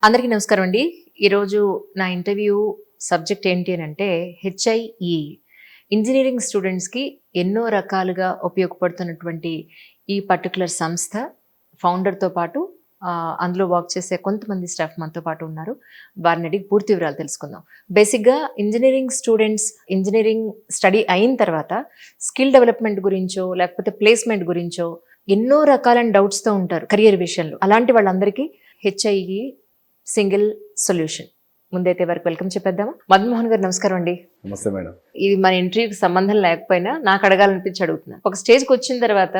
అందరికీ నమస్కారం అండి. ఈరోజు నా ఇంటర్వ్యూ సబ్జెక్ట్ ఏంటి అనంటే హెచ్ఐఈ. ఇంజినీరింగ్ స్టూడెంట్స్‌కి ఎన్నో రకాలుగా ఉపయోగపడుతున్నటువంటి ఈ పర్టిక్యులర్ సంస్థ ఫౌండర్‌తో పాటు అందులో వర్క్ చేసే కొంతమంది స్టాఫ్ మనతో పాటు ఉన్నారు. వారిని అడిగి పూర్తి వివరాలు తెలుసుకుందాం. బేసిక్‌గా ఇంజినీరింగ్ స్టూడెంట్స్ ఇంజినీరింగ్ స్టడీ అయిన తర్వాత స్కిల్ డెవలప్‌మెంట్ గురించో, లేకపోతే ప్లేస్‌మెంట్ గురించో ఎన్నో రకాలైన డౌట్స్‌తో ఉంటారు కెరియర్ విషయంలో. అలాంటి వాళ్ళందరికీ హెచ్ఐఈ సింగిల్ సొల్యూషన్. ముందైతే వరకు వెల్కమ్ చెప్పేద్దామా? మదన్ మోహన్ గారు నమస్కారం అండి. నమస్తే మేడం. ఇది మన ఇంటర్వ్యూకి సంబంధం లేకపోయినా నాకు అడగాలనిపించి అడుగుతున్నా. ఒక స్టేజ్కి వచ్చిన తర్వాత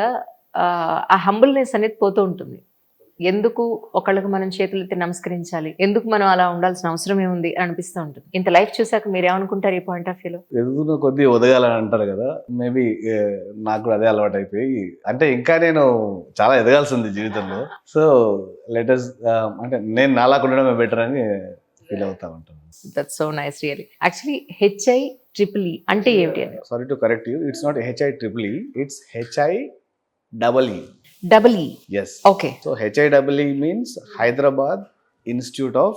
ఆ హంబుల్నెస్ అనేది పోతూ ఉంటుంది. ఎందుకు ఒకళ్ళకి మనం చేతులెత్తి నమస్కరించాలి, ఎందుకు మనం అలా ఉండాల్సిన అవసరం ఏముంది అని అనిపిస్తూ ఉంటుంది. ఇంత లైఫ్ చూసాక మీరు ఏమనుకుంటారు ఈ పాయింట్ ఆఫ్ వ్యూలో? ఎదుగుతున్న కొద్దీ ఒదగాలని అంటారు కదా, మేబీ నాకు కూడా అదే అలవాటు అయిపోయి, అంటే ఇంకా నేను చాలా ఎదగాల్సి ఉంది జీవితంలో. సో లెటర్స్ అంటే నేను నాలాగా ఉండడమే బెటర్ అని ఫీల్ అవుతా ఉంటాను. That's so nice really. Actually HIEE అంటే ఏమిటి అని? Sorry to correct you, it's not HIEEE, it's HIEE. Double E. Yes. Okay. So HIEE means Hyderabad Institute of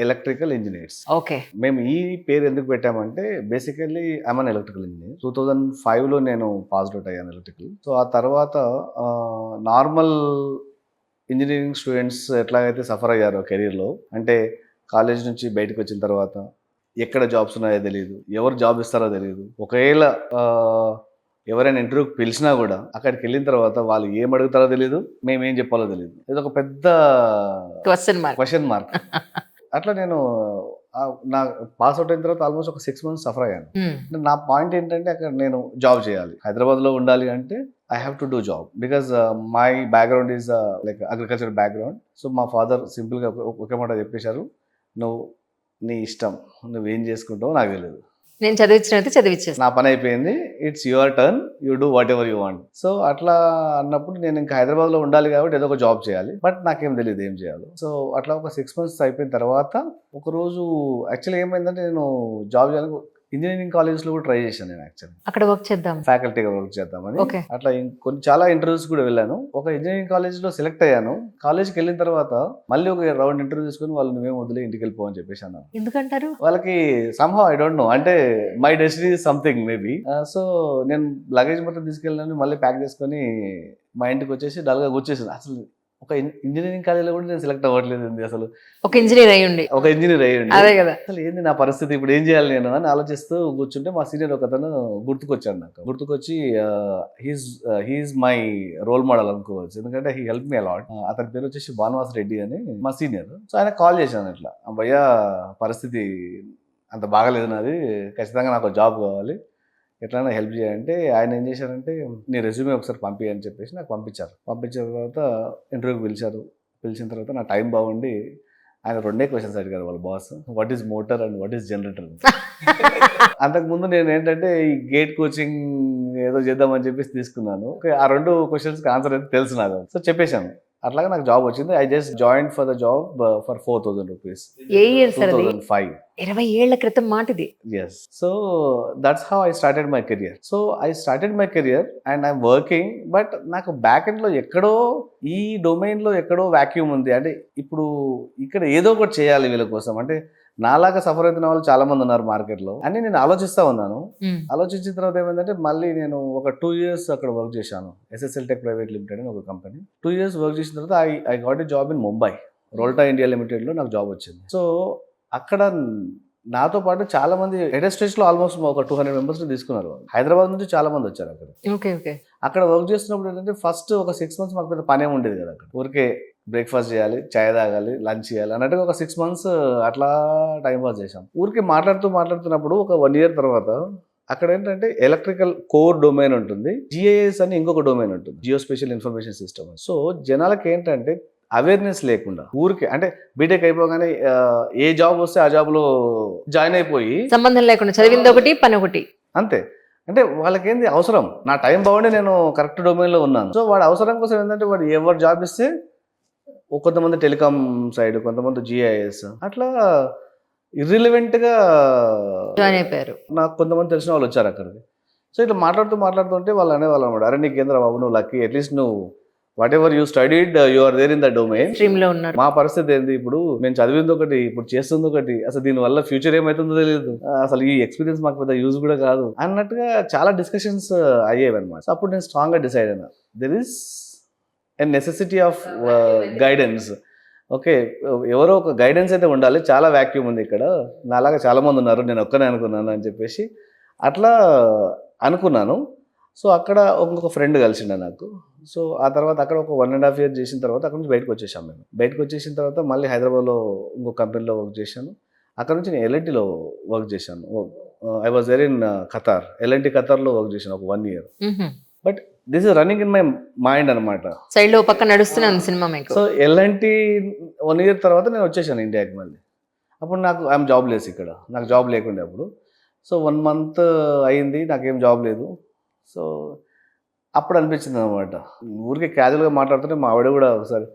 Electrical Engineers. Okay. మేము ఈ పేరు ఎందుకు పెట్టామంటే basically I'm an electrical engineer. 2005లో నేను పాస్డ్ అవుట్ అయ్యాను ఎలక్ట్రికల్. సో ఆ తర్వాత నార్మల్ ఇంజనీరింగ్ స్టూడెంట్స్ ఎట్లాగైతే సఫర్ అయ్యారో కెరీర్లో, అంటే కాలేజ్ నుంచి బయటకు వచ్చిన తర్వాత ఎక్కడ జాబ్స్ ఉన్నాయో తెలియదు, ఎవరు జాబ్ ఇస్తారో తెలియదు. ఒకవేళ ఎవరైనా ఇంటర్వ్యూకి పిలిచినా కూడా అక్కడికి వెళ్ళిన తర్వాత వాళ్ళు ఏం అడుగుతారో తెలియదు, మేము ఏం చెప్పాలో తెలియదు. ఇది ఒక పెద్ద క్వశ్చన్ మార్క్. అట్లా నేను నా పాస్ అవుట్ అయిన తర్వాత ఆల్మోస్ట్ ఒక 6 months సఫర్ అయ్యాను. నా పాయింట్ ఏంటంటే అక్కడ నేను జాబ్ చేయాలి, హైదరాబాద్లో ఉండాలి అంటే I have to do job, because my background is like agriculture background. So మా ఫాదర్ సింపుల్గా ఒకే మాట చెప్పేశారు, నువ్వు నీ ఇష్టం, నువ్వేం చేసుకుంటావో నాకు తెలియదు, నేను చదివించినైతే చదివించేసి నా పని అయిపోయింది, it's your turn, you do whatever you want. So అట్లా అన్నప్పుడు నేను ఇంకా హైదరాబాద్లో ఉండాలి కాబట్టి ఏదో ఒక జాబ్ చేయాలి, బట్ నాకేం తెలియదు ఏం చేయాలి. సో అట్లా ఒక 6 months అయిపోయిన తర్వాత ఒకరోజు యాక్చువల్లీ ఏమైందంటే నేను జాబ్ చేయాలని ఇంజనీరింగ్ కాలేజ్లో కూడా ట్రై చేశాను. నేను యాక్చువల్లీ అక్కడ వర్క్ చేద్దాం, ఫ్యాకల్టీగా వర్క్ చేద్దామని. ఓకే. అట్లా కొన్ని చాలా ఇంటర్వ్యూస్ కూడా వెళ్ళాను. ఒక ఇంజనీరింగ్ కాలేజ్లో సెలెక్ట్ అయ్యాను. కాలేజ్కి వెళ్ళిన తర్వాత మళ్ళీ ఒక రౌండ్ ఇంటర్వ్యూ తీసుకుని వాళ్ళు నువ్వేం వదిలే ఇంటికి వెళ్ళిపో అని చెప్పేసి అన్నాను. ఎందుకంటారు? వాళ్ళకి సమ్హౌ ఐ డోంట్ నో, అంటే my destiny something maybe. So నేను లగేజ్ మొత్తం తీసుకెళ్ళాను, మళ్ళీ ప్యాక్ చేసుకొని మా ఇంటికి వచ్చేసి డల్గా కూర్చేసాను. అసలు ఒక ఇంజనీరింగ్ కాలేజ్లో కూడా నేను సెలెక్ట్ అవ్వట్లేదు. అసలు ఒక ఇంజనీర్ అయ్యండి అదే కదా, అసలు ఏంది నా పరిస్థితి, ఇప్పుడు ఏం చేయాలి నేను అని ఆలోచిస్తూ కూర్చుంటే మా సీనియర్ ఒక అతను గుర్తుకొచ్చాడు. నాకు గుర్తుకొచ్చి హీఈస్ మై రోల్ మోడల్ అనుకోవచ్చు, ఎందుకంటే హీ హెల్ప్ మీ అలాట్. అతని పేరు వచ్చేసి భానువాస్ రెడ్డి అని మా సీనియర్. సో ఆయన కాల్ చేశాను, ఇట్లా భయ్యా పరిస్థితి అంత బాగాలేదు నాది, ఖచ్చితంగా నాకు జాబ్ కావాలి, ఎట్లైనా హెల్ప్ చేయాలంటే ఆయన ఏం చేశారంటే నీ రెజ్యూమే ఒకసారి పంపి అని చెప్పేసి నాకు పంపించారు. పంపించిన తర్వాత ఇంటర్వ్యూకి పిలిచారు. పిలిచిన తర్వాత నా టైం బాగుండి ఆయన 2 questions అడిగారు వాళ్ళ boss, what is motor and what is generator. అంతకుముందు నేను ఏంటంటే ఈ గేట్ కోచింగ్ ఏదో చేద్దామని చెప్పేసి తీసుకున్నాను. ఆ 2 questions ఆన్సర్ అయితే తెలుసు నాకు, సో చెప్పేశాను. అట్లాగే నాకు జాబ్ వచ్చింది. I just join for the job for 4,000 rupees. A year sir? 2005. 20 ఏళ్ల క్రితం మాట ఇది. Yes. So that's how I started my career. So I started my career and I'm working, but నాకు బ్యాక్ ఎండ్ లో ఎక్కడో ఈ domain లో ఎక్కడో వాక్యూమ్ ఉంది. అంటే ఇప్పుడు ఇక్కడ ఏదో ఒకటి చేయాలి వీళ్ళ కోసం, అంటే నాలాగా సఫర్ అవుతున్న వాళ్ళు చాలా మంది ఉన్నారు మార్కెట్లో అని నేను ఆలోచిస్తా ఉన్నాను. ఆలోచించిన తర్వాత ఏమైందంటే మళ్ళీ నేను ఒక 2 years అక్కడ వర్క్ చేశాను. SSL Tech ప్రైవేట్ లిమిటెడ్ అని ఒక కంపెనీ. 2 years వర్క్ చేసిన తర్వాత I got a job in Mumbai. Rolta India లిమిటెడ్లో నాకు జాబ్ వచ్చింది. సో అక్కడ నాతో పాటు చాలా మంది హెడ్ స్టేజ్ లో ఆల్మోస్ట్ ఒక 200 members తీసుకున్నారు. హైదరాబాద్ నుంచి చాలా మంది వచ్చారు అక్కడ. అక్కడ వర్క్ చేస్తున్నప్పుడు ఏంటంటే ఫస్ట్ ఒక 6 months మాకు పెద్ద పనే ఉండేది కదా. అక్కడ ఊరికే బ్రేక్ఫాస్ట్ చేయాలి, చాయ్ తాగాలి, లంచ్ చేయాలి అన్నట్టుగా ఒక 6 months అట్లా టైం పాస్ చేశాం. ఊరికే మాట్లాడుతున్నప్పుడు ఒక 1 year తర్వాత అక్కడ ఏంటంటే ఎలక్ట్రికల్ కోర్ డొమైన్ ఉంటుంది, GIS అని ఇంకొక డొమైన్ ఉంటుంది, Jio spatial information system. So జనాలకి ఏంటంటే అవేర్నెస్ లేకుండా ఊరికే అంటే బీటెక్ అయిపోగానే ఏ జాబ్ వస్తే ఆ జాబ్ లో జాయిన్ అయిపోయి సంబంధం లేకుండా చదివింది ఒకటి పని ఒకటి అంతే. అంటే వాళ్ళకి ఏంది అవసరం, నా టైం బాగుండి నేను కరెక్ట్ డొమైన్ లో ఉన్నాను. సో వాడు అవసరం కోసం ఏంటంటే వాడు ఎవరు జాబ్ ఇస్తే కొంతమంది టెలికామ్ సైడ్, కొంతమంది GIS అట్లా ఇర్రిలవెంట్ గా జాయిన్ అయిపోయారు. నాకు కొంతమంది తెలిసిన వాళ్ళు వచ్చారు అక్కడికి. సో ఇట్లా మాట్లాడుతుంటే వాళ్ళు అనేవాళ్ళు అనమాట, అరే నీకేంద్ర బాబు నువ్వు లక్కీ, అట్లీస్ట్ నువ్వు whatever you studied you are there in the domain. Stream లో ఉన్నారు. మా పరిస్థితి ఏంది, ఇప్పుడు మేము చదివింది ఒకటి, ఇప్పుడు చేస్తుంది ఒకటి, అసలు దీని వల్ల ఫ్యూచర్ ఏమైతుందో తెలియదు, అసలు ఈ ఎక్స్పీరియన్స్ మాకు పెద్ద యూజ్ కూడా కాదు అన్నట్టుగా చాలా డిస్కషన్స్ అయ్యేవి అనమాట. అప్పుడు నేను స్ట్రాంగ్ గా డిసైడ్ అయినా, there is a necessity of guidance. Okay, ఎవరో ఒక గైడెన్స్ అయితే ఉండాలి, చాలా వ్యాక్యూమ్ ఉంది ఇక్కడ, నాలాగా చాలా మంది ఉన్నారు, నేను ఒక్కనే అనుకున్నాను అని చెప్పేసి అట్లా అనుకున్నాను. సో అక్కడ ఇంకొక ఫ్రెండ్ కలిసిండే నాకు. సో ఆ తర్వాత అక్కడ ఒక 1.5 years చేసిన తర్వాత అక్కడ నుంచి బయటకు వచ్చేసాం మేము. బయటకు వచ్చేసిన తర్వాత మళ్ళీ హైదరాబాద్లో ఇంకో కంపెనీలో వర్క్ చేశాను. అక్కడ నుంచి నేను ఎల్ఎన్టీలో వర్క్ చేశాను. I was there in Qatar. L&T ఖతార్లో వర్క్ చేశాను ఒక 1 year. But this is running in my mind అనమాట. సైడ్ లో పక్క నడుస్తూనే ఉంది సినిమా మీకు. సో ఎల్ఎన్టీ 1 year తర్వాత నేను వచ్చేసాను ఇండియాకి మళ్ళీ. అప్పుడు నాకు ఐఎమ్ జాబ్ లెస్ ఇక్కడ, నాకు జాబ్ లేకుండే అప్పుడు. సో 1 month అయింది, నాకేం జాబ్ లేదు. సో అప్పుడు అనిపించింది అనమాట, ఊరికే క్యాజువల్గా మాట్లాడుతుంటే మా ఆవిడ కూడా ఒకసారి,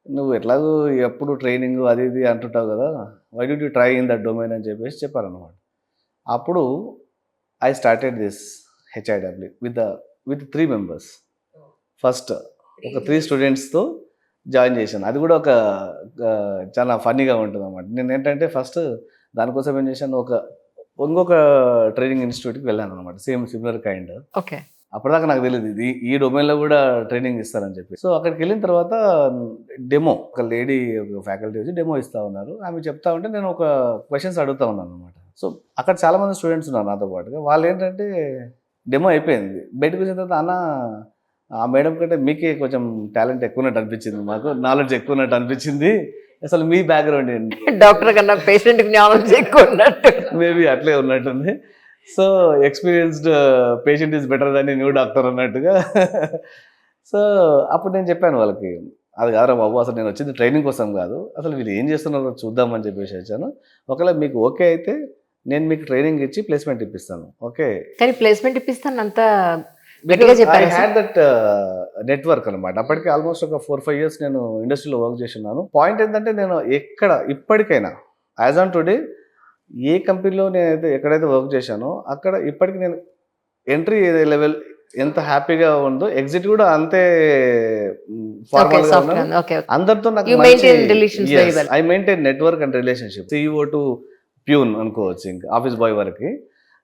నువ్వు ఎట్లాగో ఎప్పుడు ట్రైనింగ్ అది ఇది అంటుంటావు కదా, why do you try in that domain అని చెప్పేసి చెప్పారనమాట. అప్పుడు I started this HIW with 3 members. First ఒక 3 students జాయిన్ చేశాను. అది కూడా ఒక చాలా ఫన్నీగా ఉంటుంది అన్నమాట. నేను ఏంటంటే ఫస్ట్ దానికోసం ఏం చేశాను, ఇంకొక ట్రైనింగ్ ఇన్స్టిట్యూట్కి వెళ్ళాను అనమాట, సిమిలర్ కైండ్. ఓకే. అప్పటిదాకా నాకు తెలియదు ఇది ఈ డొమైన్లో కూడా ట్రైనింగ్ ఇస్తారని చెప్పి. సో అక్కడికి వెళ్ళిన తర్వాత డెమో, ఒక లేడీ ఫ్యాకల్టీ వచ్చి డెమో ఇస్తూ ఉన్నారు. ఆమె చెప్తా ఉంటే నేను ఒక క్వశ్చన్స్ అడుగుతూ ఉన్నాను అనమాట. సో అక్కడ చాలామంది స్టూడెంట్స్ ఉన్నారు నాతో పాటుగా. వాళ్ళు ఏంటంటే డెమో అయిపోయింది, బయటకు వచ్చిన తర్వాత అన్న ఆ మేడం కంటే మీకే కొంచెం టాలెంట్ ఎక్కువ ఉన్నట్టు అనిపించింది, మాకు నాలెడ్జ్ ఎక్కువ ఉన్నట్టు అనిపించింది, అసలు మీ బ్యాక్గ్రౌండ్ ఏంటి, డాక్టర్ కన్నా పేషెంట్ నాలెడ్జ్ ఎక్కువ ఉన్నట్టు మేబీ అట్లే ఉన్నట్టుంది. So experienced patient is better than new doctor అన్నట్టుగా. సో అప్పుడు నేను చెప్పాను వాళ్ళకి, అది కాదురా బాబు, అసలు నేను వచ్చింది ట్రైనింగ్ కోసం కాదు, అసలు వీళ్ళు ఏం చేస్తున్నారో చూద్దామని చెప్పేసి వచ్చాను. ఒకవేళ మీకు ఓకే అయితే నేను మీకు ట్రైనింగ్ ఇచ్చి ప్లేస్మెంట్ ఇప్పిస్తాను. ఓకే, కానీ ప్లేస్మెంట్ ఇప్పిస్తాను అంత గట్టిగా చెప్పారు. ఐ హ్యాడ్ దట్ నెట్వర్క్ అనమాట. అప్పటికి ఆల్మోస్ట్ ఒక 4-5 years నేను ఇండస్ట్రీలో వర్క్ చేస్తున్నాను. పాయింట్ ఏంటంటే నేను ఇప్పటికైనా యాజ్ ఆన్ టుడే ఏ కంపెనీలో నేనైతే ఎక్కడైతే వర్క్ చేశానో అక్కడ ఇప్పటికి నేను ఎంట్రీ లెవెల్ ఎంత హ్యాపీగా ఉందో, ఎగ్జిట్ కూడా అంతే ఫార్మల్ గా ఉన్నాను. అందరితో నాకు I maintain network and relationship, CEO to peon అనుకోవచ్చు, ఇంకా ఆఫీస్ బాయ్ వరకు.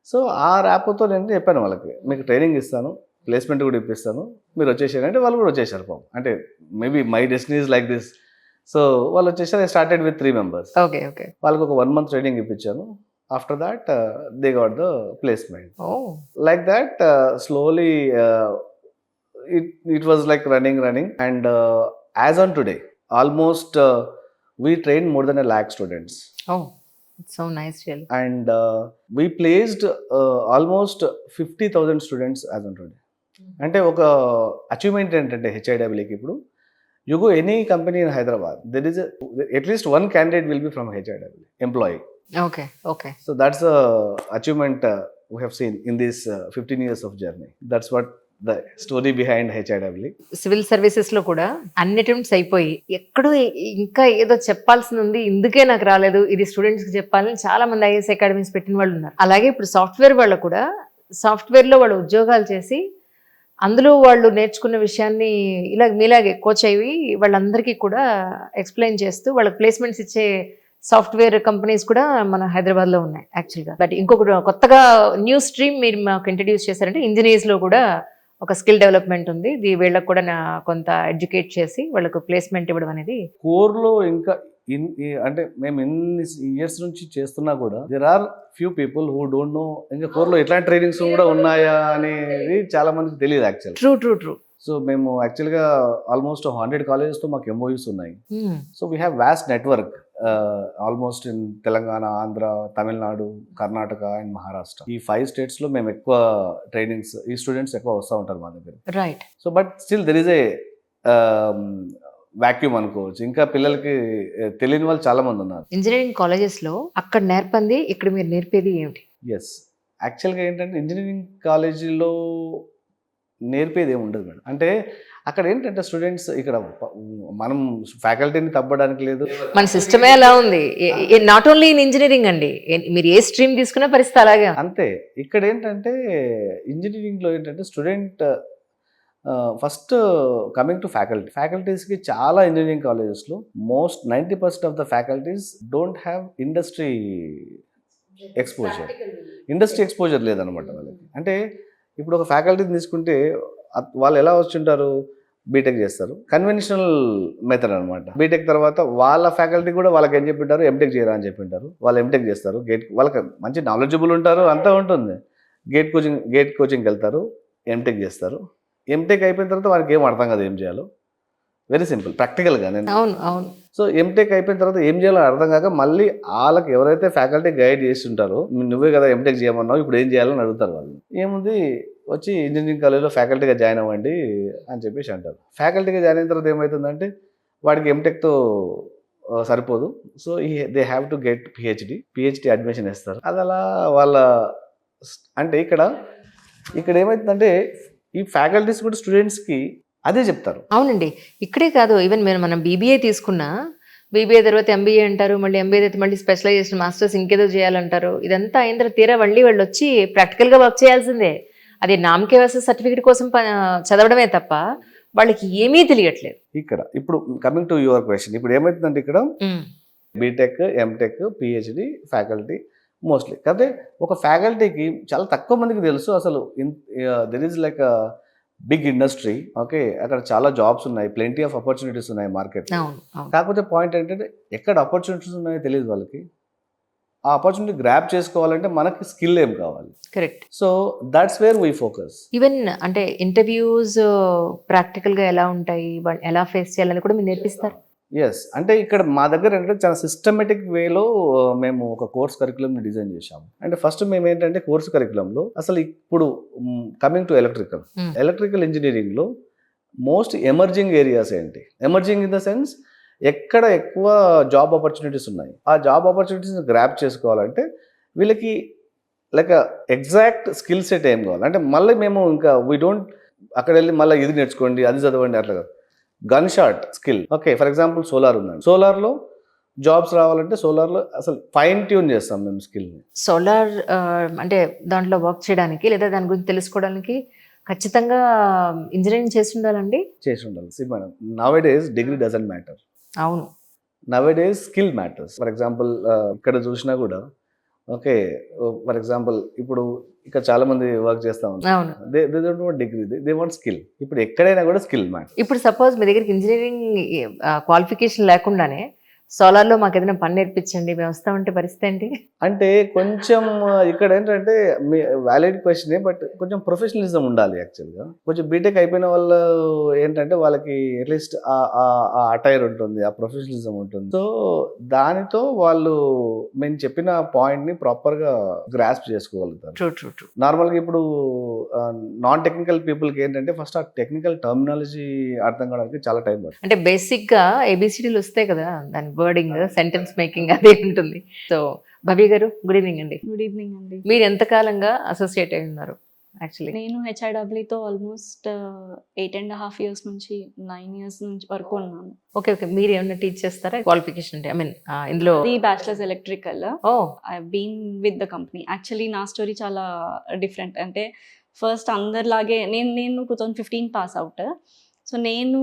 సో ఆ ర్యాప్తో నేను చెప్పాను వాళ్ళకి, మీకు ట్రైనింగ్ ఇస్తాను, ప్లేస్మెంట్ కూడా ఇప్పిస్తాను, మీరు వచ్చేసారంటే వాళ్ళు కూడా వచ్చేసారు పాపం. అంటే maybe my destiny is like this. So వాళ్ళు వచ్చేసారు. I started with 3 members. వాళ్ళకి ఒక 1 month ట్రైనింగ్ ఇప్పించాను. After that they got the placement. Like that slowly it was like running and as on today almost we trained more than 1 lakh students. Oh, it's so nice really. And we placed almost 50,000 students as on today. అంటే ఒక achievement ఏంటంటే హెచ్ఐడబ్ల్యూకి ఇప్పుడు you go any company in Hyderabad, there is at least one candidate will be from HIW employee. Okay. So that's a achievement we have seen in this 15 years of journey. That's what the story behind HIW. Civil services లో కూడా అన్ని attempts అయిపోయి ఎక్కడో ఇంకా ఏదో చెప్పాల్సింది ఉంది, ఇందుకే నాకు రాలేదు, ఇది స్టూడెంట్స్ కి చెప్పాలని చాలా మంది ఐఏఎస్ అకాడమీస్ పెట్టిన వాళ్ళు ఉన్నారు. అలాగే ఇప్పుడు సాఫ్ట్వేర్ వాళ్ళు కూడా సాఫ్ట్వేర్ లో వాళ్ళు ఉద్యోగాలు చేసి అందులో వాళ్ళు నేర్చుకున్న విషయాన్ని మీలాగే కోచ్ అయ్యి వాళ్ళందరికీ కూడా ఎక్స్ప్లెయిన్ చేస్తూ వాళ్ళకి ప్లేస్మెంట్స్ ఇచ్చే సాఫ్ట్వేర్ కంపెనీస్ కూడా మన హైదరాబాద్లో ఉన్నాయి యాక్చువల్గా. బట్ ఇంకొకటి కొత్తగా న్యూ స్ట్రీమ్ మీరు మాకు ఇంట్రడ్యూస్ చేశారంటే ఇంజనీర్స్లో కూడా ఒక స్కిల్ డెవలప్మెంట్ ఉంది, వీళ్ళకి కూడా కొంత ఎడ్యుకేట్ చేసి వాళ్ళకు ప్లేస్మెంట్ ఇవ్వడం అనేది కోర్లో. ఇంకా అంటే మేము ఎన్ని ఇయర్స్ నుంచి చేస్తున్నా కూడా there are few people who don't know ఇంకా కోర్లో ఎట్లాంటి ట్రైనింగ్స్ కూడా ఉన్నాయా అనేది చాలా మందికి తెలియదు యాక్చువల్. ట్రూ. సో మేము యాక్చువల్గా ఆల్మోస్ట్ 100 colleges తో మాకు MOUs ఉన్నాయి. So we have vast network almost in Telangana, Andhra, Tamil Nadu, Karnataka and Maharashtra. ఈ 5 states లో మేము ఎక్కువ ట్రైనింగ్స్, ఈ స్టూడెంట్స్ ఎక్కువ వస్తూ ఉంటారు మా దగ్గర. Right. So but still there is a vacuum అనుకోవచ్చు, ఇంకా పిల్లలకి తెలియని వాళ్ళు చాలా మంది ఉన్నారు. ఇంజనీరింగ్ కాలేజెస్ లో అక్కడ నేర్పంది ఇక్కడ మీరు నేర్పేది ఏమిటి? ఎస్, యాక్చువల్గా ఏంటంటే ఇంజనీరింగ్ కాలేజీలో నేర్పేది ఏమి ఉండదు మేడం. అంటే అక్కడ ఏంటంటే స్టూడెంట్స్, ఇక్కడ మనం ఫ్యాకల్టీని తప్పడానికి లేదు, మన సిస్టమే అలా ఉంది. నాట్ ఓన్లీ ఇన్ ఇంజనీరింగ్ అండి, మీరు ఏ స్ట్రీమ్ తీసుకున్న పరిస్థితి అలాగే అంతే. ఇక్కడ ఏంటంటే ఇంజనీరింగ్లో ఏంటంటే స్టూడెంట్ ఫస్ట్ కమింగ్ టు ఫ్యాకల్టీస్కి చాలా ఇంజనీరింగ్ కాలేజెస్లో most 90% of the faculties don't have industry exposure లేదనమాట వాళ్ళకి. అంటే ఇప్పుడు ఒక ఫ్యాకల్టీని తీసుకుంటే వాళ్ళు ఎలా వచ్చుంటారు, బీటెక్ చేస్తారు, కన్వెన్షనల్ మెథడ్ అనమాట. బీటెక్ తర్వాత వాళ్ళ ఫ్యాకల్టీ కూడా వాళ్ళకి ఏం చెప్పింటారు, ఎంటెక్ చేయరా అని చెప్పింటారు. వాళ్ళు ఎంటెక్ చేస్తారు, వాళ్ళకి మంచి నాలెడ్జబుల్ ఉంటారు, అంతా ఉంటుంది. గేట్ కోచింగ్కి వెళ్తారు, ఎంటెక్ చేస్తారు. ఎంటెక్ అయిపోయిన తర్వాత వాళ్ళకి ఏం అర్థం కాదు ఏం చేయాలో. వెరీ సింపుల్, ప్రాక్టికల్గా నేను. అవును. సో ఎంటెక్ అయిపోయిన తర్వాత ఏం చేయాలో అర్థం కాక మళ్ళీ వాళ్ళకి ఎవరైతే ఫ్యాకల్టీ గైడ్ చేస్తుంటారో, నువ్వే కదా ఎంటెక్ చేయమన్నావు, ఇప్పుడు ఏం చేయాలని అడుగుతారు వాళ్ళు. ఏముంది, వచ్చి ఇంజనీరింగ్ కాలేజ్లో ఫ్యాకల్టీగా జాయిన్ అవ్వండి అని చెప్పేసి అంటారు. ఫ్యాకల్టీగా జాయిన్ అయిన తర్వాత ఏమవుతుందంటే వాడికి ఎంటెక్తో సరిపోదు. So they have to get PhD admission ఇస్తారు. అది అలా వాళ్ళ అంటే ఇక్కడ ఏమవుతుందంటే ఈ ఫ్యాకల్టీస్ కూడా స్టూడెంట్స్కి అదే చెప్తారు. అవునండి, ఇక్కడే కాదు, ఈవెన్ మనం బీబీఏ తీసుకున్నా, బీబీఏ తర్వాత ఎంబీఏ అంటారు, మళ్ళీ ఎంబీఏ తర్వాత మళ్ళీ స్పెషలైజేషన్ మాస్టర్స్ ఇంకేదో చేయాలంటారు. ఇదంతా అయిన తర్వాత తీరా మళ్ళీ వాళ్ళు వచ్చి ప్రాక్టికల్గా వర్క్ చేయాల్సిందే. అది నామకే వస్తే సర్టిఫికేట్ కోసం చదవడమే తప్ప వాళ్ళకి ఏమీ తెలియట్లేదు. ఇక్కడ ఇప్పుడు కమింగ్ టు యువర్ క్వశ్చన్, ఇప్పుడు ఏమవుతుందంటే ఇక్కడ BTech, MTech, PhD faculty mostly. కాబట్టి ఒక ఫ్యాకల్టీకి చాలా తక్కువ మందికి తెలుసు అసలు there is like big industry. Okay, అక్కడ చాలా జాబ్స్ ఉన్నాయి, ప్లెంటీ ఆఫ్ ఆపర్చునిటీస్ ఉన్నాయి మార్కెట్. కాకపోతే పాయింట్ ఏంటంటే ఎక్కడ ఆపర్చునిటీస్ ఉన్నాయో తెలియదు వాళ్ళకి. ఆ ఆపర్చునిటీ గ్రాప్ చేసుకోవాలంటే మనకి స్కిల్ ఏం కావాలి. Correct. So that's where we focus. Even అంటే ఇంటర్వ్యూస్ ప్రాక్టికల్గా ఎలా ఉంటాయి, వాళ్ళు ఎలా ఫేస్ చేయాలని కూడా మీరు నేర్పిస్తారు. ఎస్, అంటే ఇక్కడ మా దగ్గర ఏంటంటే చాలా సిస్టమేటిక్ వేలో మేము ఒక కోర్స్ కరికులంని డిజైన్ చేశాము. అంటే ఫస్ట్ మేము ఏంటంటే కోర్స్ కరికులంలో అసలు ఇప్పుడు కమింగ్ టు ఎలక్ట్రికల్ ఇంజనీరింగ్లో మోస్ట్ ఎమర్జింగ్ ఏరియాస్ ఏంటి, ఎమర్జింగ్ ఇన్ ద సెన్స్ ఎక్కడ ఎక్కువ జాబ్ ఆపర్చునిటీస్ ఉన్నాయి, ఆ జాబ్ ఆపర్చునిటీస్ని గ్రాప్ చేసుకోవాలంటే వీళ్ళకి లైక్ ఎగ్జాక్ట్ స్కిల్ సెట్ ఏం కావాలి. అంటే మళ్ళీ మేము ఇంకా వీ డోంట్ అక్కడ వెళ్ళి మళ్ళీ ఇది నేర్చుకోండి, అది చదవండి, అట్లా కాదు. Gun shot skill. Okay, for example solar ఉందండి, సోలార్లో జాబ్స్ రావాలంటే సోలార్లో అసలు ఫైన్ ట్యూన్ చేస్తాం మేము స్కిల్ని. సోలార్ అంటే దాంట్లో వర్క్ చేయడానికి లేదా దాని గురించి తెలుసుకోవడానికి ఖచ్చితంగా ఇంజనీరింగ్ చేసి ఉండాలండి. చేసి ఉండాలి. See madam, nowadays degree doesn't matter. అవును, nowadays skill matters. For example ఇక్కడ చూసినా కూడా ఓకే, ఫర్ ఎగ్జాంపుల్ ఇప్పుడు ఇక్కడ చాలా మంది వర్క్ చేస్తా ఉన్నారు, they don't want degree, they want skill. ఇప్పుడు ఎక్కడైనా కూడా స్కిల్ మ్యాటర్. ఇప్పుడు సపోజ్ మీ దగ్గరికి ఇంజనీరింగ్ క్వాలిఫికేషన్ లేకుండానే సోలార్లో మాకు ఏదైనా పని నేర్పించండి మేము వస్తామంటే పరిస్థితి ఏంటి? అంటే కొంచెం ఇక్కడ ఏంటంటే వ్యాలిడ్ క్వశ్చనే, బట్ కొంచెం ప్రొఫెషనలిజం ఉండాలి యాక్చువల్గా. కొంచెం బీటెక్ అయిపోయిన వాళ్ళు ఏంటంటే వాళ్ళకి అట్లీస్ట్ ఆ అటైర్ ఉంటుంది, ఆ ప్రొఫెషనలిజం ఉంటుంది. సో దానితో వాళ్ళు మేము చెప్పిన పాయింట్ని ప్రాపర్గా గ్రాస్ప్ చేసుకోగలుగుతారు. ట్రూ. నార్మల్గా ఇప్పుడు నాన్ టెక్నికల్ పీపుల్కి ఏంటంటే ఫస్ట్ ఆ టెక్నికల్ టర్మినాలజీ అర్థం కావడానికి చాలా టైం పడుతుంది. అంటే బేసిక్గా ఏబిసిడీలు వస్తాయి కదా, దాని వర్డింగ్, సెంటెన్స్ మేకింగ్ అదే ఉంటుంది. సో భవ్య గారు, గుడ్ ఈవినింగ్ అండి. గుడ్ ఈవినింగ్ అండి. మీరు ఎంతకాలంగా అసోసియేట్ అయి ఉన్నారు? యాక్చువల్లీ నేను హెచ్ఐడబ్ల్యూతో ఆల్మోస్ట్ 8.5 years నుంచి 9 years నుంచి వరకు ఉన్నాను. ఓకే, మీరు ఏమన్నా టీచ్ చేస్తారా? క్వాలిఫికేషన్ అంటే ఐ మీన్ ఇందులో bachelors electrical. I been with the company. Actually నా స్టోరీ చాలా డిఫరెంట్. అంటే ఫస్ట్ అందరిలాగే నేను 2015 పాస్ అవుట్. సో నేను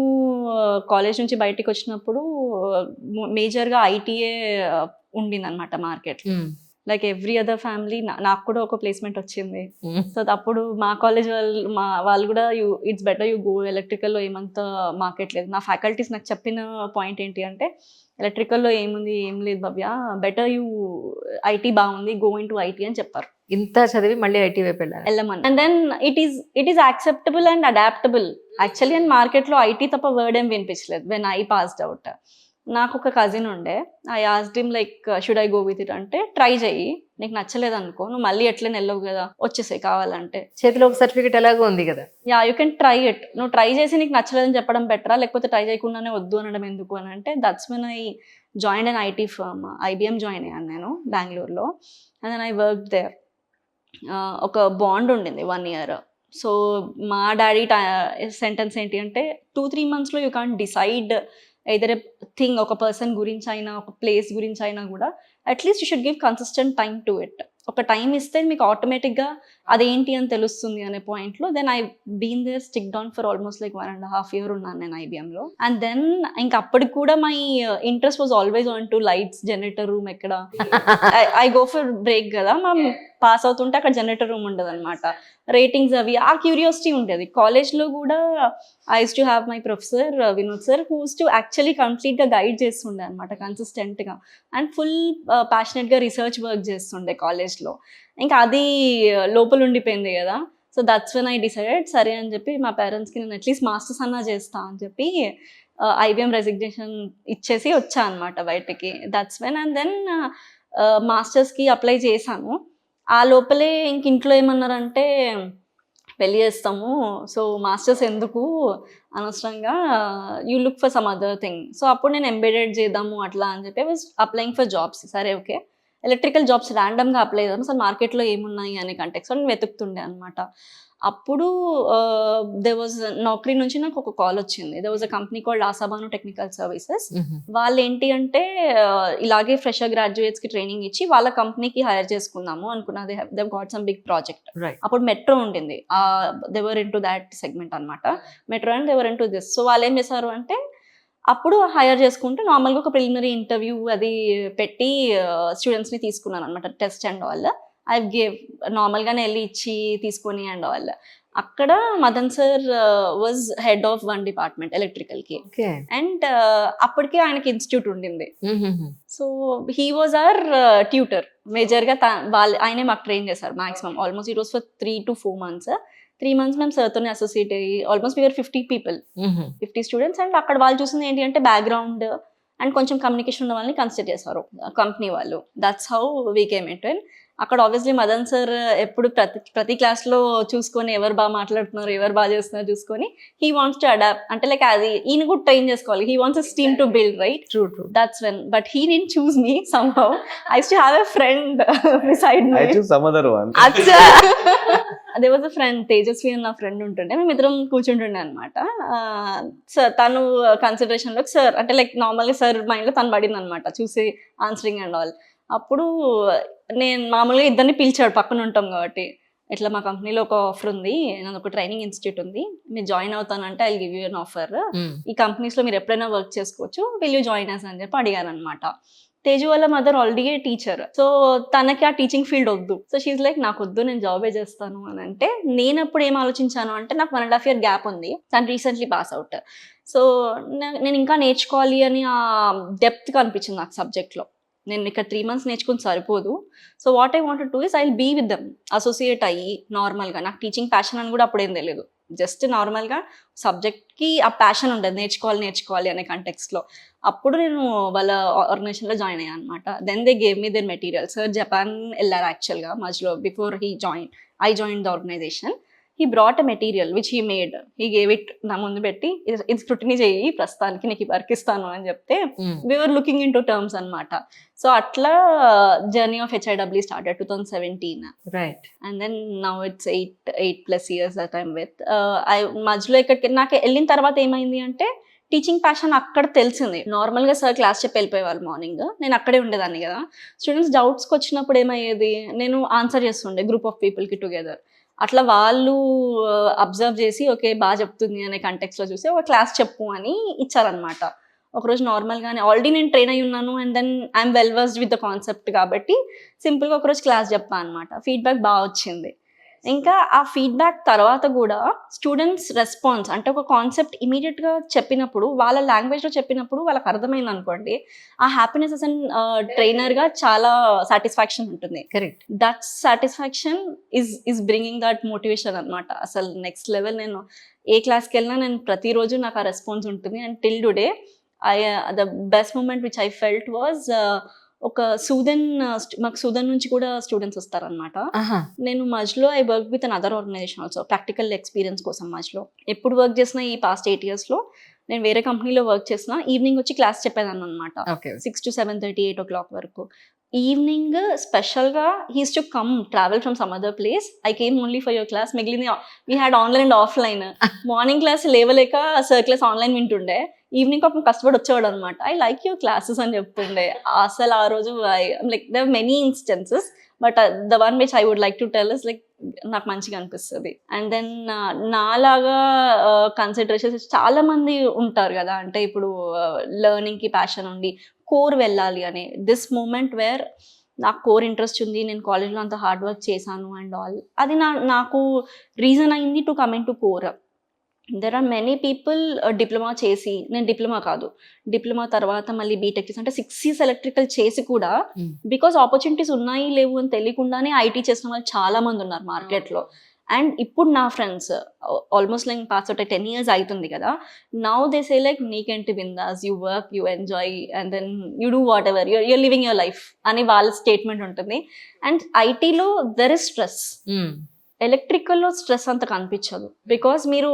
కాలేజ్ నుంచి బయటికి వచ్చినప్పుడు మేజర్గా ఐటీఏ ఉండింది అనమాట market. Like every other family నాకు కూడా ఒక ప్లేస్మెంట్ వచ్చింది. సో అప్పుడు మా కాలేజ్ వాళ్ళు కూడా ఇట్స్ బెటర్ యూ గో ఎలక్ట్రికల్లో, ఏమంత మార్కెట్ లేదు. నా ఫ్యాకల్టీస్ నాకు చెప్పిన పాయింట్ ఏంటి అంటే ఎలక్ట్రికల్లో ఏముంది, ఏం లేదు భవ్య, బెటర్ యూ ఐటీ బాగుంది, గో ఇన్ టు ఐటీ అని చెప్పారు. ఇంత చదివి మళ్ళీ ఐటీ వైపు వెళ్ళమని. And then it is acceptable and adaptable actually. And మార్కెట్లో ఐటీ తప్ప వర్డ్ ఏం వినిపించలేదు వెన్ ఐ పాస్డ్ అవుట్. నాకు ఒక కజిన్ ఉండే, I asked him like should I go with it అంటే, ట్రై చెయ్యి, నీకు నచ్చలేదు అనుకో నువ్వు మళ్ళీ ఎట్లా వెళ్ళవు కదా, వచ్చేసాయి కావాలంటే, చేతిలో ఒక సర్టిఫికేట్ ఎలాగో ఉంది కదా, yeah you can try it. నువ్వు ట్రై చేసి నీకు నచ్చలేదని చెప్పడం బెటరా, లేకపోతే ట్రై చేయకుండానే వద్దు అనడం ఎందుకు అని అంటే, that's when I join an IT firm. IBM join అయ్యాను నేను బెంగళూరులో. And then I work there. ఒక బాండ్ ఉండింది 1 year. సో మా డాడీ సెంటెన్స్ ఏంటి అంటే 2-3 monthsలో you can't decide either a thing, ఒక పర్సన్ గురించి అయినా ఒక ప్లేస్ గురించి అయినా కూడా at least you should give consistent time to it. ఒక టైం ఇస్తే మీకు ఆటోమేటిక్గా అదేంటి అని తెలుస్తుంది అనే పాయింట్లో then I been there stick down for almost like 1.5 year ఉన్నాను నేను ఐబిఎంలో. అండ్ దెన్ ఇంకా అప్పటికి కూడా my interest was always on to lights, generator room ఎక్కడ ఐ గో ఫర్ బ్రేక్ కదా, మనం పాస్ అవుతుంటే అక్కడ జనరేటర్ రూమ్ ఉండదు అనమాట, రేటింగ్స్ అవి ఆ క్యూరియాసిటీ ఉండేది. కాలేజ్లో కూడా I use to have my professor Vinod sir who's to actually కంప్లీట్గా గైడ్ చేస్తుండే అనమాట కన్సిస్టెంట్గా అండ్ ఫుల్ ప్యాషనెట్గా రీసెర్చ్ వర్క్ చేస్తుండే కాలేజ్లో. ఇంకా అది లోపల ఉండిపోయింది కదా. So that's when I decided సరే అని చెప్పి మా పేరెంట్స్కి నేను అట్లీస్ట్ మాస్టర్స్ అన్నా చేస్తా అని చెప్పి ఐబిఎం రెసిగ్నేషన్ ఇచ్చేసి వచ్చా అనమాట బయటికి. దట్స్ వెన్ అండ్ దెన్ మాస్టర్స్కి అప్లై చేశాను. ఆ లోపలే ఇంక ఇంట్లో ఏమన్నారంటే పెళ్ళి చేస్తాము, సో మాస్టర్స్ ఎందుకు అనవసరంగా, you look for some other thing. So అప్పుడు నేను ఎంబెడెడ్ చేద్దాము అట్లా అని చెప్పి వాజ్ అప్లయింగ్ ఫర్ జాబ్స్. సరే ఓకే ఎలక్ట్రికల్ జాబ్స్ ర్యాండమ్గా అప్లై చేద్దాం, అసలు మార్కెట్లో ఏమున్నాయి అనే కంటెక్స్లో నేను వెతుకుతుండే అనమాట. అప్పుడు దే వాజ్ నౌకరీ నుంచి నాకు ఒక కాల్ వచ్చింది. They was a company called ఆసాబాను టెక్నికల్ సర్వీసెస్. వాళ్ళు ఏంటి అంటే ఇలాగే ఫ్రెషర్ గ్రాడ్యుయేట్స్కి ట్రైనింగ్ ఇచ్చి వాళ్ళ కంపెనీకి హైర్ చేసుకుందాము అనుకున్నా. They got some big project. అప్పుడు మెట్రో ఉండింది, they were into that segment అనమాట. Metro and they were into this. So వాళ్ళు ఏం చేశారు అంటే అప్పుడు హైర్ చేసుకుంటే నార్మల్గా ఒక ప్రిలిమినరీ ఇంటర్వ్యూ అది పెట్టి స్టూడెంట్స్ని తీసుకున్నాను అనమాట, test and all. I gave నార్మల్గానే వెళ్ళి ఇచ్చి తీసుకొని అండ్ ఆల్. అక్కడ Madan sir was head of one department ఎలక్ట్రికల్కి. అండ్ అప్పటికే ఆయనకి ఇన్స్టిట్యూట్ ఉండింది. So he was our tutor మేజర్గా. ఆయనే మాకు ట్రైన్ చేశారు maximum almost it was for 3 to 4 months. 3 months మేము సార్తోనే అసోసియేట్ అయ్యి almost we are 50 people, 50 students. And అక్కడ వాళ్ళు చూసింది ఏంటి అంటే బ్యాక్గ్రౌండ్ అండ్ కొంచెం కమ్యూనికేషన్ ఉన్న వాళ్ళని కన్సిడర్ చేశారు కంపెనీ వాళ్ళు. That's how we came it in. అక్కడ ఆబ్వియస్లీ మదన్ సార్ ఎప్పుడు ప్రతి క్లాస్లో చూసుకొని ఎవరు బాగా మాట్లాడుతున్నారు, ఎవరు బాగా చేస్తున్నారు చూసుకొని హీ వాంట్స్ టు అడాప్ట్, అంటే లైక్ అది ఈయన కూడా ట్రైన్ చేసుకోవాలి. He wants a team to build, right? True. That's when, but he didn't choose me somehow. I used to have a friend beside me. I choose some other one. అచ్చా there was a friend, Tejaswi అన్న friend ఉంటుండే, మేము ఇద్దరం కూర్చుంటుండే అనమాట. Sir తను కన్సిడరేషన్లో sir అంటే లైక్ నార్మల్గా సార్ మైండ్లో తను పడింది అనమాట చూసి ఆన్సరింగ్ అండ్ ఆల్. అప్పుడు నేను మామూలుగా ఇద్దరిని పిలిచాడు, పక్కన ఉంటాం కాబట్టి, ఇట్లా మా కంపెనీలో ఒక ఆఫర్ ఉంది, నాది ఒక ట్రైనింగ్ ఇన్స్టిట్యూట్ ఉంది, మీరు జాయిన్ అవుతానంటే I give you an offer, ఈ కంపెనీస్లో మీరు ఎప్పుడైనా వర్క్ చేసుకోవచ్చు, విల్ యూ జాయిన్ అస్ అని చెప్పి అడిగారు అనమాట. తేజు వాళ్ళ మదర్ ఆల్రెడీ టీచర్, సో తనకి ఆ టీచింగ్ ఫీల్డ్ వద్దు. సో షీఈ్ లైక్ నాకు వద్దు, నేను జాబే చేస్తాను అని అంటే, నేను అప్పుడు ఏం ఆలోచించాను అంటే నాకు 1.5 year గ్యాప్ ఉంది, తను రీసెంట్లీ పాస్ అవుట్. సో నేను ఇంకా నేర్చుకోవాలి అని ఆ డెప్త్ కనిపించింది నాకు సబ్జెక్ట్లో. నేను ఇక్కడ 3 months నేర్చుకుని సరిపోదు. So what I wanted to is I will be with them, associate అయ్యి నార్మల్గా. నాకు టీచింగ్ ప్యాషన్ అని కూడా అప్పుడేం తెలియదు, జస్ట్ నార్మల్గా సబ్జెక్ట్కి ఆ ప్యాషన్ ఉండదు, నేర్చుకోవాలి అనే కంటెక్స్లో. అప్పుడు నేను వాళ్ళ ఆర్గనైజేషన్లో జాయిన్ అయ్యాను అనమాట. Then they gave me their material. Sir Japan వెళ్ళారు యాక్చువల్గా మధ్యలో, before I join the organisation. He brought a material which he made, he gave it నా ముందు పెట్టి, ఇది స్క్రూటినీ చేయి ప్రస్తుతానికి, నీకు వర్క్ ఇస్తాను అని చెప్తే we're looking into terms అనమాట. సో అట్లా journey of HIW started 2017. Right. And then now it's 8+ years that I'm with. మధ్యలో ఎక్కడికి నాకు వెళ్ళిన తర్వాత ఏమైంది అంటే టీచింగ్ ప్యాషన్ అక్కడ తెలిసింది. నార్మల్గా సార్ క్లాస్ చెప్పి వెళ్ళిపోయేవాళ్ళు మార్నింగ్, నేను అక్కడే ఉండేదాన్ని కదా. స్టూడెంట్స్ డౌట్స్కి వచ్చినప్పుడు ఏమయ్యేది, నేను ఆన్సర్ చేస్తుండే గ్రూప్ ఆఫ్ పీపుల్కి టుగెదర్. అట్లా వాళ్ళు అబ్జర్వ్ చేసి ఓకే బాగా చెప్తుంది అనే కంటెక్స్లో చూసి ఒక క్లాస్ చెప్పు అని ఇచ్చారనమాట. ఒకరోజు నార్మల్గానే ఆల్రెడీ నేను ట్రైన్ అయి ఉన్నాను and then I'm well versed with the concept కాబట్టి సింపుల్గా ఒకరోజు క్లాస్ చెప్పాను అనమాట. ఫీడ్బ్యాక్ బాగా వచ్చింది. ఇంకా ఆ ఫీడ్బ్యాక్ తర్వాత కూడా స్టూడెంట్స్ రెస్పాన్స్, అంటే ఒక కాన్సెప్ట్ ఇమీడియట్గా చెప్పినప్పుడు, వాళ్ళ లాంగ్వేజ్లో చెప్పినప్పుడు వాళ్ళకి అర్థమైంది అనుకోండి, ఆ హ్యాపీనెస్ అసలు ట్రైనర్గా చాలా సాటిస్ఫాక్షన్ ఉంటుంది. Correct. That satisfaction is bringing that motivation అనమాట. అసలు నెక్స్ట్ లెవెల్. నేను ఏ క్లాస్కి వెళ్ళినా నేను ప్రతిరోజు నాకు ఆ రెస్పాన్స్ ఉంటుంది. And till today the best moment which I felt was ఒక మాకు సూదన్ నుంచి కూడా స్టూడెంట్స్ వస్తారనమాట. నేను మధ్యలో I work with another organisation also, practical experience కోసం. మధ్యలో ఎప్పుడు వర్క్ చేసిన ఈ పాస్ట్ 8 yearsలో నేను వేరే కంపెనీలో వర్క్ చేసిన, ఈవినింగ్ వచ్చి క్లాస్ చెప్పేదాన్ని అనమాట, 6 to 7:30, 8 o'clock వరకు. ఈవినింగ్ స్పెషల్గా he's to come travel from some other place, I came only for your class. మిగిలింది we had online and offline. Morning class లేవలేక సార్ క్లాస్ ఆన్లైన్ వింటుండే, ఈవినింగ్ పాపం కష్టపడి వచ్చేవాడు అనమాట. ఐ లైక్ యువర్ క్లాసెస్ అని చెప్తుండే. అసలు ఆ రోజు like there many instances but the one which I would like to tell is like నాకు మంచిగా అనిపిస్తుంది. అండ్ దెన్ నాలాగా కన్సిడరేషన్స్ చాలా మంది ఉంటారు కదా, అంటే ఇప్పుడు లెర్నింగ్కి ప్యాషన్ ఉండి కోర్ వెళ్ళాలి అని. దిస్ మూమెంట్ వేర్ నాకు కోర్ ఇంట్రెస్ట్ ఉంది, నేను కాలేజ్లో అంత హార్డ్ వర్క్ చేశాను అండ్ ఆల్, అది నాకు రీజన్ అయింది to coming to core. There are many people diploma చేసి, నేను డిప్లొమా కాదు, డిప్లొమా తర్వాత మళ్ళీ బీటెక్ చేసి, అంటే 6 years ఎలక్ట్రికల్ చేసి కూడా బికాస్ ఆపర్చునిటీస్ ఉన్నాయి లేవు అని తెలియకుండానే ఐటీ చేసిన వాళ్ళు చాలా మంది ఉన్నారు మార్కెట్లో. అండ్ ఇప్పుడు నా friends almost like pass out 10 years అవుతుంది కదా, నౌ దే సే లైక్ నీకేంటి బిందాస్, you work, you enjoy and then you do whatever, you're living your life అని వాళ్ళ స్టేట్మెంట్ ఉంటుంది. అండ్ ఐటీలో దెర్ ఇస్ స్ట్రెస్, ఎలక్ట్రికల్లో స్ట్రెస్ అంత కనిపించదు బికాస్ మీరు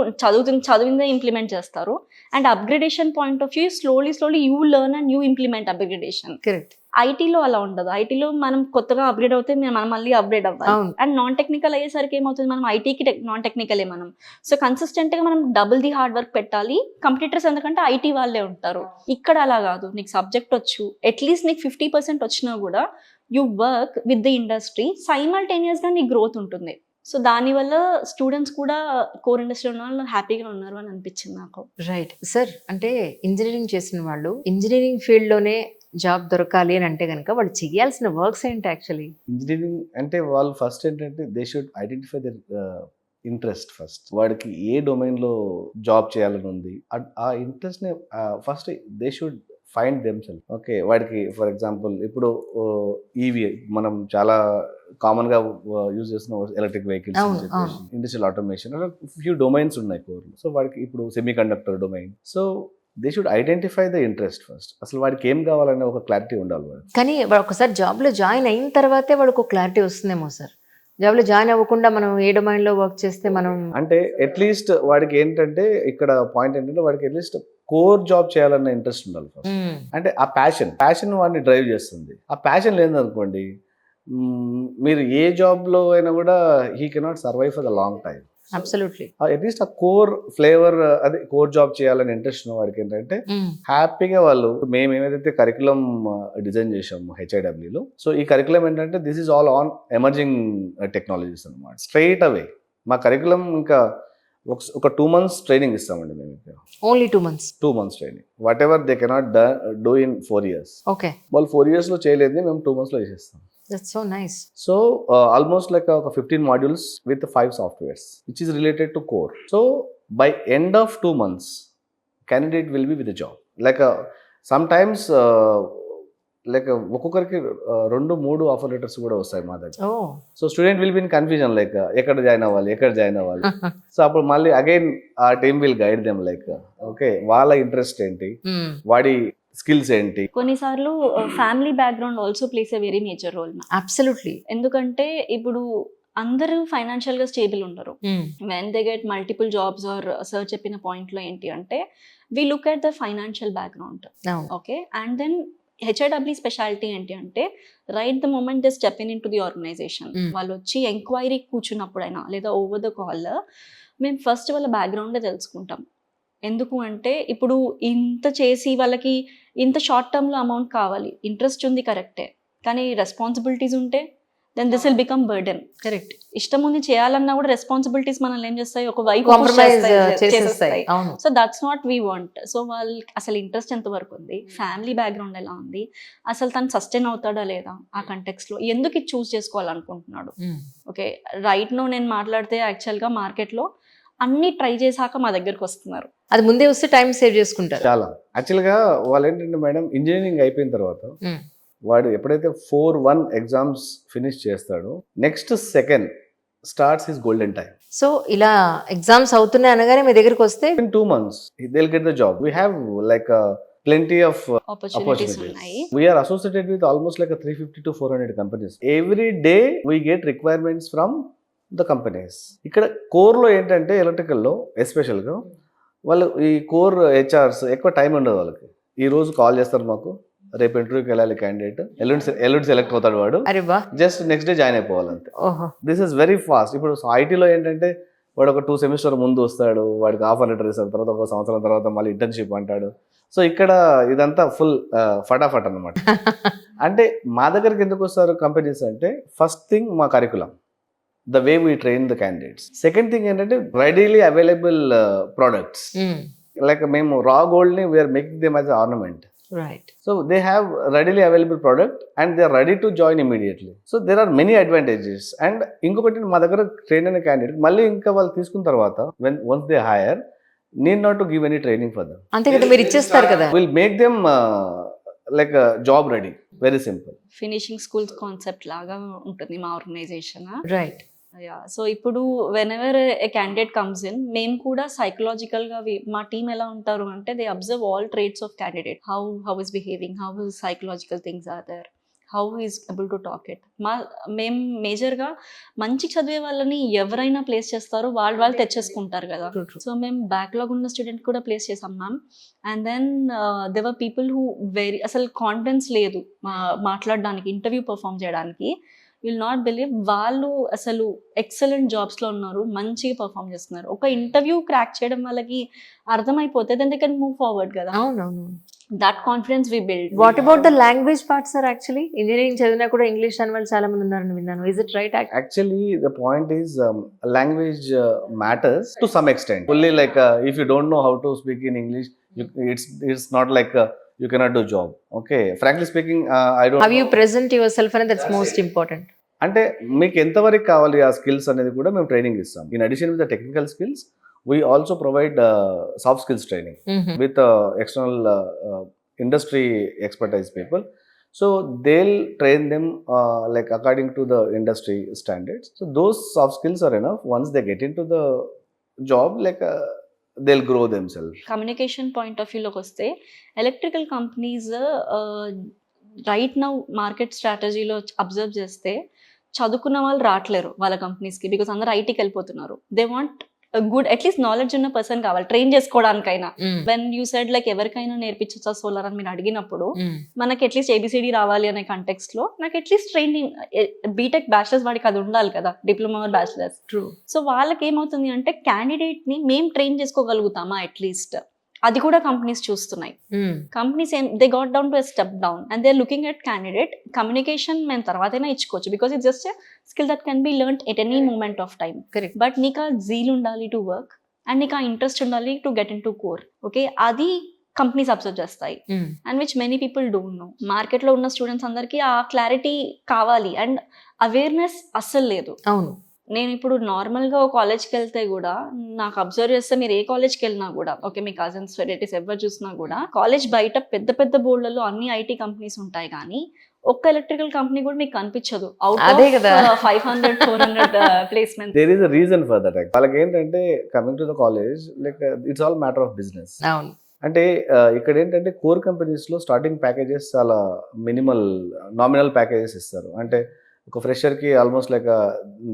చదివిందే ఇంప్లిమెంట్ చేస్తారు. And upgradation point of view slowly you learn and you implement upgradation. Correct. ఐటీలో అలా ఉండదు. ఐటీలో మనం కొత్తగా అప్గ్రేడ్ అవుతే మనం మళ్ళీ అప్గ్రేడ్ అవ్వాలి. అండ్ నాన్ టెక్నికల్ అయ్యేసరికి ఏమవుతుంది, మనం ఐటీకి నాన్ టెక్నికలే మనం. సో కన్సిస్టెంట్గా మనం డబుల్ ది హార్డ్ వర్క్ పెట్టాలి. కంప్యూటర్స్ ఎందుకంటే ఐటీ వాళ్ళే ఉంటారు. ఇక్కడ అలా కాదు, నీకు సబ్జెక్ట్ వచ్చు, అట్లీస్ట్ నీకు 50% వచ్చినా కూడా you work with the industry, సైమల్టేనియస్గా నీ గ్రోత్ ఉంటుంది. సో దానివల్ల స్టూడెంట్స్ కూడా కోర్ ఇండస్ట్రీ ఉన్న వాళ్ళు హ్యాపీగా ఉన్నారు అని అనిపించింది నాకు. Right sir. అంటే ఇంజనీరింగ్ చేసిన వాళ్ళు ఇంజనీరింగ్ ఫీల్డ్లోనే జాబ్ దొరకాలి అని అంటే కనుక వాళ్ళు చేయాల్సిన వర్క్స్ ఏంటి యాక్చువల్లీ? ఇంజనీరింగ్ అంటే వాళ్ళు ఫస్ట్ ఏంటంటే they should identify their interest. First వాడికి ఏ డొమైన్లో జాబ్ చేయాలని ఉంది, ఆ ఇంట్రెస్ట్ని first they should find themselves. Okay, వాడికి ఫర్ ఎగ్జాంపుల్ ఇప్పుడు ఈవీ మనం చాలా కామన్గా యూజ్ చేస్తున్న electric vehicles, industrial automation, few domains ఉన్నాయి కోర్లో. సో వాడికి ఇప్పుడు semiconductor domain. So they should identify the interest first. అసలు వాడికి ఏం కావాలనే ఒక క్లారిటీ ఉండాలి వాడు. కానీ వాడు ఒకసారి జాబ్లో జాయిన్ అయిన తర్వాతే వాడికి ఒక క్లారిటీ వస్తుందేమో సార్. జాబ్లో జాయిన్ అవ్వకుండా మనం ఏ డొమైన్లో వర్క్ చేస్తే మనం, అంటే అట్లీస్ట్ వాడికి ఏంటంటే ఇక్కడ పాయింట్ ఏంటంటే వాడికి అట్లీస్ట్ కోర్ జాబ్ చేయాలన్న ఇంట్రెస్ట్ ఉండాలి ఫస్ట్. అంటే ఆ ప్యాషన్ వాడిని డ్రైవ్ చేస్తుంది. ఆ ప్యాషన్ లేదనుకోండి, మీరు ఏ జాబ్లో అయినా కూడా he cannot survive for the long time. Absolutely. At least ఆ కోర్ ఫ్లేవర్, అదే కోర్ జాబ్ చేయాలని ఇంట్రెస్ట్ ఉన్న వాడికి ఏంటంటే హ్యాపీగా వాళ్ళు, మేము ఏదైతే కరికులం డిజైన్ చేసాము హెచ్ఐడబ్ల్యూలో, సో ఈ కరికులం ఏంటంటే this is all on emerging technologies అనమాట. స్ట్రైట్ అవే మా కరికులం ఇంకా ఒక 2 months ట్రైనింగ్ ఇస్తామండి మేము. Only 2 months? 2 months training. What ever they cannot do in 4 years. Okay, వాళ్ళు 4 yearsలో చేయలేదు, మేము 2 monthsలో చేసేస్తాం. That's so nice. So almost like a 15 modules with 5 softwares which is related to core. So by end of 2 months candidate will be with a job. Like sometimes like ఒక్కొక్కరికి 2-3 offer letters కూడా వస్తాయి మా దగ్గర. So student will be in confusion, like ఎక్కడ join అవ్వాలి. So అప్పుడు మళ్ళీ again ఆ team will guide them, like okay వాళ్ళ ఇంట్రెస్ట్ ఏంటి, వాడి స్కిల్స్ ఏంటి. కొన్నిసార్లు family background also plays a very major role. Absolutely. ఎందుకంటే ఇప్పుడు అందరూ ఫైనాన్షియల్ గా స్టేబుల్ ఉండరు. When they get multiple jobs or sir చెప్పిన పాయింట్ లో ఏంటి అంటే we look at the financial background. Okay, and then హెచ్ఐడబ్ల్యూ speciality ఏంటి అంటే right the moment they step into the organisation. వాళ్ళు వచ్చి ఎంక్వైరీ కూర్చున్నప్పుడైనా లేదా ఓవర్ ద కాల్ మేము ఫస్ట్ వాళ్ళ బ్యాక్గ్రౌండే తెలుసుకుంటాం. ఎందుకు అంటే ఇప్పుడు ఇంత చేసి వాళ్ళకి ఇంత షార్ట్ టర్మ్లో అమౌంట్ కావాలి, ఇంట్రెస్ట్ ఉంది కరెక్టే, కానీ రెస్పాన్సిబిలిటీస్ ఉంటే then this will become burden. Correct. ఇష్టం ఉంది చేయాలన్నా కూడా రెస్పాన్సిబిలిటీస్ మనల్ని ఏం చేస్తాయి, ఒక వైపు చేసేస్తాయి. So that's not we want. So వాళ్ళకి అసలు ఇంట్రెస్ట్ ఎంత వరకు ఉంది, ఫ్యామిలీ బ్యాక్గ్రౌండ్ ఎలా ఉంది, అసలు తను సస్టైన్ అవుతాడా లేదా ఆ కంటెక్స్లో, ఎందుకు ఇది చూస్ చేసుకోవాలనుకుంటున్నాడు. ఓకే, రైట్ నో నేను మాట్లాడితే యాక్చువల్గా మార్కెట్లో అన్ని ట్రై చేశాక మా దగ్గరకు వస్తున్నారు. అది ముందే వస్తే టైం సేవ్ చేసుకుంటారు చాలా. యాక్చువల్గా వాళ్ళు ఏంటంటే మేడం, ఇంజనీరింగ్ అయిపోయిన తర్వాత వాడు ఎప్పుడైతే 4-1 ఎగ్జామ్స్ ఫినిష్ చేస్తాడో next second starts his golden time. So ఇలా ఎగ్జామ్స్ అవుతున్నాయి అనగానే మీ దగ్గరికి వస్తే in 2 months they'll get the job. We have like plenty of opportunities. We are associated with almost like 350 to 400 companies. Every day we get requirements from the companies. ఇక్కడ కోర్లో ఏంటంటే ఎలక్ట్రికల్లో ఎస్పెషల్గా వాళ్ళు ఈ కోర్ హెచ్ఆర్స్ ఎక్కువ టైం ఉండదు వాళ్ళకి. ఈ రోజు కాల్ చేస్తారు మాకు, రేపు ఇంటర్వ్యూకి వెళ్ళాలి క్యాండిడేట్, ఎల్లుండి సెలెక్ట్ అవుతాడు వాడు, జస్ట్ నెక్స్ట్ డే జాయిన్ అయిపోవాలి అంతే. This is very fast. ఇప్పుడు ఐటీలో ఏంటంటే వాడు ఒక 2 semesters ముందు వస్తాడు, వాడికి ఆఫర్ లెటర్ ఇస్తారు, తర్వాత ఒక సంవత్సరం తర్వాత మళ్ళీ ఇంటర్న్షిప్ అంటాడు. సో ఇక్కడ ఇదంతా ఫుల్ ఫటాఫట్ అనమాట. అంటే మా దగ్గరికి ఎందుకు వస్తారు కంపెనీస్ అంటే ఫస్ట్ థింగ్ మా curriculum, the way we train the candidates. Second thing ఏంటంటే రెడీలీ అవైలబుల్ ప్రోడక్ట్స్, లైక్ మేము రా గోల్డ్ని we're making them as ornament. Right. So they have readily available product and they are ready to join immediately. So there are many advantages. And ఇంకొకటి మా దగ్గర train అయిన candidate మళ్ళీ ఇంకా వాళ్ళు తీసుకున్న తర్వాత once they hire, need not to give any training for them. అంతే కదా, మీరు ఇచ్చేస్తారు కదా. We'll make them like job ready. Very simple. Finishing schools concept లాగా ఉంటుంది మా ఆర్గనైజేషన్. రైట్. సో ఇప్పుడు whenever a candidate comes in, మేము కూడా సైకలాజికల్ గా మా టీం ఎలా ఉంటారు అంటే they observe all traits of candidate, how is behaving, how is psychological things are there, how is able to talk it. మేము మేజర్గా మంచి చదివే వాళ్ళని ఎవరైనా ప్లేస్ చేస్తారో వాళ్ళు తెచ్చేసుకుంటారు కదా. సో మేము బ్యాక్లాగ్ ఉన్న స్టూడెంట్ కూడా ప్లేస్ చేసాం ma'am. And then there were people who అసలు కాన్ఫిడెన్స్ లేదు మాట్లాడడానికి, ఇంటర్వ్యూ పర్ఫామ్ చేయడానికి. విల్ నాట్ బిలీవ్, వాళ్ళు అసలు ఎక్సలెంట్ జాబ్స్లో ఉన్నారు, మంచిగా పర్ఫామ్ చేస్తున్నారు. ఒక ఇంటర్వ్యూ క్రాక్ చేయడం వాళ్ళకి అర్థమైపోతే then they can move forward కదా. అవునవును. That confidence we build. What about the language part sir? Actually engineering చదివినా కూడా ఇంగ్లీష్ అని వాళ్ళు చాలా మంది ఉన్నారని విన్నాను. Is it right? Actually, the point is language matters to some extent. Only like if you don't know how to speak in English, it's not like you cannot do job. Okay, frankly speaking, I don't how you know. Present your self అనేది that's most important. అంటే మీకు ఎంతవరకు కావాలి ఆ skills అనేది కూడా మేము training ఇస్తాం. In addition with the technical skills, we also provide soft skills training with external industry expertise people. So they'll train them like according to the industry standards. So those soft skills are enough. Once they get into the job, like they'll grow themselves. Communication point of వ్యూలోకి వస్తే electrical companies right now market స్ట్రాటజీలో observe చేస్తే చదువుకున్న వాళ్ళు రావట్లేరు వాళ్ళ కంపెనీస్కి, because అందరూ ఐటీకి వెళ్ళిపోతున్నారు. They want good at least knowledge ఉన్న పర్సన్ కావాలి ట్రైన్ చేసుకోవడానికైనా. వెన్ యూ సెడ్ లైక్ ఎవరికైనా నేర్పించచ్చా సోలార్ అని మీరు అడిగినప్పుడు మనకి అట్లీస్ట్ ఏబిసిడి రావాలి అనే కంటెక్స్ట్ లో నాకు అట్లీస్ట్ ట్రైనింగ్ బీటెక్ బ్యాచిలర్స్ వాడికి అది ఉండాలి కదా, డిప్లొమా బ్యాచిలర్స్. ట్రూ. సో వాళ్ళకి ఏమవుతుంది అంటే క్యాండిడేట్ ని మేము ట్రైన్ చేసుకోగలుగుతామా అట్లీస్ట్, అది కూడా కంపెనీస్ చూస్తున్నాయి. Companies they got down to step down and they looking at candidate. Communication మేము తర్వాతైనా ఇచ్చుకోవచ్చు because it's just skill that can be learn at any moment of time. But నీకు ఆ జీల్ ఉండాలి to work and నీకు ఆ interest ఉండాలి to get in to core. Okay, అది కంపెనీస్ అబ్జర్వ్ చేస్తాయి and which many people don't know. మార్కెట్లో ఉన్న స్టూడెంట్స్ అందరికీ ఆ క్లారిటీ కావాలి అండ్ అవేర్నెస్ అస్సలు లేదు. అవును. నేను ఇప్పుడు నార్మల్గా ఒక కాలేజ్కి వెళ్తే కూడా నాకు అబ్జర్వ్ చేస్తే మీరు ఏ కాలేజ్కి వెళ్ళినా కూడా, ఓకే మీ కజిన్స్ రిలేటివ్స్ ఎవరు చూసినా కూడా కాలేజ్ బయట పెద్ద పెద్ద బోర్డులలో అన్ని ఐటీ కంపెనీస్ ఉంటాయి కానీ ఒక్క ఎలక్ట్రికల్ కంపెనీ కూడా మీకు కనిపించదు. అదే కదా. 500-400 placement. There is a reason for that. వాళ్ళకి ఏంటంటే coming to the college like it's all matter of business. అవును. అంటే ఇక్కడ ఏంటంటే కోర్ కంపెనీస్లో స్టార్టింగ్ ప్యాకేజెస్ చాలా మినిమల్ నామినల్ ప్యాకేజెస్ ఇస్తారు. అంటే ఒక ఫ్రెషర్కి almost like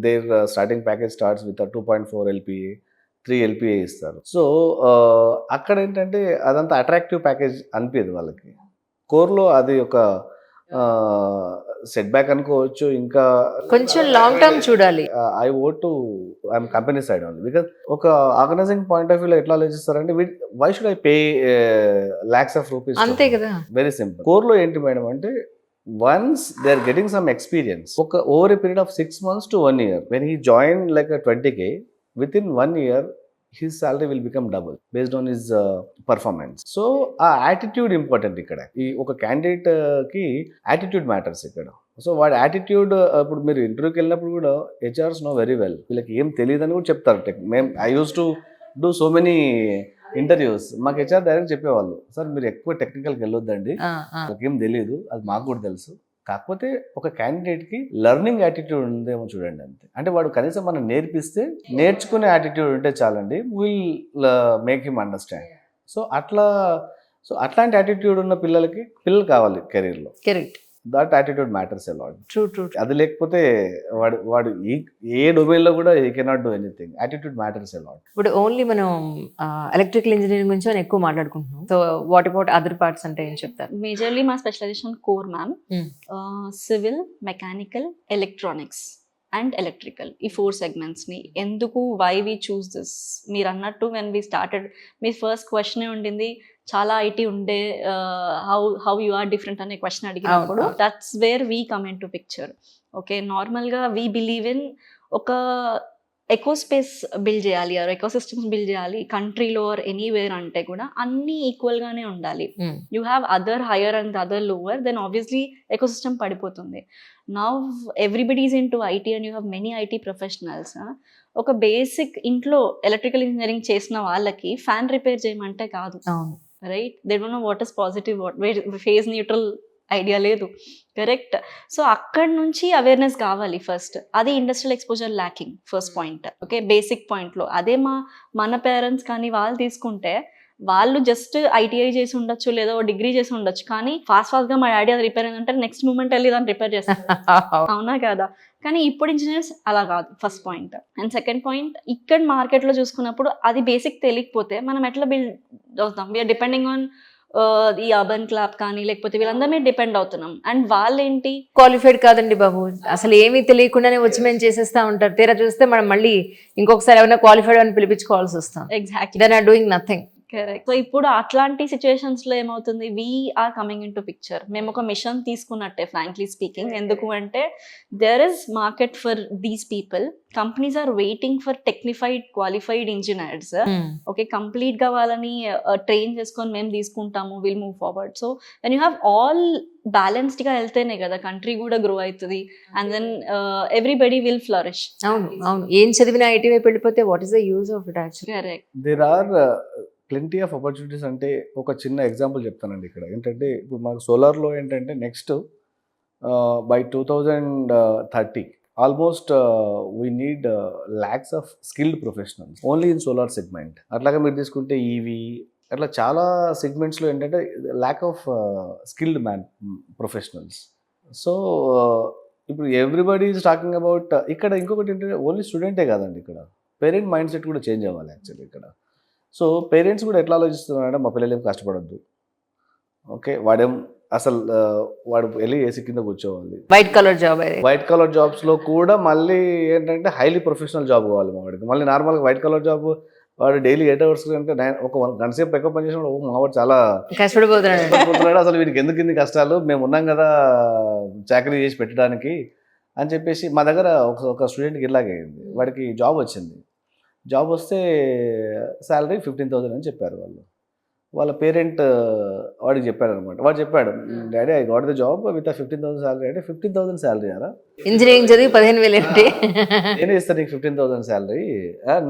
their starting package starts with 2.4 LPA 3 LPA ఇస్తారు. సో అక్కడ ఏంటంటే అదంతా అట్రాక్టివ్ ప్యాకేజ్ అనిపించదు వాళ్ళకి. కోర్లో అది ఒక సెట్ బ్యాక్ అనుకోవచ్చు. ఇంకా కొంచెం లాంగ్ టర్మ్ చూడాలి. I ought to IM company side only because ఒక ఆర్గనైజింగ్ పాయింట్ ఆఫ్ వ్యూలో ఎట్లా ఆలోచిస్తారంటే why should I pay lakhs of rupees? అంతే కదా. Very simple. కోర్లో ఏంటి మేడం అంటే once they are getting some experience over a period of 6 months to 1 year, when he joined like a 20K, within 1 year his salary will become double based on his performance. So attitude important ikkada. ఈ ఒక candidate కి attitude matters ఇక్కడ. So వాడి attitude ఇప్పుడు మీరు ఇంటర్వ్యూకి వెళ్ళినప్పుడు కూడా హెచ్ఆర్స్ నో వెరీ వెల్, వీళ్ళకి ఏం తెలియదని కూడా చెప్తారు. మేము I use to do so many interviews. మాకు హెచ్ఆర్ డైరెక్ట్ చెప్పేవాళ్ళు, సార్ మీరు ఎక్కువ టెక్నికల్కి వెళ్ళొద్దండి, వాళ్ళకి ఏం తెలియదు, అది మాకు కూడా తెలుసు, కాకపోతే ఒక క్యాండిడేట్కి లెర్నింగ్ యాటిట్యూడ్ ఉందేమో చూడండి అంతే. అంటే వాడు కనీసం మనం నేర్పిస్తే నేర్చుకునే యాటిట్యూడ్ ఉంటే చాలండి, will make him understand. So అట్లాంటి యాటిట్యూడ్ ఉన్న పిల్లలు కావాలి కెరీర్లో. Correct. That attitude matters a lot. True. అది లేకపోతే వాడు ఏ డొమైన్లో కూడా he cannot do anything. Attitude matters a lot. ఇప్పుడు ఓన్లీ మనం ఎలక్ట్రికల్ ఇంజనీరింగ్ గురించి మనం ఎక్కువ మాట్లాడుకుంటున్నాం. So what about other parts అంటే ఏం చెప్తారు? మేజర్లీ మా specialisation core ma'am, civil, mechanical, electronics and electrical, ఈ 4 సెగ్మెంట్స్ని. ఎందుకు, వై వీ చూస్ దిస్? మీరు అన్నట్టు వెన్ వీ స్టార్టెడ్, మీ ఫస్ట్ క్వశ్చనే ఉండింది చాలా ఐటీ ఉండే, హౌ యు ఆర్ డిఫరెంట్ అనే క్వశ్చన్ అడిగినప్పుడు that's where we come into picture. Okay, నార్మల్గా వీ బిలీవ్ ఇన్ ఒక ఎకో స్పేస్ బిల్డ్ చేయాలి, ఆర్ ఎకో సిస్టమ్స్ బిల్డ్ చేయాలి కంట్రీలో ఆర్ ఎనీవేర్ అంటే కూడా అన్నీ ఈక్వల్గానే ఉండాలి. You have other higher and other lower, then obviously ecosystem పడిపోతుంది. Now everybody is into IT and you have many IT professionals. ఒక బేసిక్ ఇంట్లో ఎలక్ట్రికల్ ఇంజనీరింగ్ చేసిన వాళ్ళకి ఫ్యాన్ రిపేర్ చేయమంటే కాదు, right? They don't know what is positive, phase neutral idea లేదు, correct? So అక్కడ నుంచి అవేర్నెస్ కావాలి ఫస్ట్. అది industrial exposure lacking, first point. Okay, basic పాయింట్లో అదే మన పేరెంట్స్ కానీ వాళ్ళు తీసుకుంటే వాళ్ళు జస్ట్ ఐటీఐ చేసి ఉండొచ్చు, లేదా డిగ్రీ చేసి ఉండొచ్చు, కానీ ఫాస్ట్గా మా డాడీ అది రిపేర్ అయిందంటే నెక్స్ట్ మూమెంట్ వెళ్ళి దాన్ని రిపేర్ చేస్తారు. అవునా కదా? కానీ ఇప్పుడు ఇంజనీర్స్ అలా కాదు, first point. And second point, ఇక్కడ మార్కెట్లో చూసుకున్నప్పుడు అది బేసిక్ తెలియకపోతే మనం ఎట్లా బిల్డ్ అవుతాం? వీఆర్ డిపెండింగ్ ఆన్ ఈ అర్బన్ క్లాబ్ కానీ లేకపోతే వీళ్ళందరినీ డిపెండ్ అవుతున్నాం. అండ్ వాళ్ళేంటి, క్వాలిఫైడ్ కాదండి బాబు, అసలు ఏమీ తెలియకుండానే వచ్చి మేము చేసేస్తా ఉంటారు. తీరా చూస్తే మనం మళ్ళీ ఇంకొకసారి ఏమైనా క్వాలిఫైడ్ అని పిలిపించుకోవాల్సి వస్తాం. Exactly, then are doing nothing. Correct. So ఇప్పుడు అట్లాంటి సిచ్యువేషన్స్లో ఏమవుతుంది, we are coming into picture. మేము ఒక మిషన్ తీసుకున్నట్టే ఫ్రాంక్లీ స్పీకింగ్. ఎందుకు అంటే there is market for these people. Companies are waiting for technified qualified engineers. Okay, కంప్లీట్గా వాళ్ళని ట్రైన్ చేసుకొని మేము తీసుకుంటాము, will move forward. So when you have all బ్యాలెన్స్డ్గా వెళ్తేనే కదా కంట్రీ కూడా గ్రో అవుతుంది, and then everybody will flourish. అవును అవును, ఏం చదివినా ఐటీ వైపు వెళ్ళిపోతే what is the use of it actually? Correct. There are plenty of opportunities. అంటే ఒక చిన్న ఎగ్జాంపుల్ చెప్తానండి ఇక్కడ. ఏంటంటే ఇప్పుడు మాకు సోలార్లో ఏంటంటే next by 2030 almost we need lakhs of skilled professionals only in solar segment. అట్లాగే మీరు తీసుకుంటే ఈవీ, అట్లా చాలా సెగ్మెంట్స్లో ఏంటంటే lack of skilled professionals. So ఇప్పుడు ఎవ్రీబడి ఈజ్ టాకింగ్ అబౌట్. ఇక్కడ ఇంకొకటి ఏంటంటే ఓన్లీ స్టూడెంటే కాదండి, ఇక్కడ పేరెంట్ మైండ్ సెట్ కూడా చేంజ్ అవ్వాలి యాక్చువల్లీ ఇక్కడ. సో పేరెంట్స్ కూడా ఎట్లా ఆలోచిస్తున్నారంటే మా పిల్లలు ఏం కష్టపడద్దు, ఓకే, వాడు వెళ్ళి ఏసీ కింద కూర్చోవాలి. White collar job, white collar జాబ్స్లో కూడా మళ్ళీ ఏంటంటే హైలీ ప్రొఫెషనల్ జాబ్ కావాలి మా వాడికి. మళ్ళీ నార్మల్గా వైట్ కలర్ జాబ్ వాడు డైలీ 8 hours అంటే ఒక 1 గంట సేపు ఎక్కువ పని చేసినప్పుడు మా వాడు చాలా కష్టపడిపోతున్నాడు. అసలు వీడికి ఎందుకు ఇన్ని కష్టాలు, మేము ఉన్నాం కదా చాకరీ చేసి పెట్టడానికి అని చెప్పేసి. మా దగ్గర ఒక స్టూడెంట్కి ఇలాగే అయింది. వాడికి జాబ్ వచ్చింది. జాబ్ వస్తే శాలరీ 15,000 అని చెప్పారు వాళ్ళు. వాళ్ళ పేరెంట్ వాడికి చెప్పాడు అనమాట. వాడు చెప్పాడు, daddy I got the job with 15,000 salary. అంటే 15,000 శాలరీ అరా, ఇంజనీరింగ్ చదివి 15,000 ఏంటి, నేనే ఇస్తాను నీకు 15,000 శాలరీ,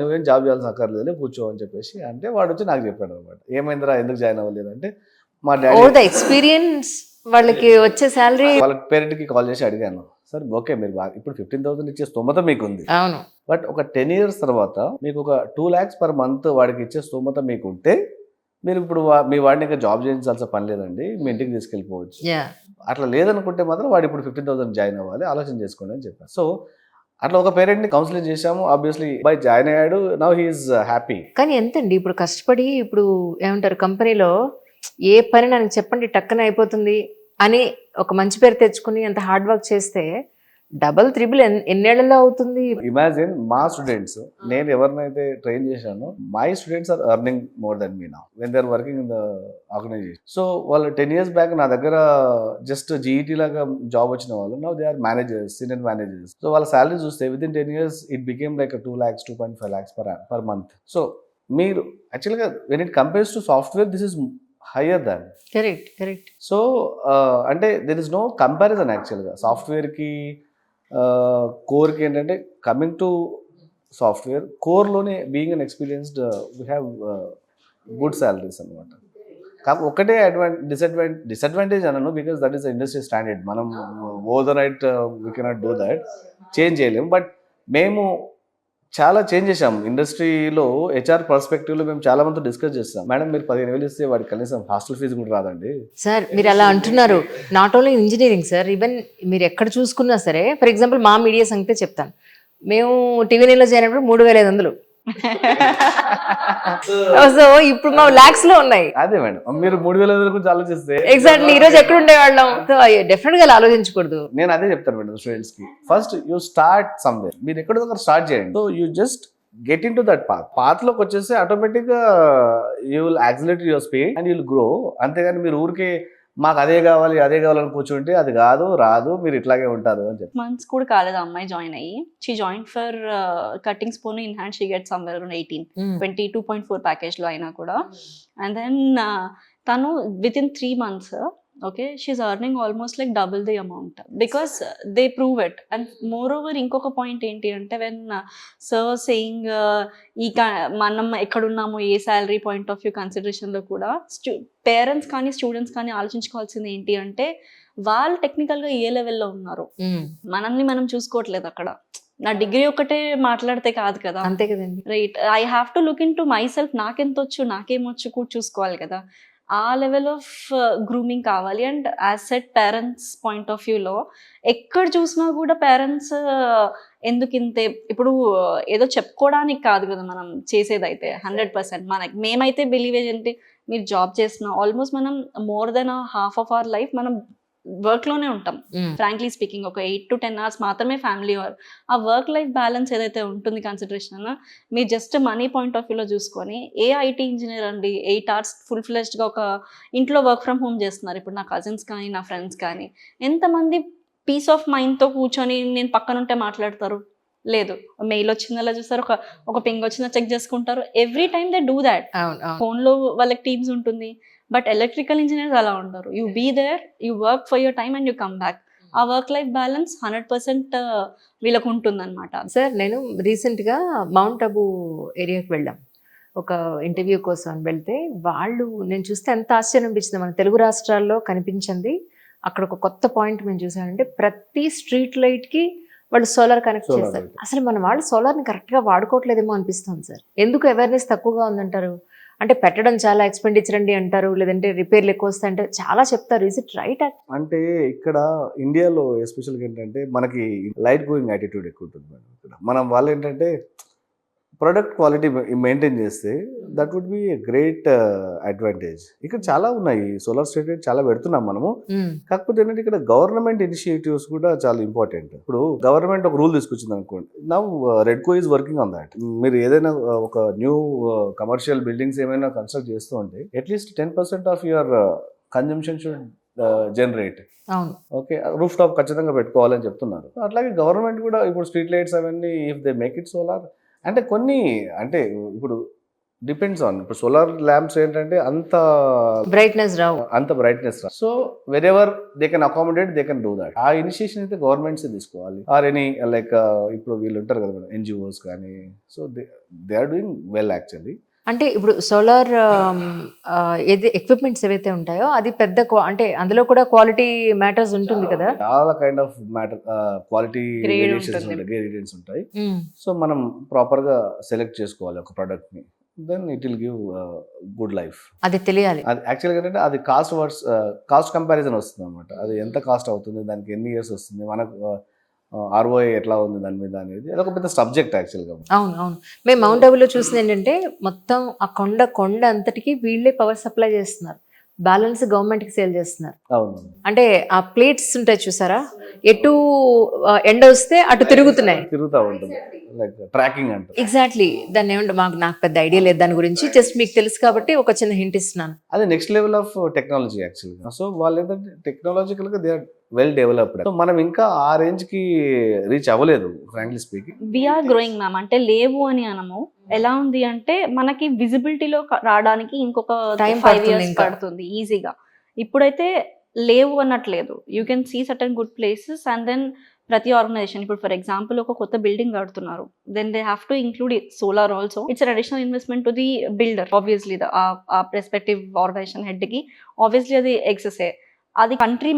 నువ్వేం జాబ్ చేయాల్సిన అక్కర్లేదు, కూర్చో అని చెప్పేసి. అంటే వాడు వచ్చి నాకు చెప్పాడు అనమాట, ఏమైందిరా ఎందుకు జాయిన్ అవ్వలేదు అంటే, మా డాడీ ఎక్స్పీరియన్స్ వాళ్ళకి వచ్చే శాలరీ. వాళ్ళ పేరెంట్కి కాల్ చేసి అడిగాను, సార్ ఓకే మీరు ఇప్పుడు 15,000 ఇచ్చే స్తోమత మీకు ఉంది, అవును, బట్ ఒక 10 years తర్వాత మీకు ఒక 2 lakhs per month వాడికి ఇచ్చే స్తోమత మీకు ఉంటే మీరు ఇప్పుడు మీ వాడిని ఇంకా జాబ్ చేయించాల్సిన పని లేదండి, మీ ఇంటికి తీసుకెళ్ళిపోవచ్చు. అట్లా లేదనుకుంటే మాత్రం వాడు ఇప్పుడు 15,000 జాయిన్ అవ్వాలి, ఆలోచన చేసుకోండి అని చెప్పాను. సో అట్లా ఒక పేరెంట్ని కౌన్సిలింగ్ చేశాము. ఆబ్వియస్లీ బై జాయిన్ అయ్యాడు, నౌ హీఈస్ హ్యాపీ. కానీ ఎంతండి ఇప్పుడు కష్టపడి, ఇప్పుడు ఏమంటారు కంపెనీలో ఏ పని నాకు చెప్పండి టక్కన అయిపోతుంది అని ఒక మంచి పేరు తెచ్చుకుని అంత హార్డ్ వర్క్ చేస్తే డబల్ త్రిబుల్ ఎన్నేళ్లలో అవుతుంది. ఇమాజిన్ మా స్టూడెంట్స్, నేను ఎవరినైతే ట్రైన్ చేశానో my students are earning more than me now when they are working in the organisation. So వాళ్ళు 10 years బ్యాక్ నా దగ్గర జస్ట్ జీఈటీ లాగా జాబ్ వచ్చిన వాళ్ళు now they are managers, senior managers. So వాళ్ళ శాలరీ చూస్తే within 10 years it became like 2 lakhs 2.5 lakhs per month. So మీరు యాక్చువల్గా when it compares to software this is higher than. Correct. So అంటే there is no comparison యాక్చువల్గా సాఫ్ట్వేర్కి కోర్కి. ఏంటంటే coming to software కోర్లోనే being unexperienced we have good salaries అనమాట. కాకపోతే ఒకటే డిసడ్వాంటేజ్ అనను, because that is the industry standard. మనం overnight we cannot do that, change చేయలేము. బట్ మేము చాలా చేంజ్ చేసాం ఇండస్ట్రీలో. హెచ్ఆర్ పర్స్పెక్టివ్లో మేము చాలా మంది డిస్కస్ చేస్తాం. మేడం మీరు 15,000 ఇస్తే వాడికి కనీసం హాస్టల్ ఫీజు కూడా రాదండి. సార్ మీరు అలా అంటున్నారు, not only engineering sir, even మీరు ఎక్కడ చూసుకున్నా సరే. ఫర్ ఎగ్జాంపుల్ మా మీడియా సంగతే చెప్తాను. మేము టీవీ9లో చేరినప్పుడు 3,500 సో ఇప్పుడు మా లాక్స్ లో ఉన్నాయి. అదే మేడం, మీరు 3,000 గురించి ఆలోచిస్తే ఎగ్జాక్ట్లీ ఈ రోజు ఎక్కడ ఉండేవాళ్ళం. సో డెఫినెట్ గా అలా ఆలోచించకూడదు. నేను అదే చెప్తాను మేడం స్టూడెంట్స్ కి, ఫస్ట్ యూ స్టార్ట్ సమ్వేర్, మీరు ఎక్కడో దగ్గర స్టార్ట్ చేయండి. So you just get in to that path లోకి వచ్చేస్తే ఆటోమేటిక్ గా you will accelerate your speed and you will grow. అంతేగాని మీరు ఊరికే మాకు అదే కావాలని కూర్చుంటే అది రాదు, మీరు ఇట్లాగే ఉంటారు అని చెప్పి. మంత్స్ కూడా కాలేదు ఆ అమ్మాయి జాయిన్ అయ్యి. She join for cutting spoon in hand, she get somewhere around 22.4 package లో అయినా కూడా. అండ్ దెన్ తను within 3 months okay she is earning almost like double the amount because they prove it. And moreover ఇంకొక point ఏంటి అంటే when sir saying మనం ఎక్కడున్నామో ఏ శాలరీ పాయింట్ ఆఫ్ వ్యూ కన్సిడరేషన్లో కూడా పేరెంట్స్ కానీ స్టూడెంట్స్ కానీ ఆలోచించుకోవాల్సింది ఏంటి అంటే వాళ్ళు టెక్నికల్గా ఏ లెవెల్లో ఉన్నారు, మనల్ని మనం చూసుకోవట్లేదు అక్కడ. నా డిగ్రీ ఒకటే మాట్లాడితే కాదు కదా, అంతే కదండి. Right. I have to look in to my self, నాకెంత వచ్చు నాకేమొచ్చు కూడా చూసుకోవాలి కదా. ఆ లెవెల్ ఆఫ్ గ్రూమింగ్ కావాలి. And as set parents point of వ్యూలో ఎక్కడ చూసినా కూడా పేరెంట్స్ ఎందుకు ఇంతే, ఇప్పుడు ఏదో చెప్పుకోవడానికి కాదు కదా మనం చేసేదైతే 100%. మేమైతే బిలీవ్ ఏంటి, మీరు జాబ్ చేస్తున్నా ఆల్మోస్ట్ మనం more than half of our life మనం వర్క్లోనే ఉంటాం. ఫ్రాంక్లీ స్పీకింగ్ ఒక 8 to 10 hours మాత్రమే ఫ్యామిలీ వర్క్. ఆ వర్క్ లైఫ్ బ్యాలెన్స్ ఏదైతే ఉంటుంది కన్సిడరేషన్, మీరు జస్ట్ మనీ పాయింట్ ఆఫ్ వ్యూలో చూసుకొని ఏ ఐటీ ఇంజనీర్ అండి 8 hours ఫుల్ ఫ్లెజ్డ్గా ఒక ఇంట్లో వర్క్ ఫ్రమ్ హోమ్ చేస్తున్నారు. ఇప్పుడు నా కజిన్స్ కానీ నా ఫ్రెండ్స్ కానీ ఎంతమంది పీస్ ఆఫ్ మైండ్తో కూర్చొని నేను పక్కన ఉంటే మాట్లాడతారు? లేదు. మెయిల్ వచ్చిందలా చూస్తారు, ఒక పింగ్ వచ్చిందా చెక్ చేసుకుంటారు. Every time they do that. ఫోన్లో వాళ్ళకి టీమ్స్ ఉంటుంది. బట్ ఎలక్ట్రికల్ ఇంజనీర్స్ అలా ఉండరు. You be there, you work for your time and you come back. ఆ వర్క్ లైఫ్ బ్యాలెన్స్ 100% వీళ్ళకు ఉంటుందన్నమాట. సార్ నేను రీసెంట్గా మౌంట్ అబూ ఏరియాకి వెళ్ళాం ఒక ఇంటర్వ్యూ కోసం అని వెళ్తే, వాళ్ళు నేను చూస్తే ఎంత ఆశ్చర్యం అనిపించింది. మన తెలుగు రాష్ట్రాల్లో కనిపించింది అక్కడ ఒక కొత్త పాయింట్ మేము చూసామంటే ప్రతి స్ట్రీట్ లైట్కి వాళ్ళు సోలార్ కనెక్ట్ చేస్తారు. అసలు మన వాళ్ళు సోలార్ని కరెక్ట్గా వాడుకోవట్లేదేమో అనిపిస్తుంది సార్. ఎందుకు అవేర్నెస్ తక్కువగా ఉందంటారు? అంటే పెట్టడం చాలా ఎక్స్పెండిచర్ అండి అంటారు, లేదంటే రిపేర్లు ఎక్కువ వస్తాయి అంటే చాలా చెప్తారు. Is it right? అంటే ఇక్కడ ఇండియాలో ఎస్పెషల్గా ఏంటంటే మనకి లైట్ గోయింగ్ యాటిట్యూడ్ ఎక్కువ ఉంటుంది మేడం. ఇక్కడ మనం వాళ్ళు ఏంటంటే ప్రొడక్ట్ క్వాలిటీ మెయింటైన్ చేస్తే that would be a great advantage. ఇక్కడ చాలా ఉన్నాయి, సోలార్ స్ట్రీట్ లైట్ చాలా పెడుతున్నాం మనము. కాకపోతే ఏంటంటే ఇక్కడ గవర్నమెంట్ ఇనిషియేటివ్స్ కూడా చాలా ఇంపార్టెంట్. ఇప్పుడు గవర్నమెంట్ ఒక రూల్ తీసుకొచ్చింది అనుకోండి, now REDCO is working on that. మీరు ఏదైనా ఒక న్యూ కమర్షియల్ బిల్డింగ్స్ ఏమైనా కన్స్ట్రక్ట్ చేస్తూ ఉంటే at least 10% of your consumption should generate. Okay, roof top ఖచ్చితంగా పెట్టుకోవాలని చెప్తున్నారు. అట్లాగే గవర్నమెంట్ కూడా ఇప్పుడు స్ట్రీట్ లైట్స్ అవన్నీ if they make it solar అంటే కొన్ని అంటే ఇప్పుడు డిపెండ్స్ ఆన్, ఇప్పుడు సోలార్ ల్యాంప్స్ ఏంటంటే అంత brightness Rao. So where ever they can accommodate they can do that. ఆ ఇనిషియేషన్ అయితే గవర్నమెంట్స్ తీసుకోవాలి. ఆర్ ఎనీ లైక్ ఇప్పుడు వీళ్ళు ఉంటారు కదా మేడం, ఎన్జిఓస్ కానీ. So they are doing well actually. అంటే ఇప్పుడు సోలార్ ఏది ఎక్విప్మెంట్స్ ఏవైతే ఉంటాయో అది పెద్ద అంటే అందులో కూడా క్వాలిటీ మ్యాటర్స్ ఉంటుంది కదా, చాలా కైండ్ ఆఫ్ మ్యాటర్ క్వాలిటీ గ్రేడియన్స్ ఉంటాయి. సో మనం ప్రాపర్ గా సెలెక్ట్ చేసుకోవాలి ఒక ప్రోడక్ట్ ని, then it will give good life. అది తెలియాలి. అది యాక్చువల్గా ఏంటంటే అది కాస్ట్ కంపారిజన్ వస్తుంది అనమాట. అది ఎంత కాస్ట్ అవుతుంది, దానికి ఎన్ని ఇయర్స్ వస్తుంది, మనకు ఆర్ఓఐ ఎట్లా ఉంది దాని మీద అనేది అదొక పెద్ద సబ్జెక్ట్ యాక్చువల్గా. అవును. మేము మౌంట్ అబూలో చూసింది ఏంటంటే మొత్తం ఆ కొండ అంతటికి వీళ్ళే పవర్ సప్లై చేస్తున్నారు, బ్యాలెన్స్ గవర్నమెంట్కి సేల్ చేస్తున్నారు. అవును. అంటే ఆ ప్లేట్స్ ఉంటాయి చూసారా, ఎటు ఎండ వస్తే అటు తిరుగుతూ ఉంటుంది, లైక్ ట్రాకింగ్ అంటే. ఎగ్జాక్ట్లీ. దాన్ని ఏమంటే నాకు పెద్ద ఐడియా లేదు దాని గురించి, జస్ట్ మీకు తెలుసు కాబట్టి ఒక చిన్న హింట్ ఇస్తున్నాను. అది నెక్స్ట్ లెవెల్ ఆఫ్ టెక్నాలజీ యాక్చువల్గా. సో వాళ్ళు ఏంటంటే టెక్నాలజికల్గా దే ఆర్ వెల్ డెవలప్డ్. సో మనం ఇంకా ఆ రేంజ్ కి రీచ్ అవ్వలేదు frankly speaking. We're growing ma'am. అంటే లేవు అని అనము. ఎలా ఉంది అంటే మనకి విజిబిలిటీలో రావడానికి ఇంకొక 5 years పడుతుంది ఈజీగా. ఇప్పుడైతే లేవు అన్నట్లేదు. You can see certain good places. And then ప్రతి ఆర్గనైజేషన్ ఇప్పుడు ఫర్ ఎగ్జాంపుల్ ఒక కొత్త బిల్డింగ్ కడుతున్నారు, then they have to include solar also. It's an additional investment to the builder. Obviously ఆ రెస్పెక్టివ్ ఆర్గనైజేషన్ హెడ్ కి ఆబ్వియస్లీ అది ఎక్సెసే. అది కంట్రీ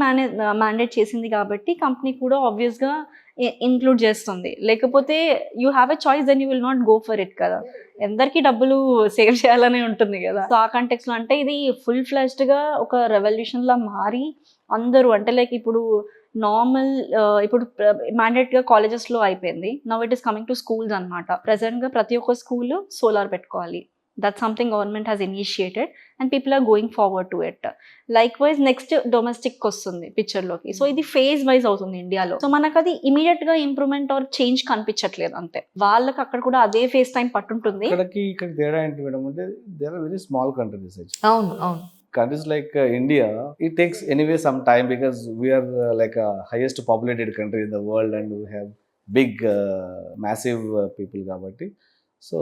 మ్యాండేట్ చేసింది కాబట్టి కంపెనీ కూడా ఆబ్వియస్గా ఇంక్లూడ్ చేస్తుంది. లేకపోతే you have a choice, then you will not go for it కదా. అందరికీ డబ్బులు సేవ్ చేయాలనే ఉంటుంది కదా. సో ఆ కాంటెక్స్లో అంటే ఇది ఫుల్ ఫ్లెజ్డ్గా ఒక రెవల్యూషన్లా మారి అందరూ అంటే లైక్ ఇప్పుడు నార్మల్ ఇప్పుడు మ్యాండేట్గా కాలేజెస్లో అయిపోయింది. Now it is coming to schools అనమాట. ప్రెసెంట్గా ప్రతి ఒక్క స్కూల్ సోలార్ పెట్టుకోవాలి. That's something government has initiated and people are going forward to it. Likewise next domestic వస్తుంది పిక్చర్లోకి. సో ఇది ఫేజ్ వైజ్ అవుతుంది ఇండియాలో. సో మనకు అది ఇమీడియట్ గా ఇంప్రూవ్మెంట్ ఆర్ చేంజ్ కనిపించట్లేదు అంతే. వాళ్ళకి అక్కడ కూడా అదే ఫేజ్ టైం పట్టుంటుంది. ఇక్కడ తేడా ఏంటి మేడం అంటే they are very small countries. అవును అవును. Countries like India, it takes anyway some time because we are like a highest populated country in the world and we have big massive people కాబట్టి so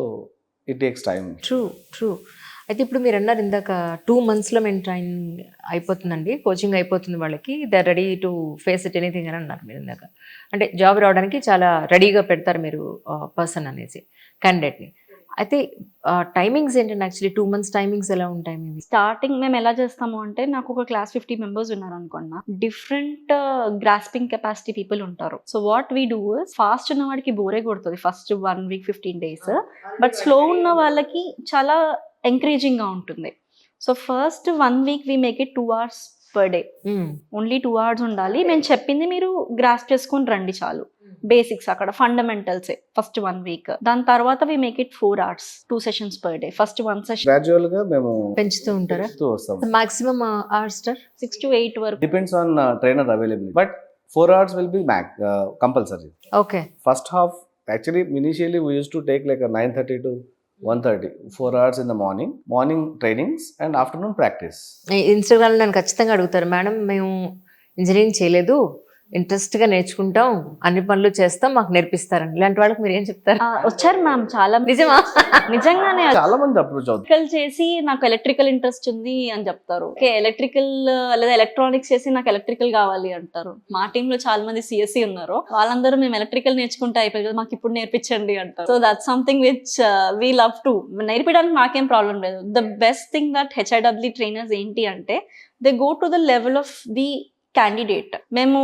it takes time. True. అయితే ఇప్పుడు మీరు అన్నారు ఇందాక 2 monthsలో మేము training అయిపోతుందండి, coaching అయిపోతుంది వాళ్ళకి, they are ready to face it anything అని అన్నారు మీరు ఇందాక. అంటే జాబ్ రావడానికి చాలా రెడీగా పెడతారు మీరు పర్సన్ అనేసి క్యాండిడేట్ని. అయితే టైమింగ్స్ ఏంటంటే యాక్చువల్లీ 2 months టైమింగ్స్ ఎలా ఉంటాయి మీవి? స్టార్టింగ్ మేము ఎలా చేస్తాము అంటే, నాకు ఒక క్లాస్ 50 members ఉన్నారు అనుకున్నా, డిఫరెంట్ గ్రాస్పింగ్ కెపాసిటీ పీపుల్ ఉంటారు. So what we do fast ఉన్న వాడికి బోరే కొడుతుంది first 1 week 15 days, but slow ఉన్న వాళ్ళకి చాలా ఎంకరేజింగ్ గా ఉంటుంది. So first 1 week we make it 2 hours per day. Only 2 hours ఉండాలి. మేము చెప్పింది మీరు గ్రాస్ప్ చేసుకొని రండి చాలు. బేసిక్స్ అక్కడ ఫండమెంటల్స్ ఫస్ట్ 1 week. దాని తర్వాత we make it 4 hours 2 sessions per day. First 1 session gradual గా మేము పెంచుతూ ఉంటారా? వస్తాం. మాక్సిమం అవర్స్ 6 to 8 వరకు. Depends on trainer availability, but 4 hours will be compulsory. Okay. First half actually initially we used to take like a 9:30 to 1:30, 4 hours in the morning trainings and afternoon practice. ఇన్స్టాగ్రామ్లో నన్ను ఖచ్చితంగా అడుగుతారు, madam మేము engineering చేయలేదు, ఇంట్రెస్ట్గా నేర్చుకుంటాం, అన్ని పనులు చేస్తాం, మాకు నేర్పిస్తారని. ఇలాంటి వాళ్ళకి మీరు ఏం చెప్తారు? వచ్చారు మ్యామ్ చాలా. నిజమా? నిజంగానే చాలా మంది అప్రోచ్ అవుతారు. ఎలక్ట్రికల్ చేసి నాకు ఎలక్ట్రికల్ ఇంట్రెస్ట్ ఉంది అని చెప్తారు. ఓకే, ఎలక్ట్రికల్ లేదా ఎలక్ట్రానిక్స్ చేసి నాకు ఎలక్ట్రికల్ కావాలి అంటారు. మా టీమ్ లో చాలా మంది సిఎస్సి ఉన్నారు, వాళ్ళందరూ మేము ఎలక్ట్రికల్ నేర్చుకుంటే అయిపోయి కదా, మాకు ఇప్పుడు నేర్పించండి అంటారు. So that's something which we love to. నేర్పించడానికి మాకేం ప్రాబ్లం లేదు. The best thing that HIW trainers ఏంటి అంటే, they go to the level of the candidate. మేము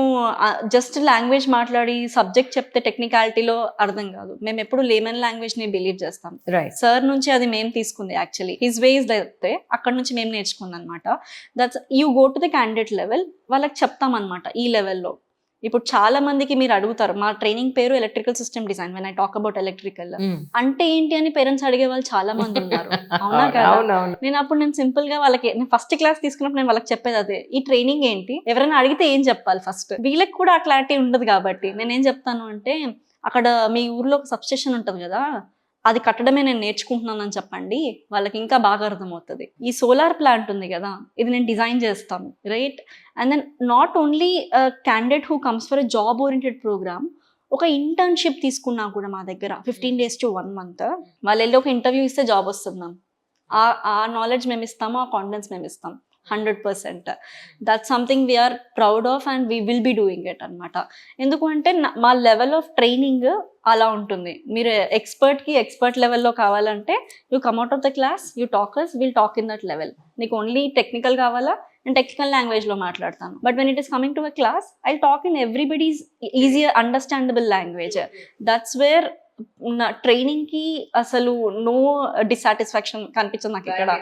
జస్ట్ లాంగ్వేజ్ మాట్లాడి సబ్జెక్ట్ చెప్తే టెక్నికాలిటీలో అర్థం కాదు. మేము ఎప్పుడు లేమన్ లాంగ్వేజ్ ని బిలీవ్ చేస్తాం. సార్ నుంచి అది మేము తీసుకుంది యాక్చువల్లీ. హిస్ వేస్ అయితే అక్కడ నుంచి మేము నేర్చుకుంది అనమాట. That's you go to the candidate level, వాళ్ళకి చెప్తాం అనమాట ఈ లెవెల్లో. ఇప్పుడు చాలా మందికి మీరు అడుగుతారు, మా ట్రైనింగ్ పేరు electrical system design, when I talk about electrical అంటే ఏంటి అని పేరెంట్స్ అడిగే వాళ్ళు చాలా మంది ఉన్నారు. అవునా కదా? నేను సింపుల్ గా వాళ్ళకి, నేను ఫస్ట్ క్లాస్ తీసుకున్నప్పుడు నేను వాళ్ళకి చెప్పేది అదే, ఈ ట్రైనింగ్ ఏంటి, ఎవరైనా అడిగితే ఏం చెప్పాలి ఫస్ట్. వీళ్ళకి కూడా ఆ క్లారిటీ ఉండదు కాబట్టి నేనేం చెప్తాను అంటే, అక్కడ మీ ఊర్లో ఒక సబ్స్టేషన్ ఉంటుంది కదా, అది కట్టడమే నేను నేర్చుకుంటున్నానని చెప్పండి, వాళ్ళకి ఇంకా బాగా అర్థమవుతుంది. ఈ సోలార్ ప్లాంట్ ఉంది కదా, ఇది నేను డిజైన్ చేస్తాను, right? And then not only candidate who comes for a job oriented program, ఒక ఇంటర్న్షిప్ తీసుకున్నా కూడా మా దగ్గర 15 days to 1 month, వాళ్ళు వెళ్ళి ఒక ఇంటర్వ్యూ ఇస్తే జాబ్ వస్తుంది మ్యామ్. ఆ నాలెడ్జ్ మేము ఇస్తాము, ఆ కాన్ఫిడెన్స్ మేము ఇస్తాం 100%. That's something we're proud of and we will be doing it అనమాట. ఎందుకు అంటే మా లెవెల్ ఆఫ్ ట్రైనింగ్ అలా ఉంటుంది. మీరు ఎక్స్పర్ట్ లెవెల్లో కావాలంటే you come out of the class, you talkers will talk in that level. నీకు ఓన్లీ టెక్నికల్ కావాలా, నేను టెక్నికల్ లాంగ్వేజ్లో మాట్లాడతాను. But when it is coming to a class, I talk in everybody's easier understandable language. That's where నా ట్రైనింగ్కి అసలు no dissatisfaction కనిపించదు నాకు ఇక్కడ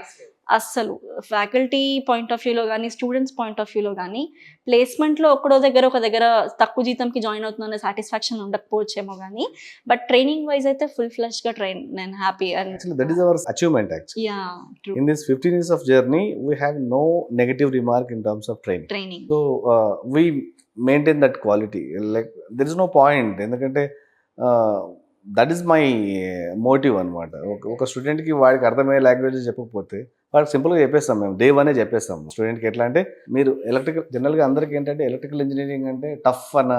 అస్సలు. ఫ్యాకల్టీ పాయింట్ ఆఫ్ వ్యూలో కానీ, స్టూడెంట్స్ పాయింట్ ఆఫ్ వ్యూలో కానీ, ప్లేస్మెంట్లో ఒక దగ్గర తక్కువ జీతంకి జాయిన్ అవుతున్న సాటిస్ఫాక్షన్ ఉండకపోవచ్చేమో కానీ, బట్ ట్రైనింగ్ వైజ్ అయితే ఫుల్ ఫ్లెష్గా నేను happy. Actually, that is our achievement actually. Yeah, true. In this 15 years of journey, we have no negative remark in terms of training. So we maintain that quality. Like there is no point. ఎందుకంటే that is my motive అనమాట. ఒక స్టూడెంట్కి వాడికి అర్థమయ్యే language చెప్పకపోతే వాడికి సింపుల్గా చెప్పేస్తాం, మేము డే 1 చెప్పేస్తాం స్టూడెంట్కి. ఎట్లా అంటే, మీరు ఎలక్ట్రికల్ జనరల్గా అందరికీ ఏంటంటే ఎలక్ట్రికల్ ఇంజనీరింగ్ అంటే టఫ్ అన్న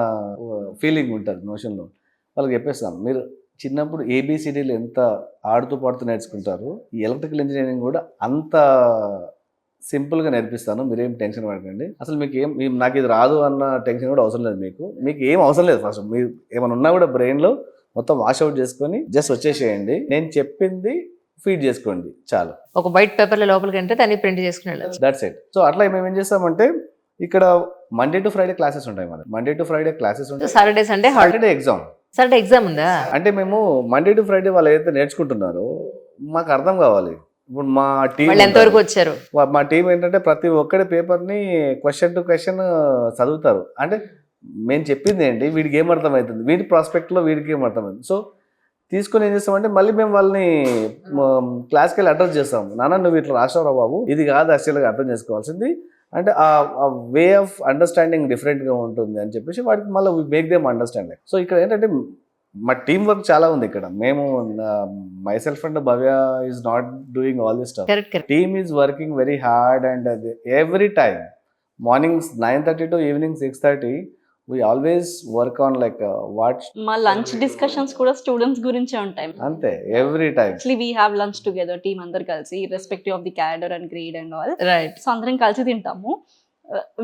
ఫీలింగ్ ఉంటుంది నోషన్లో. వాళ్ళకి చెప్పేస్తాం, మీరు చిన్నప్పుడు ABCDలు ఎంత ఆడుతూ పాడుతూ నేర్చుకుంటారు, ఈ ఎలక్ట్రికల్ ఇంజనీరింగ్ కూడా అంత సింపుల్గా నేర్పిస్తాను, మీరేం టెన్షన్ పడకండి. అసలు మీకు నాకు ఇది రాదు అన్న టెన్షన్ కూడా అవసరం లేదు. మీకు ఏం అవసరం లేదు. ఫస్ట్ మీరు ఏమైనా ఉన్నా కూడా బ్రెయిన్లో మొత్తం వాష్అవుట్ చేసుకొని జస్ట్ వచ్చేసేయండి, నేను చెప్పింది ఫీడ్ చేసుకోండి చాలు. ఒక వైట్ పేపర్లో లోపలికి అంటే దాన్ని ప్రింట్ చేసుకుని దట్స్ ఇట్. సో అట్లా మేము ఏం చేస్తామంటే, ఇక్కడ మండే టు ఫ్రైడే క్లాసెస్ ఉంటాయి. మన మండే టు ఫ్రైడే క్లాసెస్ ఉంటాయి. సాటర్డే సండే హాలిడే ఎగ్జామ్ ఉందా? అంటే మేము మండే టు ఫ్రైడే వాళ్ళు ఏదైతే నేర్చుకుంటున్నారో మాకు అర్థం కావాలి. ఇప్పుడు మా టీం ఎంతవరకు వచ్చారు, మా టీం ఏంటంటే ప్రతి ఒక్కడి పేపర్ని క్వశ్చన్ టు క్వశ్చన్ చదువుతారు. అంటే మేము చెప్పింది ఏంటి, వీడికి ఏం అర్థమవుతుంది, వీడి ప్రాస్పెక్ట్లో వీడికి ఏం అర్థమవుతుంది. సో తీసుకొని ఏం చేస్తామంటే మళ్ళీ మేము వాళ్ళని క్లాస్కి వెళ్ళి అడ్రస్ చేస్తాము. నాన్న నువ్వు ఇట్లా రాసావురా బాబు, ఇది కాదు యాక్చువల్గా అర్థం చేసుకోవాల్సింది అంటే ఆ వే ఆఫ్ అండర్స్టాండింగ్ డిఫరెంట్గా ఉంటుంది అని చెప్పేసి వాడికి మళ్ళీ మేక్ దేమ్ అండర్స్టాండ్. సో ఇక్కడ ఏంటంటే మా టీం వర్క్ చాలా ఉంది ఇక్కడ. మేము my self and Bhavya is not doing all this stuff. Correct correct. Team is working very hard and every time mornings 9:30 to evening 6:30 we always work on like what. మా lunch discussions కూడా students గురించే ఉంటాయి. అంతే every time. Actually we have lunch together, team అందరు కలిసి, respective of the cadre and grade and all. Right. So అందరం కలిసి తింటాము.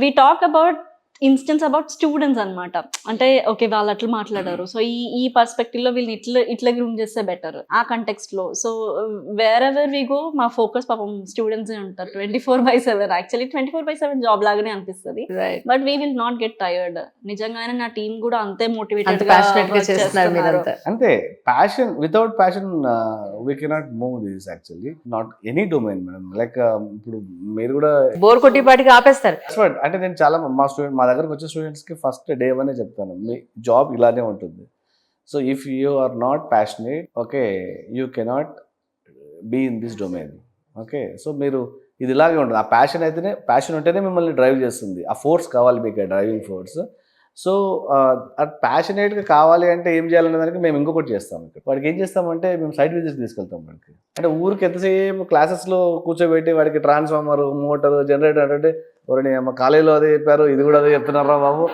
We talk about instance about students అనమాట. అంటే ఓకే వాళ్ళు అట్లా మాట్లాడారు, సో ఈ పర్స్పెక్టివ్ లో వీళ్ళని ఇట్లా గ్రూమ్ చేస్తే బెటర్ ఆ కంటెక్స్ట్ లో. So wherever we go మా ఫోకస్ పాపం స్టూడెంట్స్ ఉంటారు 24/7. యాక్చువల్లీ 24/7 జాబ్ లాగానే అనిపిస్తుంది, right. But we will not get tired. నిజంగానే నా టీం కూడా అంతే అంత మోటివేటెడ్ ప్యాషనెట్ గా చేస్తున్నారు మీరంతా. అంతే passion, without passion we cannot move this actually, not any domain madam. Like ఇప్పుడు మీరు కూడా బోర్ కొట్టిపాటికి ఆపేస్తారు. అంటే నేను చాలా మా దగ్గరకు వచ్చే స్టూడెంట్స్కి ఫస్ట్ డే వనే చెప్తాను, మీ జాబ్ ఇలానే ఉంటుంది. So if you are not passionate, okay, you cannot be in this domain. Okay, so మీరు ఇది ఇలాగే ఉంటుంది. ఆ ప్యాషన్ ఉంటేనే మిమ్మల్ని డ్రైవ్ చేస్తుంది. ఆ ఫోర్స్ కావాలి మీకు, డ్రైవింగ్ ఫోర్స్. సో అది ప్యాషనేట్గా కావాలి అంటే ఏం చేయాలనే దానికి మేము ఇంకొకటి చేస్తాం. ఇక్కడ వాడికి ఏం చేస్తామంటే మేము సైట్ విజిట్ తీసుకెళ్తాం. వాడికి అంటే ఊరికి ఎంతసేపు క్లాసెస్లో కూర్చోబెట్టి వాడికి ట్రాన్స్ఫార్మర్, మోటార్, జనరేటర్ అంటే ఎవరైనా మా కాలేజీలో అదే చెప్పారు, ఇది కూడా అదే చెప్తున్నారా బాబు,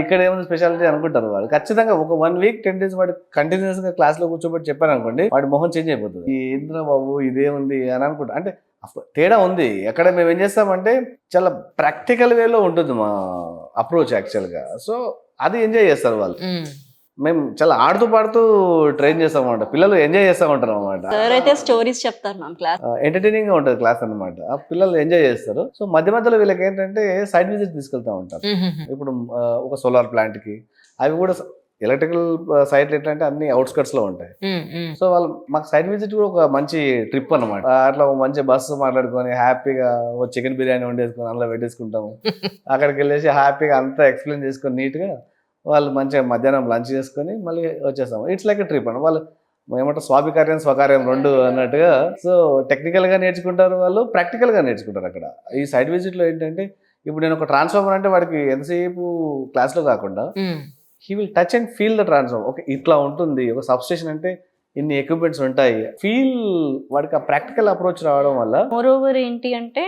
ఇక్కడ ఏమైనా స్పెషాలిటీ అనుకుంటారు వాళ్ళు. ఖచ్చితంగా ఒక 1 week 10 days వాడు కంటిన్యూస్గా క్లాస్లో కూర్చోబెట్టి చెప్పాను అనుకోండి, వాడి మొహం చేంజ్ అయిపోతుంది. ఏంద్రా బాబు ఇదేముంది అని అనుకుంటా. అంటే తేడా ఉంది. ఎక్కడ మేము ఏం చేస్తామంటే చాలా ప్రాక్టికల్ వేలో ఉంటుంది మా అప్రోచ్ యాక్చువల్గా. సో అది ఎంజాయ్ చేస్తారు వాళ్ళు. మేము చాలా ఆడుతూ పాడుతూ ట్రైన్ చేస్తామంట, పిల్లలు ఎంజాయ్ చేస్తామంటారు అనమాట. సార్ అయితే స్టోరీస్ చెప్తారు మ్యామ్ క్లాస్, ఎంటర్టైనింగ్ గా ఉంటుంది క్లాస్ అనమాట. ఆ పిల్లలు ఎంజాయ్ చేస్తారు. సో మధ్య మధ్యలో వీళ్ళకి ఏంటంటే సైడ్ విజిట్ తీసుకెళ్తా ఉంటారు. ఇప్పుడు ఒక సోలార్ ప్లాంట్ కి, అవి కూడా ఎలక్ట్రికల్ సైట్లు ఎట్లా అంటే అన్ని అవుట్స్కట్స్ లో ఉంటాయి. సో వాళ్ళు మాకు సైడ్ విజిట్ కూడా ఒక మంచి ట్రిప్ అనమాట. అట్లా ఒక మంచి బస్సు మాట్లాడుకొని హ్యాపీగా ఒక చికెన్ బిర్యానీ వండేసుకొని అందులో పెట్టేసుకుంటాము. అక్కడికి వెళ్ళేసి హ్యాపీగా అంతా ఎక్స్ప్లెయిన్ చేసుకొని నీట్గా వాళ్ళు మంచిగా మధ్యాహ్నం లంచ్ చేసుకొని మళ్ళీ వచ్చేస్తాము. ఇట్స్ లైక్ ట్రిప్ అని. వాళ్ళు ఏమంటారు స్వాభికార్యం స్వకార్యం రెండు అన్నట్టుగా. సో టెక్నికల్గా నేర్చుకుంటారు వాళ్ళు, ప్రాక్టికల్గా నేర్చుకుంటారు అక్కడ. ఈ సైడ్ విజిట్లో ఏంటంటే ఇప్పుడు నేను ఒక ట్రాన్స్ఫార్మర్ అంటే వాడికి ఎంతసేపు క్లాస్లో కాకుండా he will touch and feel the transformer. Okay ఇట్లా ఉంటుంది, ఒక సబ్స్టేషన్ అంటే ఇన్ని ఎక్విప్మెంట్స్ ఉంటాయి, ఫీల్ వాడికి ఆ ప్రాక్టికల్ అప్రోచ్ రావడం వల్ల. మోర్ ఓవర్ ఏంటి అంటే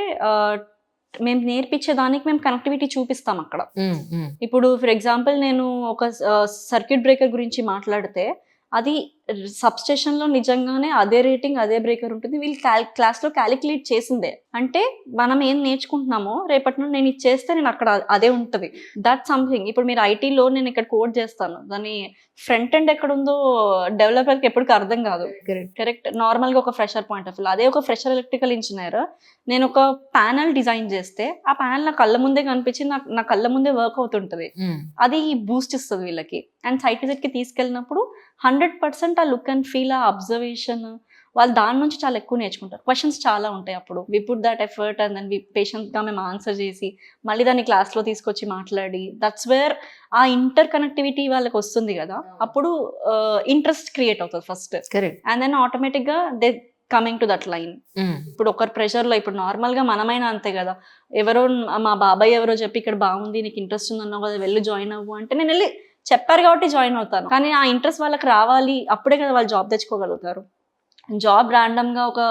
మేము నేర్పించేదానికి మేము కనెక్టివిటీ చూపిస్తాం అక్కడ. ఇప్పుడు ఫర్ ఎగ్జాంపుల్ నేను ఒక సర్క్యూట్ బ్రేకర్ గురించి మాట్లాడితే అది సబ్స్టేషన్లో నిజంగానే అదే రేటింగ్ అదే బ్రేకర్ ఉంటుంది. వీళ్ళు క్లాస్లో క్యాలిక్యులేట్ చేసిందే. అంటే మనం ఏం నేర్చుకుంటున్నామో రేపటి నుండి నేను ఇది చేస్తే నేను అక్కడ అదే ఉంటుంది. That something. ఇప్పుడు మీరు ఐటీలో నేను ఇక్కడ కోడ్ చేస్తాను, దాని ఫ్రంట్ ఎండ్ ఎక్కడ ఉందో డెవలపర్కి ఎప్పటికీ అర్థం కాదు. కరెక్ట్. నార్మల్గా ఒక ఫ్రెషర్ పాయింట్ ఆఫ్ వ్యూ, అదే ఒక ఫ్రెషర్ ఎలక్ట్రికల్ ఇంజనీర్ నేను ఒక ప్యానల్ డిజైన్ చేస్తే ఆ ప్యానల్ నా కళ్ళ ముందే కనిపించి నా కళ్ళ ముందే వర్క్ అవుతుంటుంది. అది బూస్ట్ ఇస్తుంది వీళ్ళకి. అండ్ సైట్ విజిట్కి తీసుకెళ్ళినప్పుడు 100% ఆ లుక్ అండ్ ఫీల్, ఆ అబ్జర్వేషన్, వాళ్ళు దాని నుంచి చాలా ఎక్కువ నేర్చుకుంటారు. క్వశ్చన్స్ చాలా ఉంటాయి. అప్పుడు we put that effort and then పేషెంట్గా మేము ఆన్సర్ చేసి మళ్ళీ దాన్ని క్లాస్లో తీసుకొచ్చి మాట్లాడి, దట్స్ వేర్ ఆ ఇంటర్ కనెక్టివిటీ వాళ్ళకి వస్తుంది కదా. అప్పుడు ఇంట్రెస్ట్ క్రియేట్ అవుతుంది ఫస్ట్, అండ్ దెన్ ఆటోమేటిక్గా they coming to that line. ఇప్పుడు ఒకరి ప్రెషర్లో, ఇప్పుడు నార్మల్గా మనమైనా అంతే కదా, ఎవరో మా బాబాయ్ ఎవరో చెప్పి ఇక్కడ బాగుంది నీకు ఇంట్రెస్ట్ ఉందన్నావు కదా వెళ్ళి జాయిన్ అవ్వు అంటే నేను వెళ్ళి చెప్పారు కాబట్టి జాయిన్ అవుతాను. కానీ ఆ ఇంట్రెస్ట్ వాళ్ళకి రావాలి, అప్పుడే కదా వాళ్ళు జాబ్ తెచ్చుకోగలుగుతారు. జాబ్ ర్యాండమ్గా ఒక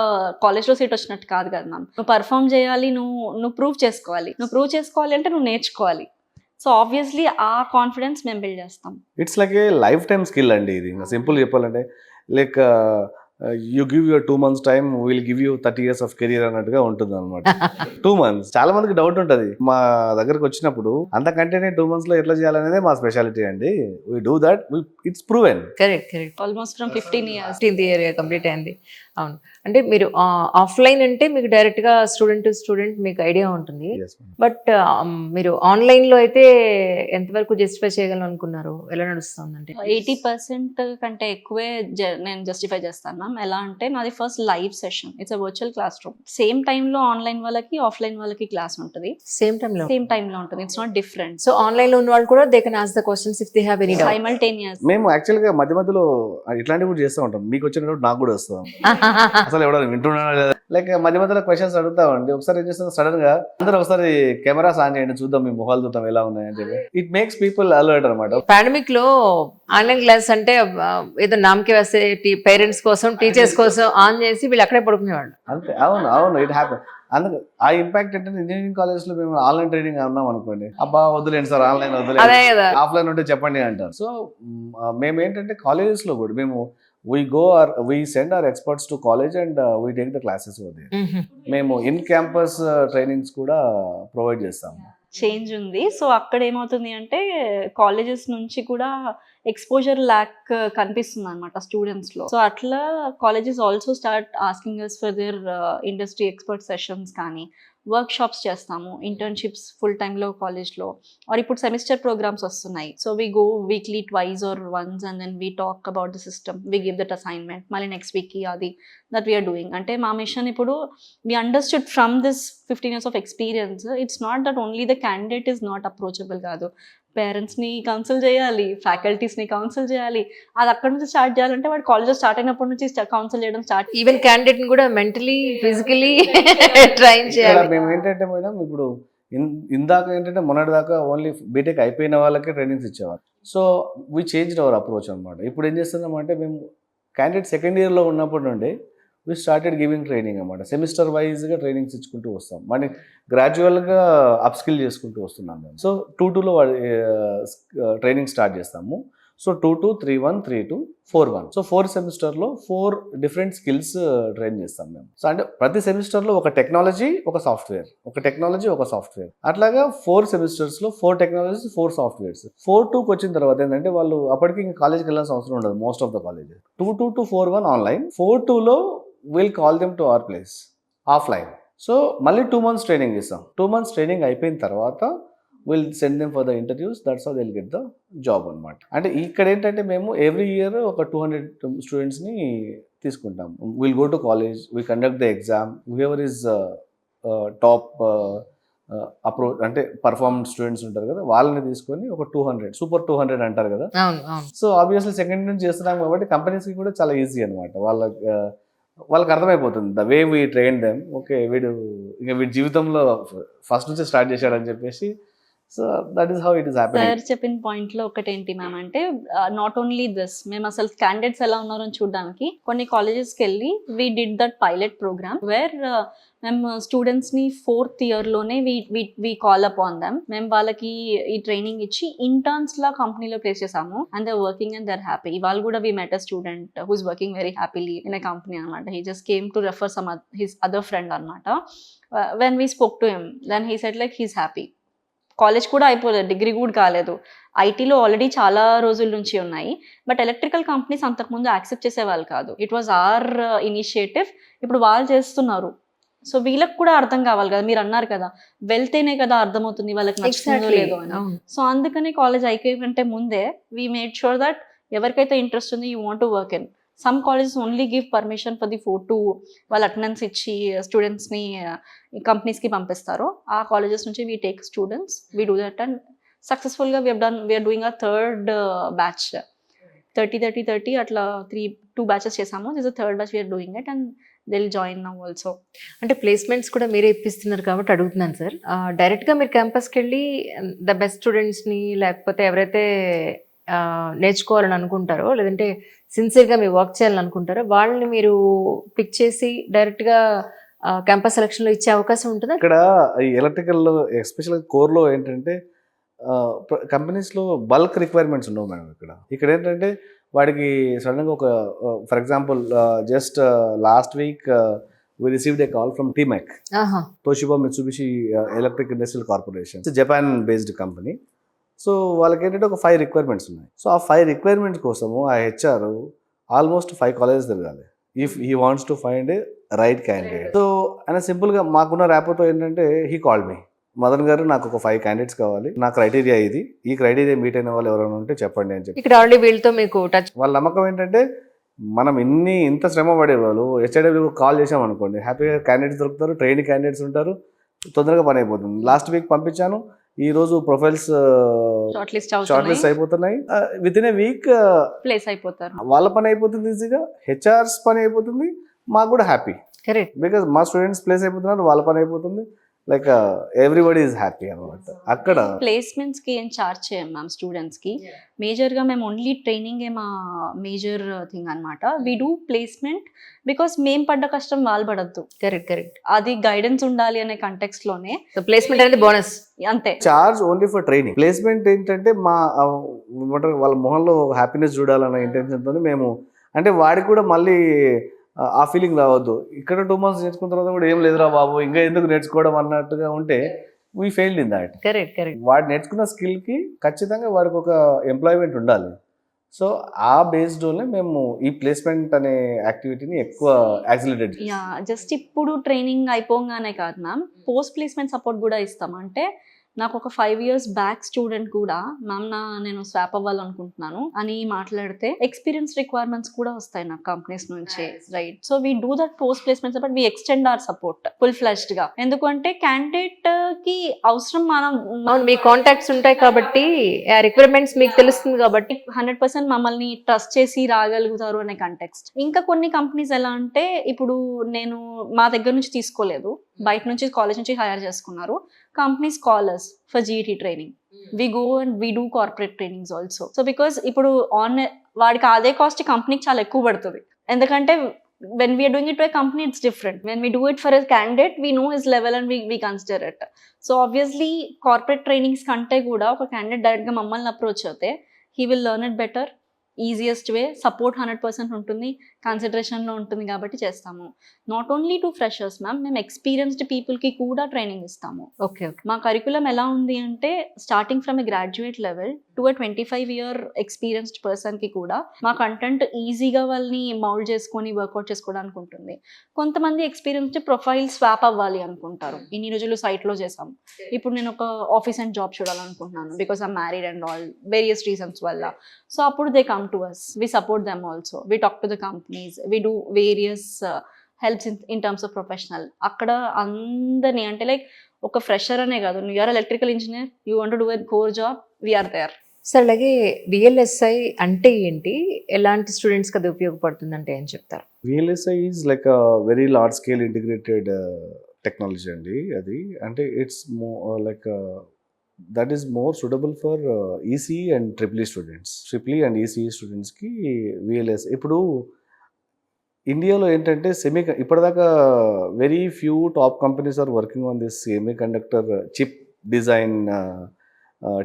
కాలేజ్లో సీట్ వచ్చినట్టు కాదు కదా మ్యామ్. నువ్వు పర్ఫామ్ చేయాలి, నువ్వు ప్రూవ్ చేసుకోవాలి. నువ్వు ప్రూవ్ చేసుకోవాలి అంటే నువ్వు నేర్చుకోవాలి. సో ఆబ్వియస్లీ ఆ కాన్ఫిడెన్స్ మేము బిల్డ్ చేస్తాం. It's like A life time skill అండి ఇది. ఇంకా సింపుల్ చెప్పాలంటే like you give your 2 months time, will give you 30 years of career అన్నట్టుగా ఉంటుంది అనమాట. 2 months. చాలా మందికి డౌట్ ఉంటుంది మా దగ్గరకు వచ్చినప్పుడు, అంతకంటేనే 2 months లో ఎట్లా చేయాలనేదే మా స్పెషాలిటీ అండి. We do that, it's proven. Correct. Almost from 15 years. 15th year complete అయింది. అవును. అంటే మీరు ఆఫ్లైన్ అంటే మీకు డైరెక్ట్ గా స్టూడెంట్ టు స్టూడెంట్ మీకు ఐడియా ఉంటుంది. Yes, ma'am. బట్ మీరు ఆన్లైన్ లో అయితే ఎంతవరకు జస్టిఫై చేయగలను అనుకున్నారు? ఎలా నడుస్తుందంటే 80% కంటే ఎక్కువే నేను జస్టిఫై చేస్తాను మ్యామ్. ఎలా అంటే నాది first live session, it's a virtual class room. Same టైంలో ఆన్లైన్ వాళ్ళకి ఆఫ్లైన్ వాళ్ళకి క్లాస్ ఉంటుంది, సేమ్ టైమ్ లో. సేమ్ టైంలో ఉంటుంది. It's not different. So online లో ఉన్న వాళ్ళు కూడా they can ask the questions if they have any doubt. Simultaneous. మేము యాక్చువల్గా మధ్య మధ్యలో ఇట్లాంటివి కూడా చేస్తూ ఉంటాం. మీకు వచ్చిన డౌట్ నాకు కూడా వస్తాం. అసలు ఎవడో వింటున్నాడా లేదా, లైక్ మధ్య మధ్యలో క్వశ్చన్స్ అడుగుతామండి. ఒకసారి ఏం చేస్తాం, సడన్ గా అందరూ ఒకసారి కెమెరాస్ ఆన్ చేయండి, చూద్దాం మీ మొహాలు చూద్దాం ఎలా ఉన్నాయని చెప్పి. ఇట్ మేక్స్ పీపుల్ అలర్ట్ అనమాట. పాండమిక్ లో ఆన్లైన్ క్లాస్ అంటే ఏదో నామకే వస్తే పేరెంట్స్ కోసం టీచర్స్ కోసం ఆన్ చేసి వీళ్ళు అక్కడే పడుకునేవాళ్ళు. అంతే, అవును అవును, ఇట్ హ్యాపెన్. అందుకు ఆ ఇంపాక్ట్ ఏంటంటే ఇంజనీరింగ్ కాలేజ్ లో మేము ఆన్లైన్ ట్రైనింగ్ అన్నాం అనుకోండి, అబ్బా వద్దులేండి సార్ ఆన్లైన్ అదే వద్దులేండి, కదా. ఆఫ్లైన్ ఉంటే చెప్పండి అంటారు. సో మేము ఏంటంటే కాలేజెస్ లో కూడా మేము we send our experts to college and we take the classes over there. మేము ఇన్ క్యాంపస్ ట్రైనింగ్స్ కూడా ప్రొవైడ్ చేస్తాము. చేంజ్ ఉంది. సో అక్కడ ఏమవుతుంది అంటే కాలేజెస్ నుంచి కూడా ఎక్స్పోజర్ ల్యాక్ కనిపిస్తుంది అనమాట స్టూడెంట్స్లో. సో అట్లా colleges also start asking us for their industry expert sessions కానీ వర్క్ షాప్స్ చేస్తాము, ఇంటర్న్షిప్స్ ఫుల్ టైంలో కాలేజ్లో. ఆర్ ఇప్పుడు సెమిస్టర్ ప్రోగ్రామ్స్ వస్తున్నాయి. So we go weekly twice or once and then we talk about the system, we give that assignment, మళ్ళీ next వీక్కి అది that we are doing. అంటే మా మిషన్ ఇప్పుడు we understood from this 15 years of experience, it's not that only the candidate is not approachable కాదు, పేరెంట్స్ని council చేయాలి, ఫ్యాకల్టీస్ని council చేయాలి. అది అక్కడ నుంచి స్టార్ట్ చేయాలంటే వాడు కాలేజ్ స్టార్ట్ అయినప్పటి నుంచి కౌన్సిల్ చేయడం స్టార్ట్. ఈవెన్ క్యాండిడేట్ ని కూడా మెంటలీ ఫిజికలీ ట్రైన్ ఇక్కడ చేయాలి. మేము ఏంటంటే మేడం, ఇప్పుడు ఇందాక ఏంటంటే మొన్నటి దాకా ఓన్లీ బీటెక్ అయిపోయిన వాళ్ళకే ట్రైనింగ్స్ ఇచ్చేవారు. So we changed hour approach అనమాట. ఇప్పుడు ఏం చేస్తున్నామంటే మేము క్యాండిడేట్ సెకండ్ ఇయర్లో ఉన్నప్పటి నుండి వీ స్టార్టెడ్ గివింగ్ ట్రైనింగ్ అనమాట. సెమిస్టర్ వైజ్గా ట్రైనింగ్స్ ఇచ్చుకుంటూ వస్తాం, మన గ్రాడ్యువల్గా అప్స్కిల్ చేసుకుంటూ వస్తున్నాం మేము. సో 2-2లో ట్రైనింగ్ స్టార్ట్ చేస్తాము. సో 2-2, 3-1, 3-2, 4-1. సో 4 సెమిస్టర్లో 4 డిఫరెంట్ స్కిల్స్ ట్రైన్ చేస్తాం మేము. సో అంటే ప్రతి సెమిస్టర్లో ఒక టెక్నాలజీ, ఒక సాఫ్ట్వేర్, ఒక టెక్నాలజీ, ఒక సాఫ్ట్వేర్, అట్లాగా 4 సెమిస్టర్స్లో 4 టెక్నాలజీస్, 4 సాఫ్ట్వేర్స్. 4-2కి వచ్చిన తర్వాత ఏంటంటే వాళ్ళు అప్పటికి ఇంకా కాలేజ్కి వెళ్ళాల్సిన అవసరం ఉండదు most of the colleges. 2-2 to 4-1 online, 4-2లో will call them to our place offline. So మళ్ళీ 2 months ట్రైనింగ్ ఇస్తాం. 2 months ట్రైనింగ్ అయిపోయిన తర్వాత will send them for the interviews, that's how they will get the job అనమాట. అంటే ఇక్కడ ఏంటంటే మేము ఎవ్రీ ఇయర్ ఒక 200 స్టూడెంట్స్ని తీసుకుంటాం. Will go to college, we conduct the exam, whoever is top approach అంటే పర్ఫార్మెన్స్ స్టూడెంట్స్ ఉంటారు కదా, వాళ్ళని తీసుకొని ఒక 200 సూపర్ 200 అంటారు కదా. అవును అవును. సో ఆబ్వియస్లీ సెకండ్ నుంచి చేస్తున్నాం కాబట్టి కంపెనీస్కి కూడా చాలా ఈజీ అనమాట. వాళ్ళకి అర్థమైపోతుంది the way we train them. Okay వీడి జీవితంలో ఫస్ట్ నుంచి స్టార్ట్ చేశాడని చెప్పేసి. So that is how it is happening. Sir చెప్పిన పాయింట్లో ఒకటేంటి మ్యామ్ అంటే నాట్ ఓన్లీ దిస్, మేము అసలు క్యాండిడేట్స్ ఎలా ఉన్నారో చూడడానికి కొన్ని కాలేజెస్కి వెళ్ళి we did that pilot program where మేము స్టూడెంట్స్ని 4th ఇయర్లోనే we call up on them. మేము వాళ్ళకి ఈ ట్రైనింగ్ ఇచ్చి ఇంటర్న్స్లా కంపెనీలో ప్లేస్ చేసాము and they working and they're happy. ఇవాళ కూడా we met a student who's working very happily in a company అనమాట. He just came to refer some his other friend అనమాట. When we spoke to him then he said like he's happy. College కూడా అయిపోలేదు, degree కూడా కాలేదు, ఐటీలో already చాలా రోజుల నుంచి ఉన్నాయి. బట్ ఎలక్ట్రికల్ కంపెనీస్ అంతకుముందు యాక్సెప్ట్ చేసేవాళ్ళు కాదు. ఇట్ వాజ్ ఆర్ ఇనిషియేటివ్, ఇప్పుడు వాళ్ళు చేస్తున్నారు. సో వీళ్ళకి కూడా అర్థం కావాలి కదా, మీరు అన్నారు కదా వెళ్తేనే కదా అర్థమవుతుంది వాళ్ళకి నచ్చుతుందో లేదో అని. సో అందుకని కాలేజ్ అయిపోయే కంటే ముందే వీ మేడ్ షూర్ దట్ ఎవరికైతే ఇంట్రెస్ట్ ఉంది you want to work in. Some colleges only give permission for the 4-2 వాళ్ళ అటెండెన్స్ ఇచ్చి స్టూడెంట్స్ని కంపెనీస్కి పంపిస్తారు. ఆ కాలేజెస్ నుంచి we take students, we do that and సక్సెస్ఫుల్గా we're doing a 3rd batch. 30 అట్లా 2 బ్యాచెస్ చేసాము. This is 3rd batch we're doing it and they will join now also. అంటే ప్లేస్మెంట్స్ కూడా మీరే ఇప్పిస్తున్నారు కాబట్టి అడుగుతున్నాను సార్. డైరెక్ట్గా మీరు క్యాంపస్కి వెళ్ళి ద బెస్ట్ స్టూడెంట్స్ని లేకపోతే ఎవరైతే నేర్చుకోవాలని అనుకుంటారో లేదంటే సిన్సియర్గా మీరు వర్క్ చేయాలని అనుకుంటారో వాళ్ళని మీరు పిక్ చేసి డైరెక్ట్గా క్యాంపస్ సెలక్షన్లో ఇచ్చే అవకాశం ఉంటుందా? ఇక్కడ ఈ ఎలక్ట్రికల్లో ఎస్పెషల్గా కోర్లో ఏంటంటే కంపెనీస్లో బల్క్ రిక్వైర్మెంట్స్ ఉండవు మేడం. ఇక్కడ ఏంటంటే వాడికి సడన్గా ఒక for example just last week we received a call from TMEC, Toshiba Mitsubishi Electric Industrial Corporation. It's a Japan-based company. So వాళ్ళకి ఏంటంటే ఒక 5 రిక్వైర్మెంట్స్ ఉన్నాయి. సో ఆ 5 రిక్వైర్మెంట్స్ కోసము ఆ హెచ్ఆర్ ఆల్మోస్ట్ 5 కాలేజెస్ తిరగాలి. If he wants to find a right candidate. So ఆయన సింపుల్గా మాకున్న ర్యాపోతో ఏంటంటే హీ కాల్డ్ మీ, మదన్ గారు నాకు ఒక 5 candidates కావాలి, నా క్రైటీరియా ఇది, ఈ క్రైటీరియా మీట్ అయిన వాళ్ళు ఎవరైనా ఉంటే చెప్పండి అని చెప్పి. ఇక్కడ ఆల్రెడీ వీళ్ళతో మీకు టచ్. వాళ్ళ నమ్మకం ఏంటంటే మనం ఇంత శ్రమ పడేవాళ్ళు హెచ్ఐడబ్ల్యూ కాల్ చేసామనుకోండి, హ్యాపీగా క్యాండిడేట్స్ దొరుకుతారు, ట్రైనింగ్ క్యాండిడేట్స్ ఉంటారు, తొందరగా పని అయిపోతుంది. లాస్ట్ వీక్ పంపించాను, ఈ రోజు ప్రొఫైల్స్ షార్ట్ లిస్ట్ అయిపోతున్నాయి. With in a week place అయిపోతారు, వాళ్ళ పని అయిపోతుంది ఈజీగా, హెచ్ఆర్స్ పని అయిపోతుంది, మాకు కూడా హ్యాపీ. కరెక్ట్. బికాజ్ మా స్టూడెంట్స్ ప్లేస్ అయిపోతున్నారు, వాళ్ళ పని అయిపోతుంది, లైక్ ఎవ్రీబడి ఈజ్ హ్యాపీ అనమాట. అక్కడ ప్లేస్మెంట్స్ కి ఏం చార్జ్ చేయం మ్యామ్ స్టూడెంట్స్ కి. మేజర్ గా మేము ఓన్లీ ట్రైనింగ్ మా మేజర్ థింగ్ అన్నమాట. వి డూ ప్లేస్మెంట్ బికాస్ మేము పడ్డ కష్టం వాళ్ళు పడద్దు. కరెక్ట్. అది గైడెన్స్ ఉండాలి అనే కంటెక్స్ట్ లోనే సో ప్లేస్మెంట్ అనేది బోనస్ అంతే. Charge only for training. Placement ఏంటంటే మా వాళ్ళ మొహంలో హ్యాపీనెస్ చూడాలన్న ఇంటెన్షన్ తోని మేము, అంటే వాడికి కూడా మళ్ళీ ఆ ఫీలింగ్ రావద్దు, ఇక్కడ 2 months నేర్చుకున్న తర్వాత కూడా ఏం లేదురా బాబు ఇంకా ఎందుకు నేర్చుకోవడం అన్నట్టుగా ఉంటే we failed in that. Correct. వాడు నేర్చుకున్న స్కిల్కి ఖచ్చితంగా వాడికి ఒక ఎంప్లాయ్మెంట్ ఉండాలి. సో ఆ బేస్డ్ వల్లే మేము ఈ ప్లేస్మెంట్ అనే యాక్టివిటీని ఎక్కువ యాక్సిలరేట్. యా, జస్ట్ ఇప్పుడు ట్రైనింగ్ అయిపోగానే కాదు మ్యామ్, పోస్ట్ ప్లేస్మెంట్ సపోర్ట్ కూడా ఇస్తాం. అంటే నాకు ఒక 5 years బ్యాక్ స్టూడెంట్ కూడా మ్యామ్ నేను స్వాప్ అవ్వాలనుకుంటున్నాను అని మాట్లాడితే ఎక్స్పీరియన్స్ రిక్వైర్మెంట్స్ కూడా వస్తాయి నాకు కంపెనీస్ నుంచి, right? So we do that post placement support, we extend our support full fleshed గా. ఎందుకంటే క్యాండిడేట్ కి అవసరం మనం, మీ కాంటాక్ట్స్ ఉంటాయి కాబట్టి రిక్వైర్మెంట్స్ మీకు తెలుస్తుంది కాబట్టి 100% మమ్మల్ని ట్రస్ట్ చేసి రాగలుగుతారు అనే కంటెక్స్ట్. ఇంకా కొన్ని కంపెనీస్ ఎలా అంటే, ఇప్పుడు నేను మా దగ్గర నుంచి తీసుకోలేదు, బయట నుంచి కాలేజ్ నుంచి హైర్ చేసుకున్నారు. Companies call us for GET training. We go and we do corporate trainings also. So because ఇప్పుడు వాడికి అదే కాస్ట్ కంపెనీకి చాలా ఎక్కువ పడుతుంది. ఎందుకంటే when we are doing it to a company, it's different. When we do it for a candidate, we know his level and we consider it. So obviously corporate trainings కంటే కూడా ఒక క్యాండిడేట్ డైరెక్ట్ గా మమ్మల్ని approach అవుతే he will learn it better, easiest way, support 100% ఉంటుంది, కన్సిడరేషన్లో ఉంటుంది కాబట్టి చేస్తాము. Not only to freshers ma'am, మేము ఎక్స్పీరియన్స్డ్ పీపుల్కి కూడా ట్రైనింగ్ ఇస్తాము. ఓకే. మా కరికులం ఎలా ఉంది అంటే, starting from a graduate level to a 25 year experienced పర్సన్కి కూడా మా కంటెంట్ ఈజీగా వాళ్ళని మౌల్డ్ చేసుకొని వర్కౌట్ చేసుకోవడానికి ఉంటుంది. కొంతమంది ఎక్స్పీరియన్స్డ్ ప్రొఫైల్ స్వాప్ అవ్వాలి అనుకుంటారు, ఇన్ని రోజులు సైట్లో చేసాము, ఇప్పుడు నేను ఒక ఆఫీస్ అండ్ జాబ్ చూడాలనుకుంటున్నాను because I'm married and all various reasons వల్ల. సో అప్పుడు they come to us, we support them also, we talk to the companies, we do various helps in terms of professional. అక్కడ అందరినీ అంటే like ఒక fresher అనే కాదు, you are electrical engineer, you want to do a core job, we're there. Sir అలాగే VLSI అంటే ఏంటి, ఎలాంటి స్టూడెంట్స్కి అది ఉపయోగపడుతుంది అంటే ఏం చెప్తారు? VLSI is like a very large scale integrated technology అండి. అది అంటే it's like that is more suitable for ECE and EEE students. EEE and ECE స్టూడెంట్స్కి VLS. ఇప్పుడు ఇండియాలో ఏంటంటే ఇప్పటిదాకా very few top companies are working on this semiconductor chip design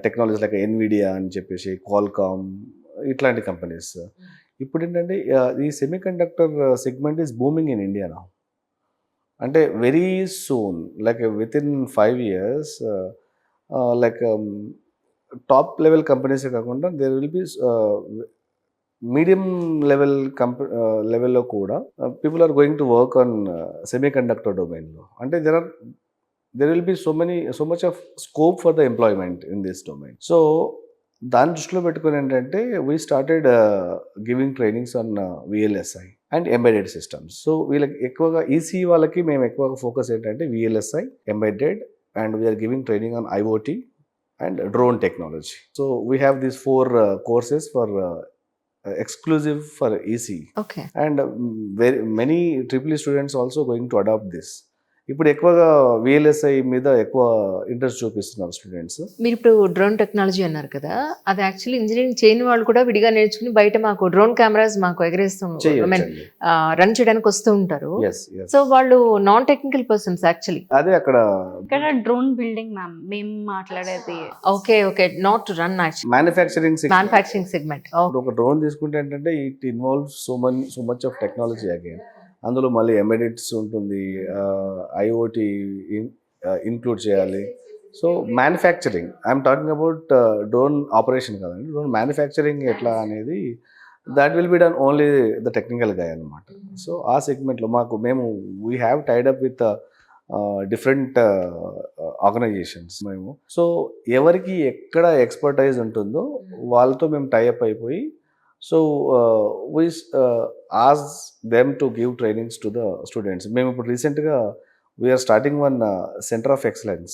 technologies like Nvidia అని చెప్పేసి, క్వాల్కామ్, ఇట్లాంటి companies. ఇప్పుడు ఏంటంటే ఈ semiconductor segment is booming in India now. అంటే very soon, like within 5 years, like top level కంపెనీసే కాకుండా there will be medium level లెవెల్లో కూడా people are going to work on semiconductor డొమైన్లో. అంటే there will be so much of scope for the employment in this domain. So దాన్ని దృష్టిలో పెట్టుకుని ఏంటంటే we started giving trainings on VLSI and embedded systems. So వీళ్ళకి ఎక్కువగా ECE వాళ్ళకి మేము ఎక్కువగా ఫోకస్ ఏంటంటే VLSI, embedded, and we are giving training on IoT and drone technology. So we have these 4 courses for exclusive for ECE. Okay. And very many EEE students also going to adopt this. ఇప్పుడు ఎక్కువగా VLSI మీద ఎక్కువ interest చూపిస్తున్నారు students. మీరు ఇప్పుడు drone technology అన్నారు కదా, అది యాక్చువల్లీ ఇంజనీరింగ్ చేయని వాళ్ళు కూడా విడిగా నేర్చుకుని బయట మాకు డ్రోన్ కెమెరాస్ మాకు ఎగరేస్తూ రన్ చేయడానికి వస్తూ ఉంటారు. సో వాళ్ళు నాన్ టెక్నికల్ పర్సన్స్ యాక్చువల్లీ. అదే అక్కడ డ్రోన్ బిల్డింగ్ మ్యామ్ మేము మాట్లాడేది. Okay, not run manufacturing segment. ఒక డ్రోన్ తీసుకుంటే ఏంటంటే it involves so much of technology again. అందులో మళ్ళీ ఎంబెడెడ్స్ ఉంటుంది, IoT ఇంక్లూడ్ చేయాలి. So manufacturing, I'm talking about drone operation కదండి, డ్రోన్ మ్యానుఫ్యాక్చరింగ్ ఎట్లా అనేది that will be done only the technical guy అనమాట. సో ఆ సెగ్మెంట్లో మేము we have tied up with different organizations మేము. సో ఎవరికి ఎక్కడ ఎక్స్పర్టైజ్ ఉంటుందో వాళ్ళతో మేము టైఅప్ అయిపోయి, so we ask them to give trainings to the students. మేము ఇప్పుడు రీసెంట్గా we're starting one centre of excellence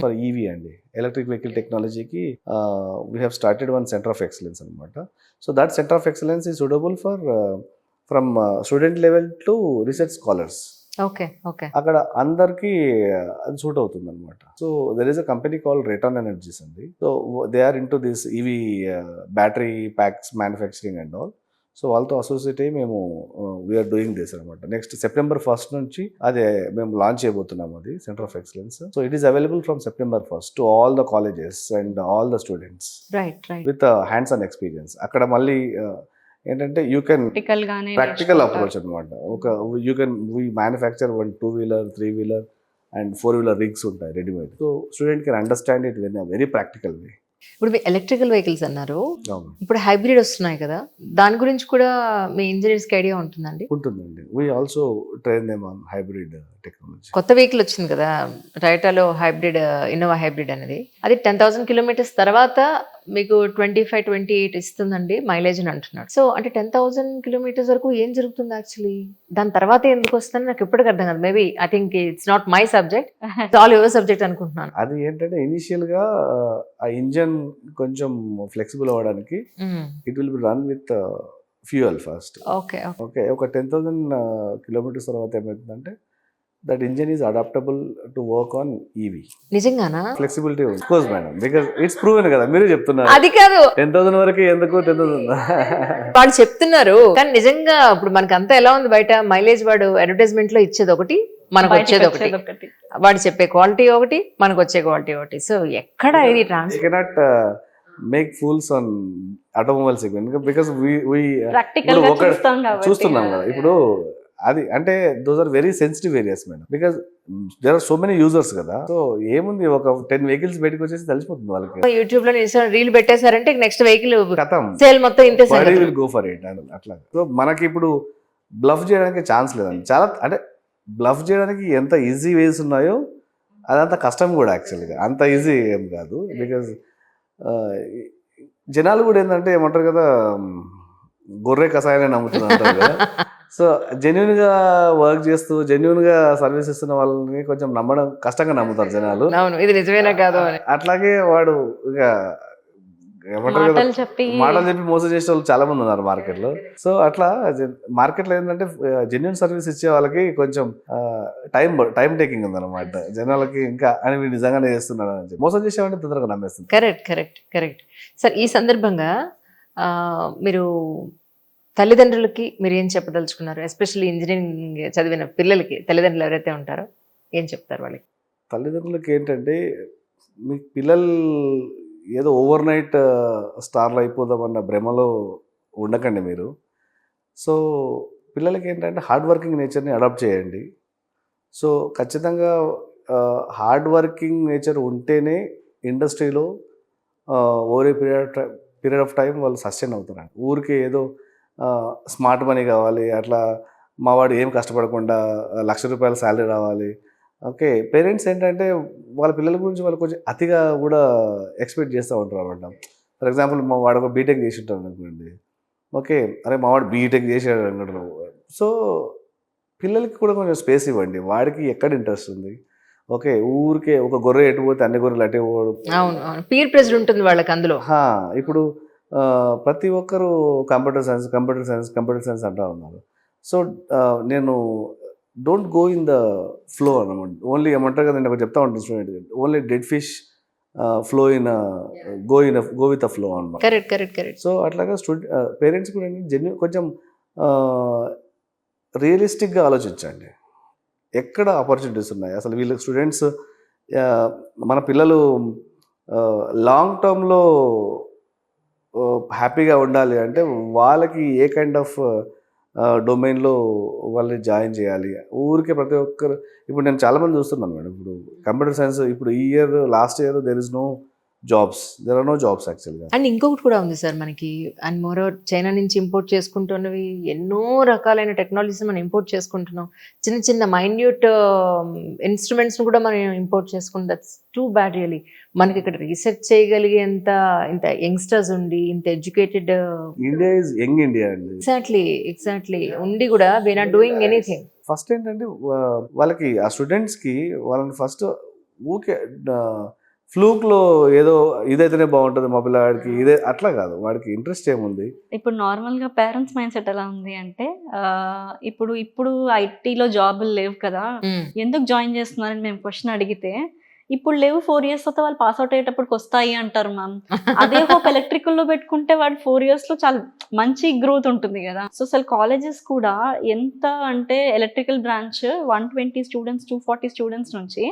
for EV అండి, ఎలక్ట్రిక్ వెహికల్ టెక్నాలజీకి we have started one centre of excellence అనమాట. So that centre of excellence is suitable for from student level to research scholars. Okay okay. అక్కడ అందరికీ అది suit అవుతుంది అనమాట. So there is a company call Raytan energies అండి. So they are into this EV battery packs manufacturing and all. So వాళ్ళతో associate అయ్యి మేము we're doing this అనమాట. నెక్స్ట్ September 1st నుంచి అదే మేము లాంచ్ చేయబోతున్నాము అది centre of excellence. So it is available from September 1st to all the colleges and all the students with hands on experience. అక్కడ మళ్ళీ ఏంటంటే యూ కెన్ ప్రాక్టికల్ అప్రోచ్ అనమాట. You can we manufacture 1 2-wheeler 3-wheeler and 4-wheeler rigs ఉంటాయి readymade. So student can understand it when very practical వే. ఇప్పుడు మీ electrical vehicles అన్నారు, ఇప్పుడు hybrid వస్తున్నాయి కదా, దాని గురించి కూడా మీ ఇంజనీర్స్ కి ఐడియా ఉంటుందండి? ఉంటుందండి. We also train them on hybrid technology. కొత్త వెహికల్ వచ్చింది కదా టయోటాలో, హైబ్రిడ్ ఇన్నోవా హైబ్రిడ్ అనేది. అది 10,000 kilometers తర్వాత మీకు 25-28 ఇస్తుందండి మైలేజ్ అని అంటున్నాడు. సో అంటే 10,000 kilometers వరకు ఏం జరుగుతుంది యాక్చువల్లీ? దాని తర్వాత ఎందుకు వస్తుందని నాకు ఇప్పటికి అర్థం కాదు. Maybe I think it's not my subject, it's all your subject అనుకుంటున్నాను. అది ఏంటంటే ఇనిషియల్ గా ఆ ఇంజన్ కొంచెం ఫ్లెక్సిబుల్ అవ్వడానికి it will be run with fuel first. Okay okay. ఒక 10,000 kilometers తర్వాత ఏమవుతుందంటే that engine is adaptable to work on EV. నిజంగానా? ఫ్లెక్సిబిలిటీ ఉంది course madam, because it's proven కదా. మీరే చెప్తున్నారు అది కాదు 10,000 వరకు ఎందుకు 10,000 వాళ్ళు చెప్తున్నారు, కానీ నిజంగా ఇప్పుడు మనకి అంతా ఎలా ఉంది బయట మైలేజ్, వాడు అడ్వర్టైజ్మెంట్ లో ఇచ్చేది ఒకటి, మనకు వచ్చేది ఒకటి, వాడు చెప్పే క్వాలిటీ ఒకటి, మనకు వచ్చే క్వాలిటీ ఒకటి. సో ఎక్కడ ఇది trans cannot make fools on automobile segment because చూస్తున్నాం కదా ఇప్పుడు. అది అంటే those are very sensitive areas madam, because there are so many users కదా. సో ఏముంది, ఒక 10 vehicles బయటకు వచ్చేసి తెలిసిపోతుంది వాళ్ళకి. యూట్యూబ్ లో రీల్ పెట్టేశారంటే నెక్స్ట్ వెహికల్ కథం సేల్ మొత్తం ఇంతే, విల్ గో ఫర్ ఇట్ అట్లా. సో మనకి ఇప్పుడు బ్లఫ్ చేయడానికి ఛాన్స్ లేదండి. చాలా అంటే బ్లఫ్ చేయడానికి ఎంత ఈజీ వేస్ ఉన్నాయో అదంత కష్టం కూడా యాక్చువల్గా. అంత ఈజీ ఏం కాదు, బికాజ్ జనాలు కూడా ఏంటంటే ఏమంటారు కదా, గొర్రె కషాయాన్ని నమ్ముతున్నారు కదా. సో జెన్యున్గా వర్క్ చేస్తూ జెన్యున్గా సర్వీస్ ఇస్తున్న వాళ్ళని కొంచెం నమ్మడం కష్టంగా నమ్ముతారు జనాలు. ఇది నిజమేనా కాదు అని. అట్లాగే వాడు ఇక ఏమంటారు కదా, మాటలు చెప్పి మోసం చేసే వాళ్ళు చాలా మంది ఉన్నారు మార్కెట్లో. సో అట్లా మార్కెట్లో ఏంటంటే జెన్యున్ సర్వీస్ ఇచ్చే వాళ్ళకి కొంచెం టైం టేకింగ్ ఉందన్నమాట. జనాలకి ఇంకా అని మీరు నిజంగానే చేస్తున్నాడు అని చెప్పి మోసం చేసేవాడిని తొందరగా నమ్మేస్తుంది. కరెక్ట్. సార్ ఈ సందర్భంగా మీరు తల్లిదండ్రులకి మీరు ఏం చెప్పదలుచుకున్నారు? ఎస్పెషల్లీ ఇంజనీరింగ్ చదివిన పిల్లలకి తల్లిదండ్రులు ఎవరైతే ఉంటారో ఏం చెప్తారు వాళ్ళకి? తల్లిదండ్రులకి ఏంటంటే, మీ పిల్లలు ఏదో ఓవర్ నైట్ స్టార్లు అయిపోదామన్న భ్రమలో ఉండకండి మీరు. సో పిల్లలకి ఏంటంటే హార్డ్ వర్కింగ్ నేచర్ని అడాప్ట్ చేయండి. సో ఖచ్చితంగా హార్డ్ వర్కింగ్ నేచర్ ఉంటేనే ఇండస్ట్రీలో over a period of time వాళ్ళు సస్టైన్ అవుతారండి. ఊరికే ఏదో స్మార్ట్ మనీ కావాలి, అట్లా మావాడు ఏం కష్టపడకుండా ₹1,00,000 శాలరీ రావాలి. ఓకే. పేరెంట్స్ ఏంటంటే వాళ్ళ పిల్లల గురించి వాళ్ళు కొంచెం అతిగా కూడా ఎక్స్పెక్ట్ చేస్తూ ఉంటారు అనమాట. ఫర్ ఎగ్జాంపుల్ మా వాడు ఒక బీటెక్ చేసి ఉంటాడు అనుకోండి. ఓకే, అరే మా వాడు బీటెక్ చేసాడు అనుకుంటారు. సో పిల్లలకి కూడా కొంచెం స్పేస్ ఇవ్వండి. వాడికి ఎక్కడ ఇంట్రెస్ట్ ఉంది. ఓకే, ఊరికే ఒక గొర్రె ఎటు పోతే అన్ని గొర్రెలు అటే పోవడం. అవును, పీర్ ప్రెషర్ ఉంటుంది వాళ్ళకి అందులో. ఇప్పుడు ప్రతి ఒక్కరు కంప్యూటర్ సైన్స్ అంటూ ఉన్నారు. సో నేను don't go in the flow అన్నమాట. ఓన్లీ ఏమంటారు కదా, నేను ఒకటి చెప్తా ఉంటాను student, only dead fish flow in go with a flow అన్నమాట. కరెక్ట్. సో అట్లాగా పేరెంట్స్ కూడా కొంచెం రియలిస్టిక్గా ఆలోచించండి. ఎక్కడ ఆపర్చునిటీస్ ఉన్నాయి అసలు వీళ్ళకి స్టూడెంట్స్, మన పిల్లలు లాంగ్ టర్మ్లో హ్యాపీగా ఉండాలి అంటే వాళ్ళకి ఏ కైండ్ ఆఫ్ డొమైన్లో వాళ్ళని జాయిన్ చేయాలి. ఊరికే ప్రతి ఒక్కరు ఇప్పుడు నేను చాలామంది చూస్తున్నాను మేడం. ఇప్పుడు కంప్యూటర్ సైన్స్ ఇప్పుడు ఈ year last year there is no jobs. There are no jobs actually. And ఇంకొకటి కూడా ఉంది సార్ మనకి, అండ్ మోరోవర్ చైనా నుంచి ఇంపోర్ట్ చేసుకుంటున్నవి ఎన్నో రకాలైన టెక్నాలజీస్ మనం ఇంపోర్ట్ చేసుకుంటున్నాం. చిన్న చిన్న మైన్యూట్ ఇన్స్ట్రుమెంట్స్ కూడా మనం ఇంపోర్ట్ చేసుకుంటాం. That's too bad really. మనకి ఇక్కడ రీసెర్చ్ చేయగలిగేంత ఇంత యంగ్స్టర్స్ ఉండి, ఇంత educated, India is young India అండి. ఎగ్జాక్ట్లీ ఉండి కూడా వి నాట్ డూయింగ్ ఎనీథింగ్. ఫస్ట్ ఏంటంటే వాళ్ళకి ఆ స్టూడెంట్స్కి వాళ్ళని ఫస్ట్ ఊకే ఫ్లూక్లో ఏదో ఇదైతేనే బాగుంటుంది మా పిల్లవాడికి ఇదే అట్లా కాదు, వాడికి ఇంట్రెస్ట్ ఏముంది. ఇప్పుడు నార్మల్గా పేరెంట్స్ మైండ్ సెట్ ఎలా ఉంది అంటే ఇప్పుడు ఐటీలో జాబులు లేవు కదా, ఎందుకు జాయిన్ చేస్తున్నారని మేము క్వశ్చన్ అడిగితే, ఇప్పుడు లేవు 4 years తర్వాత వాళ్ళు పాస్ అవుట్ అయ్యేటప్పటికి వస్తాయి అంటారు మ్యామ్. అదే హోప్ ఎలక్ట్రికల్ లో పెట్టుకుంటే వాడు 4 years లో చాలా మంచి గ్రోత్ ఉంటుంది కదా. సో అసలు కాలేజెస్ కూడా ఎంత అంటే ఎలక్ట్రికల్ బ్రాంచ్ 120 స్టూడెంట్స్ 240 స్టూడెంట్స్ నుంచి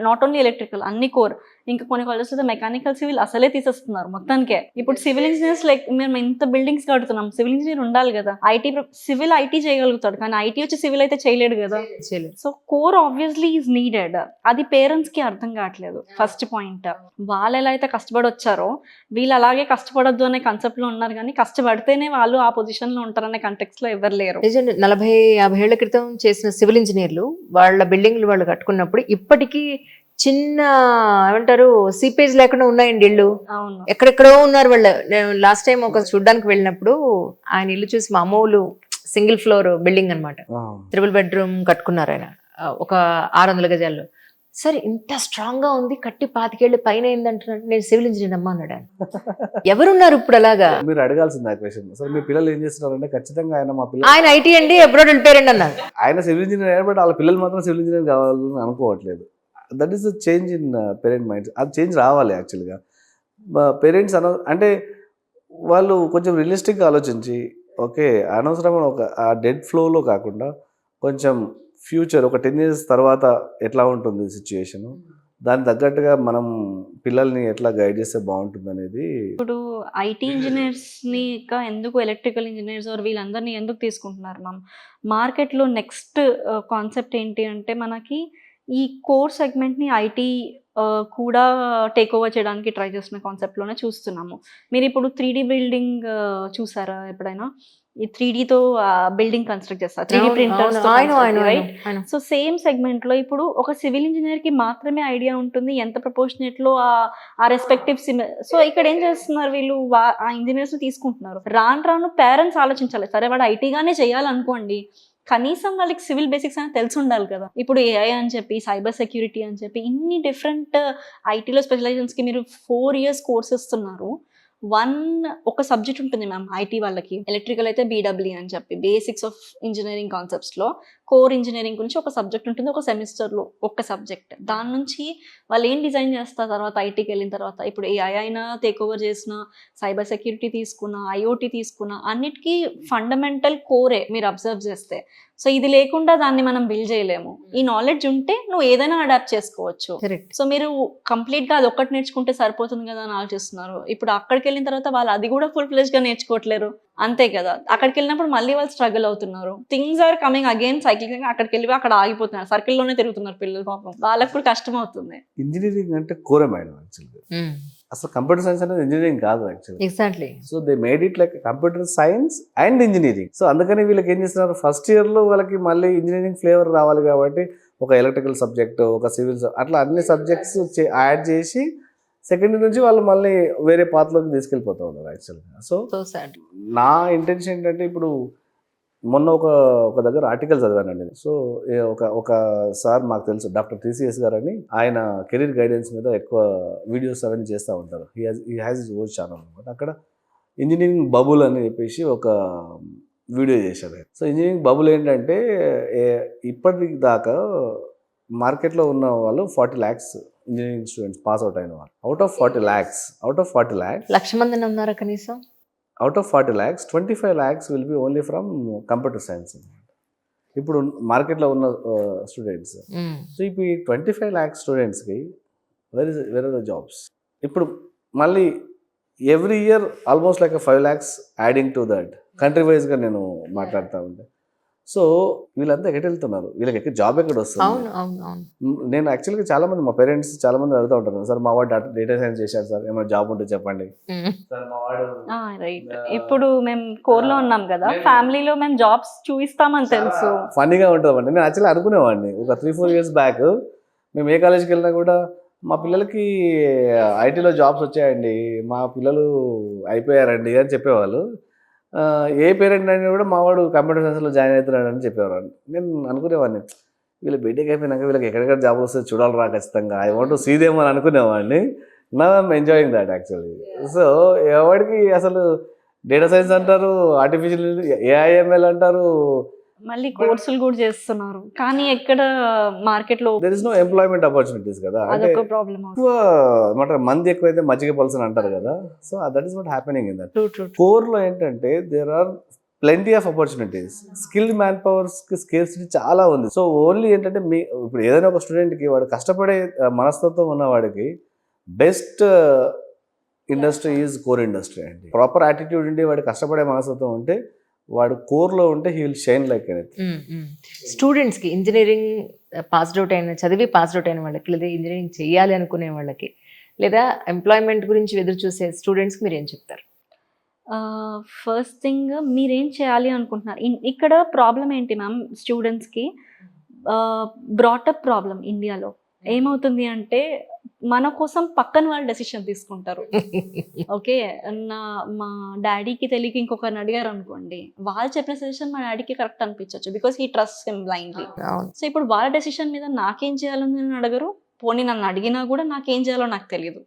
నాట్ ఓన్లీ ఎలక్ట్రికల్ అన్ని కోర్, ఇంకా కొన్ని కాలేజెస్ మెకానికల్ సివిల్ అసలే తీసేస్తున్నారు మొత్తానికే. ఇప్పుడు సివిల్ ఇంజనీర్స్ లైక్ మేము ఇంత బిల్డింగ్స్ కడుతున్నాం, సివిల్ ఇంజనీర్ ఉండాలి కదా. సివిల్ ఐటీ చేయగలుగుతాడు కానీ ఐటీ వచ్చి సివిల్ అయితే చేయలేడు కదా. So core obviously is needed. అది పేరెంట్స్ కి అర్థం కావట్లేదు. ఫస్ట్ పాయింట్, వాళ్ళు ఎలా అయితే కష్టపడి వచ్చారో వీళ్ళు అలాగే కష్టపడొద్దు అనే కాన్సెప్ట్ లో ఉన్నారు, కానీ కష్టపడితేనే వాళ్ళు ఆ పొజిషన్ లో ఉంటారనే కాంటెక్స్ట్ లో ఎవరు లేరు. 40-50 ఏళ్ల క్రితం చేసిన సివిల్ ఇంజనీర్లు వాళ్ళ బిల్డింగ్లు వాళ్ళు కట్టుకున్నప్పుడు ఇప్పటికీ చిన్న ఏమంటారు సీపేజ్ లేకుండా ఉన్నాయండి ఇళ్ళు. అవును, ఎక్కడెక్కడో ఉన్నారు వాళ్ళు. నేను లాస్ట్ టైం ఒక చూడ్డానికి వెళ్ళినప్పుడు ఆయన ఇల్లు చూసి మామూలు సింగిల్ ఫ్లోర్ బిల్డింగ్ అనమాట, 3 bedroom కట్టుకున్నారు ఆయన, ఒక 600 గజాల్లో. సరే ఇంత స్ట్రాంగ్ గా ఉంది, కట్టి 25 ఏళ్ళు పైన అయిందంటున్నాడు. నేను సివిల్ ఇంజనీర్ అమ్మా అన్నాడు ఆయన. ఎవరున్నారు ఇప్పుడు అలాగా? మీరు అడగాల్సింది ఆ క్వశ్చన్. అసలు మీ పిల్లలు ఏం చేస్తున్నారంటే ఖచ్చితంగా ఆయన ఐటీ అండి అబ్రాడ్ వెళ్ళిపోయారండి అన్నారు. ఆయన సివిల్ ఇంజనీర్, బట్ వాళ్ళ పిల్లలు మాత్రం సివిల్ ఇంజనీర్ కావాలని అనుకోవట్లేదు. That is the change in parent mind. అది చేంజ్ రావాలి యాక్చువల్గా. పేరెంట్స్ అంటే వాళ్ళు కొంచెం రియలిస్టిక్గా ఆలోచించి, ఓకే అనవసరమైన ఒక ఆ డెడ్ ఫ్లోలో కాకుండా కొంచెం ఫ్యూచర్ ఒక 10 years తర్వాత ఎట్లా ఉంటుంది సిచ్యుయేషన్, దానికి తగ్గట్టుగా మనం పిల్లల్ని ఎట్లా గైడ్ చేస్తే బాగుంటుంది అనేది. ఇప్పుడు ఐటీ ఇంజనీర్స్ ని ఎందుకు ఎలక్ట్రికల్ ఇంజనీర్స్ వీళ్ళందరినీ ఎందుకు తీసుకుంటున్నారు మ్యామ్? మార్కెట్లో నెక్స్ట్ కాన్సెప్ట్ ఏంటి అంటే మనకి ఈ కోర్ సెగ్మెంట్ని ఐటీ కూడా టేక్ ఓవర్ చేయడానికి ట్రై చేస్తున్న కాన్సెప్ట్లోనే చూస్తున్నాము. మీరు ఇప్పుడు 3D బిల్డింగ్ చూసారా ఎప్పుడైనా? ఈ 3Dతో బిల్డింగ్ కన్స్ట్రక్ట్ చేస్తారు, 3D printers, right? So same సెగ్మెంట్లో ఇప్పుడు ఒక సివిల్ ఇంజనీర్కి మాత్రమే ఐడియా ఉంటుంది ఎంత ప్రపోర్షనేట్లో ఆ రెస్పెక్టివ్ సో ఇక్కడ ఏం చేస్తున్నారు వీళ్ళు, ఆ ఇంజనీర్స్ తీసుకుంటున్నారు. రాను పేరెంట్స్ ఆలోచించాలి, సరే వాడు ఐటీగానే చేయాలనుకోండి, కనీసం వాళ్ళకి సివిల్ బేసిక్స్ అని తెలిసి ఉండాలి కదా. ఇప్పుడు ఏఐ అని చెప్పి, సైబర్ సెక్యూరిటీ అని చెప్పి ఇన్ని డిఫరెంట్ ఐటీలో స్పెషలైజేషన్స్కి మీరు 4 years కోర్స్ ఇస్తున్నారు. ఒక సబ్జెక్ట్ ఉంటుంది మ్యామ్ ఐటీ వాళ్ళకి. ఎలక్ట్రికల్ అయితే BW అని చెప్పి బేసిక్స్ ఆఫ్ ఇంజనీరింగ్ కాన్సెప్ట్స్లో కోర్ ఇంజనీరింగ్ గురించి ఒక సబ్జెక్ట్ ఉంటుంది, ఒక సెమిస్టర్లో ఒక సబ్జెక్ట్. దాని నుంచి వాళ్ళు ఏం డిజైన్ చేస్తారు తర్వాత ఐటీకి వెళ్ళిన తర్వాత. ఇప్పుడు ఏఐ అయినా టేక్ ఓవర్ చేసిన, సైబర్ సెక్యూరిటీ తీసుకున్న, IoT తీసుకున్న, అన్నిటికీ ఫండమెంటల్ కోరే మీరు అబ్జర్వ్ చేస్తే. సో ఇది లేకుండా దాన్ని మనం బిల్డ్ చేయలేము. ఈ నాలెడ్జ్ ఉంటే నువ్వు ఏదైనా అడాప్ట్ చేసుకోవచ్చు. సో మీరు కంప్లీట్గా అది ఒక్కటి నేర్చుకుంటే సరిపోతుంది కదా అని ఆలోచిస్తున్నారు. ఇప్పుడు అక్కడికి వెళ్ళిన తర్వాత వాళ్ళు అది కూడా ఫుల్ ఫ్లెజ్గా నేర్చుకోవట్లేరు, అంతే కదా. అక్కడికి వెళ్ళినప్పుడు మళ్ళీ వాళ్ళు స్ట్రగుల్ అవుతున్నారు. Things are coming again cycling. అక్కడికి వెళ్ళి అక్కడ ఆగిపోతున్నారు, సర్కిల్లోనే తిరుగుతున్నారు పిల్లలు, పాపం వాళ్ళకి కూడా కష్టం అవుతుంది. ఇంజనీరింగ్ అంటే కోరే మేడం యాక్చువల్గా. అసలు కంప్యూటర్ సైన్స్ అనేది ఇంజనీరింగ్ కాదు actually. Exactly. So they made it like computer science and engineering. So అందుకని వీళ్ళకి ఏం చేస్తున్నారు, ఫస్ట్ ఇయర్లో వాళ్ళకి మళ్ళీ ఇంజనీరింగ్ ఫ్లేవర్ రావాలి కాబట్టి ఒక ఎలక్ట్రికల్ సబ్జెక్ట్, ఒక సివిల్, అట్లా అన్ని సబ్జెక్ట్స్ యాడ్ చేసి సెకండ్ నుంచి వాళ్ళు మళ్ళీ వేరే పాత్రలోకి తీసుకెళ్ళిపోతూ ఉన్నారు యాక్చువల్గా. సో నా ఇంటెన్షన్ ఏంటంటే, ఇప్పుడు మొన్న ఒక దగ్గర ఆర్టికల్ చదివానండి. సో ఒక సార్ మాకు తెలుసు, డాక్టర్ TCS గారు అని, ఆయన కెరీర్ గైడెన్స్ మీద ఎక్కువ వీడియోస్ అవన్నీ చేస్తూ ఉంటారు. He has is own channel అనమాట. అక్కడ ఇంజనీరింగ్ బబుల్ అని చెప్పేసి ఒక వీడియో చేశారు. సో ఇంజనీరింగ్ బబుల్ ఏంటంటే, ఇప్పటి దాకా మార్కెట్లో ఉన్న వాళ్ళు 40 lakhs engineering students pass out అయిన వాళ్ళు. అవుట్ ఆఫ్ 40 lakhs 1,00,000 మంది ఉన్నారా కనీసం? Out of 40 lakhs 25 lakhs will be only from computer science ఇప్పుడు మార్కెట్లో ఉన్న స్టూడెంట్స్. సో ఇప్పుడు ఈ 25 lakhs స్టూడెంట్స్కి వేర్ ఆర్ ద జాబ్స్? ఇప్పుడు మళ్ళీ every year almost like 5 lakhs adding to that. Country వైజ్గా నేను మాట్లాడుతూ ఉంటే సో వీళ్ళంతా ఎక్కడికి వెళ్తున్నారు, వీళ్ళకి ఎక్కడ జాబ్ ఎక్కడ వస్తుంది? అవును అవును అవును. నేను యాక్చువల్గా చాలా మంది మా పేరెంట్స్ చాలా మంది అడుగుతూ ఉంటారు, సార్ మా వాడు డేటా సైన్స్ చేశారు సార్, ఏమైనా జాబ్ ఉంటే చెప్పండి మ్మ్. సార్, మా వాడు రైట్. ఇప్పుడు మేము కోర్లో ఉన్నాం కదా, ఫ్యామిలీలో మేము జాబ్స్ చూపిస్తామని తెలుసు. ఫన్నీగా ఉంటుందండి. నేను యాక్చువల్లీ అనుకునేవాడిని ఒక 3-4 years బ్యాక్, మేము ఏ కాలేజ్కి వెళ్ళినా కూడా మా పిల్లలకి ఐటీలో జాబ్స్ వచ్చాయండి, మా పిల్లలు అయిపోయారండి అని చెప్పేవాళ్ళు. ఏ పేరెంట్ అయినా కూడా మా వాడు కంప్యూటర్ సైన్స్లో జాయిన్ అవుతున్నాడు అని చెప్పేవారు. నేను అనుకునేవాడిని, వీళ్ళు బీటెక్ అయిపోయినాక వీళ్ళకి ఎక్కడెక్కడ జాబ్ వస్తే చూడాలిరా ఖచ్చితంగా, I want to see them అని అనుకునేవాడిని. నా I'm enjoying that actually. So ఎవరికి అసలు డేటా సైన్స్ అంటారు, ఆర్టిఫిషియల్ ఏఐఎంఎల్ అంటారు, మళ్ళీ కోర్సులు కూడా చేస్తున్నారు, కానీ ఎక్కడ మార్కెట్లో there is no employment opportunities కదా. అంటే అదొక ప్రాబ్లం. ఎక్కువ ఏమంటారు, మంది ఎక్కువైతే మజ్జిగ పల్సన్ అంటారు కదా. So that is not happening in that. True true. కోర్లో ఏంటంటే there are plenty of opportunities, skilled man పవర్స్కి స్కేర్సిటీ చాలా ఉంది. సో ఓన్లీ ఏంటంటే మీ ఇప్పుడు ఏదైనా ఒక స్టూడెంట్కి వాడు కష్టపడే మనస్తత్వం ఉన్నవాడికి best industry is core industry అండి. ప్రాపర్ యాటిట్యూడ్ ఉండి వాడు కష్టపడే మనస్తత్వం ఉంటే, వాడు కోర్లో ఉంటే he will shine like anything. స్టూడెంట్స్కి ఇంజనీరింగ్ పాస్డ్ అవుట్ అయిన చదివి పాస్డ్ అవుట్ అయిన వాళ్ళకి, లేదా ఇంజనీరింగ్ చేయాలి అనుకునే వాళ్ళకి, లేదా ఎంప్లాయ్మెంట్ గురించి ఎదురు చూసే స్టూడెంట్స్కి మీరు ఏం చెప్తారు? ఫస్ట్ థింగ్, మీరేం చేయాలి అనుకుంటున్నారు? ఇక్కడ ప్రాబ్లం ఏంటి మ్యామ్, స్టూడెంట్స్కి బ్రాటప్ ప్రాబ్లం ఇండియాలో ఏమవుతుంది అంటే, మన కోసం పక్కన వాళ్ళు డెసిషన్ తీసుకుంటారు. ఓకే, మా డాడీకి తెలియక ఇంకొకరిని అడిగారు అనుకోండి, వాళ్ళు చెప్పిన సజెషన్ మా డాడీకి కరెక్ట్ అనిపించవచ్చు, because he trust him blindly. So ఇప్పుడు వాళ్ళ డెసిషన్ మీద నాకేం చేయాలని నేను అడగరు, పోనీ నన్ను అడిగినా కూడా నాకేం చేయాలో నాకు తెలియదు.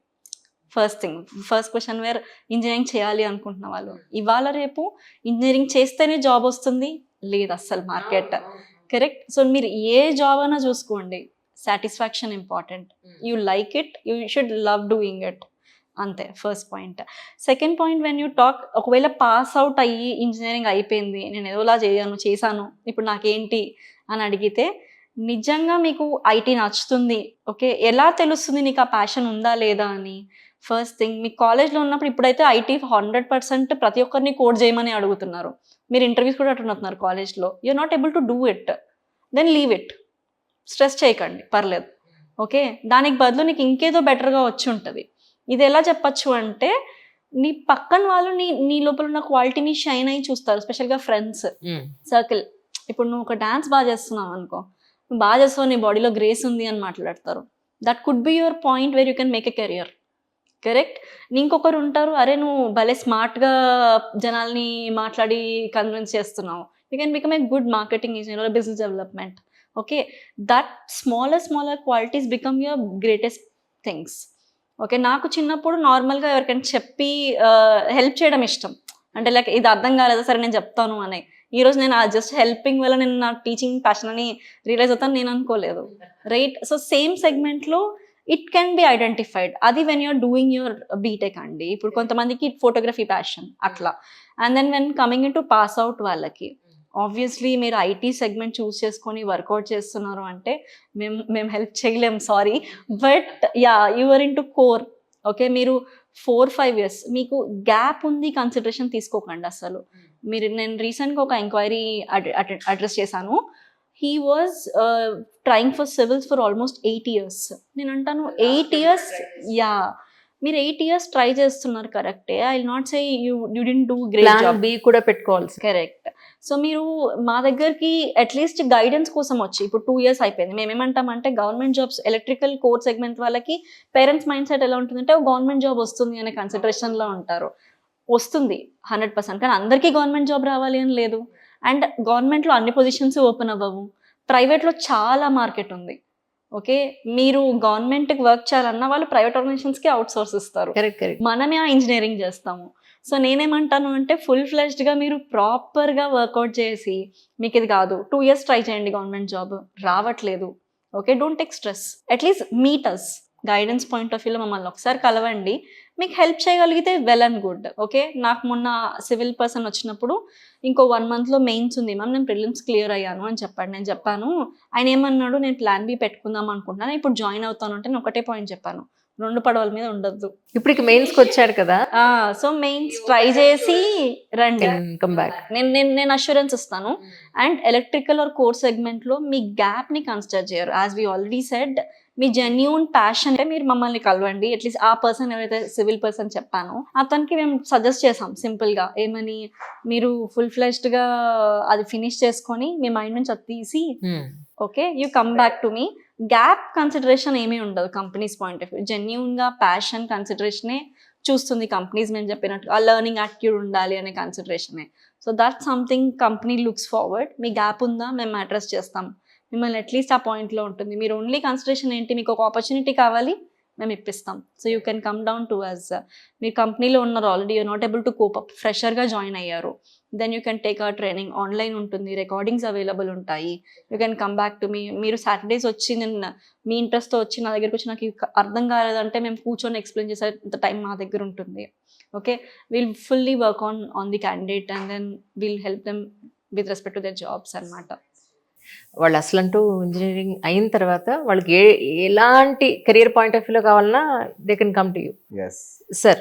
First thing, first question where engineering చేయాలి అనుకుంటున్న వాళ్ళు, ఇవాళ రేపు ఇంజనీరింగ్ చేస్తేనే జాబ్ వస్తుంది లేదు అస్సలు మార్కెట్. కరెక్ట్. సో మీరు ఏ జాబ్ అయినా చూసుకోండి, satisfaction important. You like it, you should love doing it, అంతే first point. Second point, when you talk, ఒకవేళ పాస్ అవుట్ అయ్యి ఇంజనీరింగ్ అయిపోయింది, నేను ఏదోలా చేశాను, ఇప్పుడు నాకేంటి అని అడిగితే, నిజంగా మీకు ఐటీ నచ్చుతుంది, ఓకే, ఎలా తెలుస్తుంది నీకు ఆ ప్యాషన్ ఉందా లేదా అని? ఫస్ట్ థింగ్, మీ కాలేజ్లో ఉన్నప్పుడు, ఇప్పుడైతే ఐటీ 100% ప్రతి ఒక్కరిని కోడ్ చేయమని అడుగుతున్నారు, మీరు ఇంటర్వ్యూస్ కూడా అటెండ్ అవుతున్నారు కాలేజ్లో, you are not able to do it, then leave it, stress చేయకండి, పర్లేదు, ఓకే. దానికి బదులు నీకు ఇంకేదో బెటర్గా వచ్చి ఉంటుంది. ఇది ఎలా చెప్పచ్చు అంటే, నీ పక్కన వాళ్ళు నీ లోపల ఉన్న క్వాలిటీని షైన్ అయ్యి చూస్తారు, స్పెషల్గా ఫ్రెండ్స్ సర్కిల్. ఇప్పుడు నువ్వు ఒక డాన్స్ బాగా చేస్తున్నావు అనుకో, నువ్వు బాగా చేస్తావు, నీ బాడీలో గ్రేస్ ఉంది అని మాట్లాడతారు. That could be your point where you can make a career. Correct. ఇంకొకరు ఉంటారు, అరే నువ్వు భలే స్మార్ట్గా జనాల్ని మాట్లాడి కన్విన్స్ చేస్తున్నావు, you can become a good marketing engineer or business development. Okay, that smaller qualities become your greatest things. Okay, నాకు చిన్నప్పుడు నార్మల్గా ఎవరికైనా చెప్పి హెల్ప్ చేయడం ఇష్టం, అంటే లైక్ ఇది అర్థం కాలేదా, సరే నేను చెప్తాను అని. ఈరోజు నేను జస్ట్ హెల్పింగ్ వల్ల నేను నా టీచింగ్ ప్యాషన్ అని రియలైజ్ అవుతాను నేను అనుకోలేదు, రైట్. సో సేమ్ సెగ్మెంట్లో ఇట్ కెన్ బి ఐడెంటిఫైడ్, అది when you are doing your BTech అండి. ఇప్పుడు కొంతమందికి ఫోటోగ్రఫీ ప్యాషన్ అట్లా, and then when coming into pass out వాళ్ళకి, ఆబ్వియస్లీ మీరు ఐటీ సెగ్మెంట్ చూస్ చేసుకొని వర్కౌట్ చేస్తున్నారు అంటే మేము హెల్ప్ చేయలేం, sorry, but yeah you are into core. Okay, మీరు 4-5 years మీకు గ్యాప్ ఉంది, కన్సిడరేషన్ తీసుకోకండి అసలు. నేను రీసెంట్గా ఒక ఎంక్వైరీ అడ్రస్ చేశాను, he was trying for civils for almost 8 years. నేను అంటాను 8 years, యా మీరు 8 years ట్రై చేస్తున్నారు, కరెక్టే, I will not say you didn't do great job, B కూడా పెట్టుకోవాలి, కరెక్ట్. సో మీరు మా దగ్గరికి అట్లీస్ట్ గైడెన్స్ కోసం వచ్చి, ఇప్పుడు 2 years అయిపోయింది, మేము ఏమంటామంటే government jobs, electrical core segment వాళ్ళకి పేరెంట్స్ మైండ్ సెట్ ఎలా ఉంటుందంటే గవర్నమెంట్ జాబ్ వస్తుంది అనే కన్సిడరేషన్లో ఉంటారు. వస్తుంది 100%, కానీ అందరికీ గవర్నమెంట్ జాబ్ రావాలి అని లేదు, అండ్ గవర్నమెంట్లో అన్ని పొజిషన్స్ ఓపెన్ అవ్వవు, ప్రైవేట్లో చాలా మార్కెట్ ఉంది. ఓకే, మీరు గవర్నమెంట్కి వర్క్ చేయాలన్నా వాళ్ళు ప్రైవేట్ ఆర్గనైజేషన్స్కి అవుట్ సోర్స్ ఇస్తారు, మనమే ఆ ఇంజనీరింగ్ చేస్తాము. సో నేనేమంటాను అంటే ఫుల్ ఫ్లెజ్డ్గా మీరు ప్రాపర్గా వర్కౌట్ చేసి, మీకు ఇది కాదు 2 years ట్రై చేయండి, గవర్నమెంట్ జాబ్ రావట్లేదు, okay, don't take stress, at least meet us, guidance point of వ్యూలో మమ్మల్ని ఒకసారి కలవండి, మీకు హెల్ప్ చేయగలిగితే వెల్ అండ్ గుడ్. ఓకే, నాకు మొన్న సివిల్ పర్సన్ వచ్చినప్పుడు ఇంకో 1 monthలో మెయిన్స్ ఉంది మ్యామ్, నేను ప్రిలిమ్స్ క్లియర్ అయ్యాను అని చెప్పాడు. నేను చెప్పాను, ఆయన ఏమన్నాడు, నేను ప్లాన్ బి పెట్టుకుందాం అనుకుంటున్నాను, ఇప్పుడు జాయిన్ అవుతాను అంటే నేను ఒకటే పాయింట్ చెప్పాను, 2 పడవల మీద ఉండొద్దు. ఇప్పుడు మెయిన్స్కి వచ్చాడు కదా, సో మెయిన్స్ ట్రై చేసి రండి. Come back. నేను అష్యూరెన్స్ ఇస్తాను. అండ్ ఎలక్ట్రికల్ ఆర్ కోర్ సెగ్మెంట్లో మీ గ్యాప్ని కన్సిడర్ చేయరు. As we already said, me genuine passion అంటే మీరు మమ్మల్ని కలవండి. అట్లీస్ట్ ఆ పర్సన్ ఎవరైతే సివిల్ పర్సన్ చెప్పానో అతనికి మేము సజెస్ట్ చేసాం సింపుల్గా, ఏమని, మీరు ఫుల్ ఫ్లెజ్డ్గా అది ఫినిష్ చేసుకొని మీ మైండ్ నుంచి అది తీసి okay you come back to me. Gap consideration ఏమీ ఉండదు కంపెనీస్ పాయింట్ ఆఫ్ వ్యూ. జెన్యూన్గా ప్యాషన్ కన్సిడరేషనే చూస్తుంది కంపెనీస్. మేము చెప్పినట్టు ఆ లెర్నింగ్ యాటిట్యూడ్ ఉండాలి అనే కన్సిడరేషనే. So that something company looks forward. మీ గ్యాప్ ఉందా, మేము అడ్రస్ చేస్తాం, మిమ్మల్ని అట్లీస్ట్ ఆ పాయింట్లో ఉంటుంది. మీరు ఓన్లీ కన్సిడరేషన్ ఏంటి, మీకు ఒక ఆపర్చునిటీ కావాలి, మేము ఇప్పిస్తాం. So you can come down to us. మీరు కంపెనీలో ఉన్నారు already, you're not able to cope up, ఫ్రెషర్గా జాయిన్ అయ్యారు, then you can take our training. Online ఉంటుంది, రికార్డింగ్స్ అవైలబుల్ ఉంటాయి. You can come back to me. మీరు సాటర్డేస్ వచ్చి నేను మీ ఇంట్రెస్ట్తో వచ్చి నా దగ్గరికి వచ్చి నాకు అర్థం కాలేదంటే మేము కూర్చొని ఎక్స్ప్లెయిన్ చేసే టైం మా దగ్గర ఉంటుంది. Okay, will fully work on the candidate and then will help them with respect to their jobs అనమాట. వాళ్ళు అసలంటూ ఇంజనీరింగ్ అయిన తర్వాత వాళ్ళకి ఎలాంటి కెరియర్ పాయింట్ ఆఫ్ వ్యూలో కావాలన్నా they can come to you. Yes sir,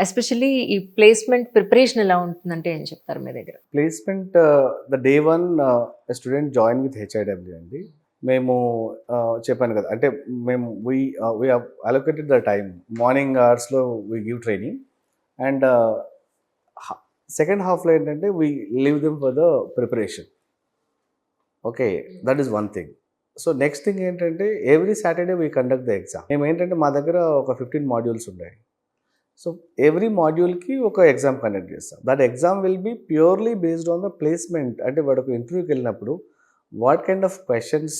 especially ఈ ప్లేస్మెంట్ ప్రిపరేషన్ ఎలా ఉంటుందంటే ఏం చెప్తారు మీ దగ్గర? Placement the day one student join with HIW అండి. మేము చెప్పాను కదా, అంటే మేము we allocated the time. Morning అవర్స్లో we give training and second హాఫ్లో ఏంటంటే we leave them for the preparation. Okay, that is one thing. So next thing ఏంటంటే every Saturday we conduct the exam. మేము ఏంటంటే మా దగ్గర ఒక 15 మాడ్యూల్స్ ఉన్నాయి. సో ఎవ్రీ మాడ్యూల్కి ఒక ఎగ్జామ్ కండక్ట్ చేస్తాం. That exam will be purely based on the placement. అంటే వాడికి ఇంటర్వ్యూకి వెళ్ళినప్పుడు వాట్ కైండ్ ఆఫ్ క్వశ్చన్స్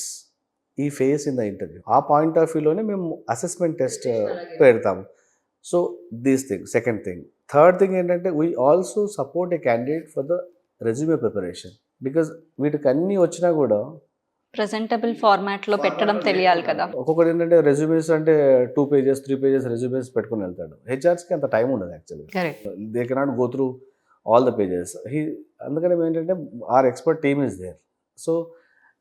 ఈ ఫేస్ ఇన్ ద ఇంటర్వ్యూ, ఆ పాయింట్ ఆఫ్ వ్యూలోనే మేము అసెస్మెంట్ టెస్ట్ పెడతాము. So these thing. Second thing. Third thing ఏంటంటే we also support a candidate for the resume preparation. Because వీటికి అన్నీ వచ్చినా కూడా ప్రెజెంటబుల్ ఫార్మాట్లో పెట్టడం తెలియాలి కదా. ఒక్కొక్కటి ఏంటంటే రెజ్యూమేస్ అంటే 2 pages 3 pages రెజ్యూమేస్ పెట్టుకుని వెళ్తాడు. హెచ్ఆర్స్కి అంత టైం ఉండదు actually. Correct. They cannot go through all the pages. అందుకని ఏంటంటే our expert team is there. So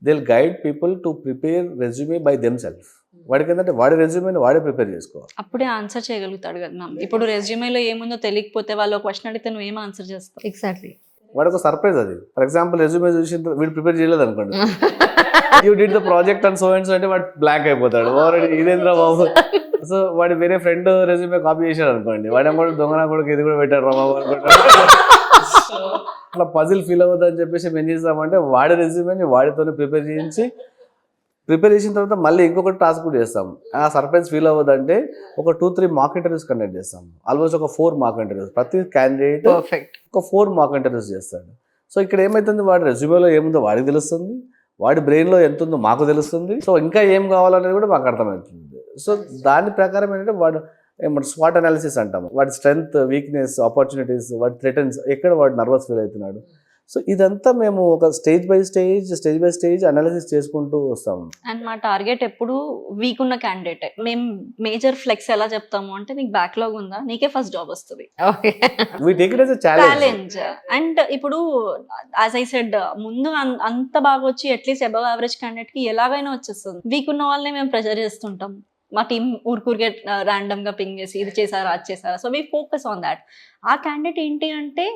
they will guide people to prepare resume by them self. వాడికి ఏంటంటే వాడి రెజ్యూమేని వాడే ప్రిపేర్ చేసుకోవాలి. అప్పుడే ఆన్సర్ చేయగలుగుతాడు కదా మ్యామ్. ఇప్పుడు రెజ్యూమేలో ఏముందో తెలియకపోతే వాళ్ళు క్వశ్చన్ అడిగితే నువ్వు ఏం ఆన్సర్ చేస్తావు? ఎగ్జాక్ట్లీ. వాడికి ఒక సర్ప్రైజ్ అది. ఫర్ ఎగ్జాంపుల్ రెజ్యూమే చూసి వీడు ప్రిపేర్ చేయలేదు అనుకోండి, you did the project and so and so అంటే వాడు బ్లాంక్ అయిపోతాడు. ఇదేంద్ర బాబు. సో వాడి వేరే ఫ్రెండ్ రెజ్యూమే కాపీ చేశాడు అనుకోండి, వాడే కూడా దొంగన కూడా ఇది కూడా పెట్టాడు రా బాబు అనుకుంటాడు. అట్లా పజిల్ ఫీల్ అవ్వద్దని చెప్పేసి మేము ఏం చేస్తామంటే వాడి రెజ్యూమేని వాడితోనే ప్రిపేర్ చేసిన తర్వాత మళ్ళీ ఇంకొకటి టాస్క్ కూడా చేస్తాం. ఆ సర్ప్రైజ్ ఫీల్ అవ్వదంటే ఒక 2-3 మాక్ ఇంటర్వ్యూస్ కండక్ట్ చేస్తాం. ఆల్మోస్ట్ ఒక 4 మాక్ ఇంటర్వ్యూస్. ప్రతి క్యాండిడేట్ పర్ఫెక్ట్ ఒక 4 మాక్ ఇంటర్వ్యూస్ చేస్తాడు. సో ఇక్కడ ఏమవుతుంది, వాడి రెజ్యూమేలో ఏముందో వాడికి తెలుస్తుంది, వాడి బ్రెయిన్లో ఎంత ఉందో మాకు తెలుస్తుంది. సో ఇంకా ఏం కావాలనేది కూడా మాకు అర్థమవుతుంది. సో దాని ప్రకారం ఏంటంటే వాడు స్వాట్ అనాలిసిస్ అంటాము. వాడి స్ట్రెంగ్త్, వీక్నెస్, ఆపర్చునిటీస్, వాడి థ్రెటన్స్, ఎక్కడ వాడు నర్వస్ ఫీల్ అవుతున్నాడు. సో ఇదంతా మేము ఒక స్టేజ్ బై స్టేజ్ అనాలిసిస్ చేసుకుంటూ వస్తాము. అండ్ మా టార్గెట్ ఎప్పుడు వీక్ ఉన్న క్యాండిడేటే. మేము మేజర్ ఫ్లెక్స్ ఎలా చెప్తాము అంటే, నీకు బ్యాక్లాగ్ ఉందా, నీకే ఫస్ట్ జాబ్ వస్తుంది. We take it as a challenge. And ఇప్పుడు యాజ్ ఐ సెడ్, ముందు అంత బాగా వచ్చి అట్లీస్ట్ అబవ్ యావరేజ్ క్యాండిడేట్ కి ఎలాగైనా వచ్చేస్తుంది. వీక్ ఉన్న వాళ్ళని మేము ప్రెజర్ చేస్తుంటాం. మా టీం ఊరికే ర్యాండమ్ గా పింగ్ చేసి ఇది చేసారా అది చేసారా. So we focus on that. ఆ క్యాండిడేట్ ఏంటి అంటే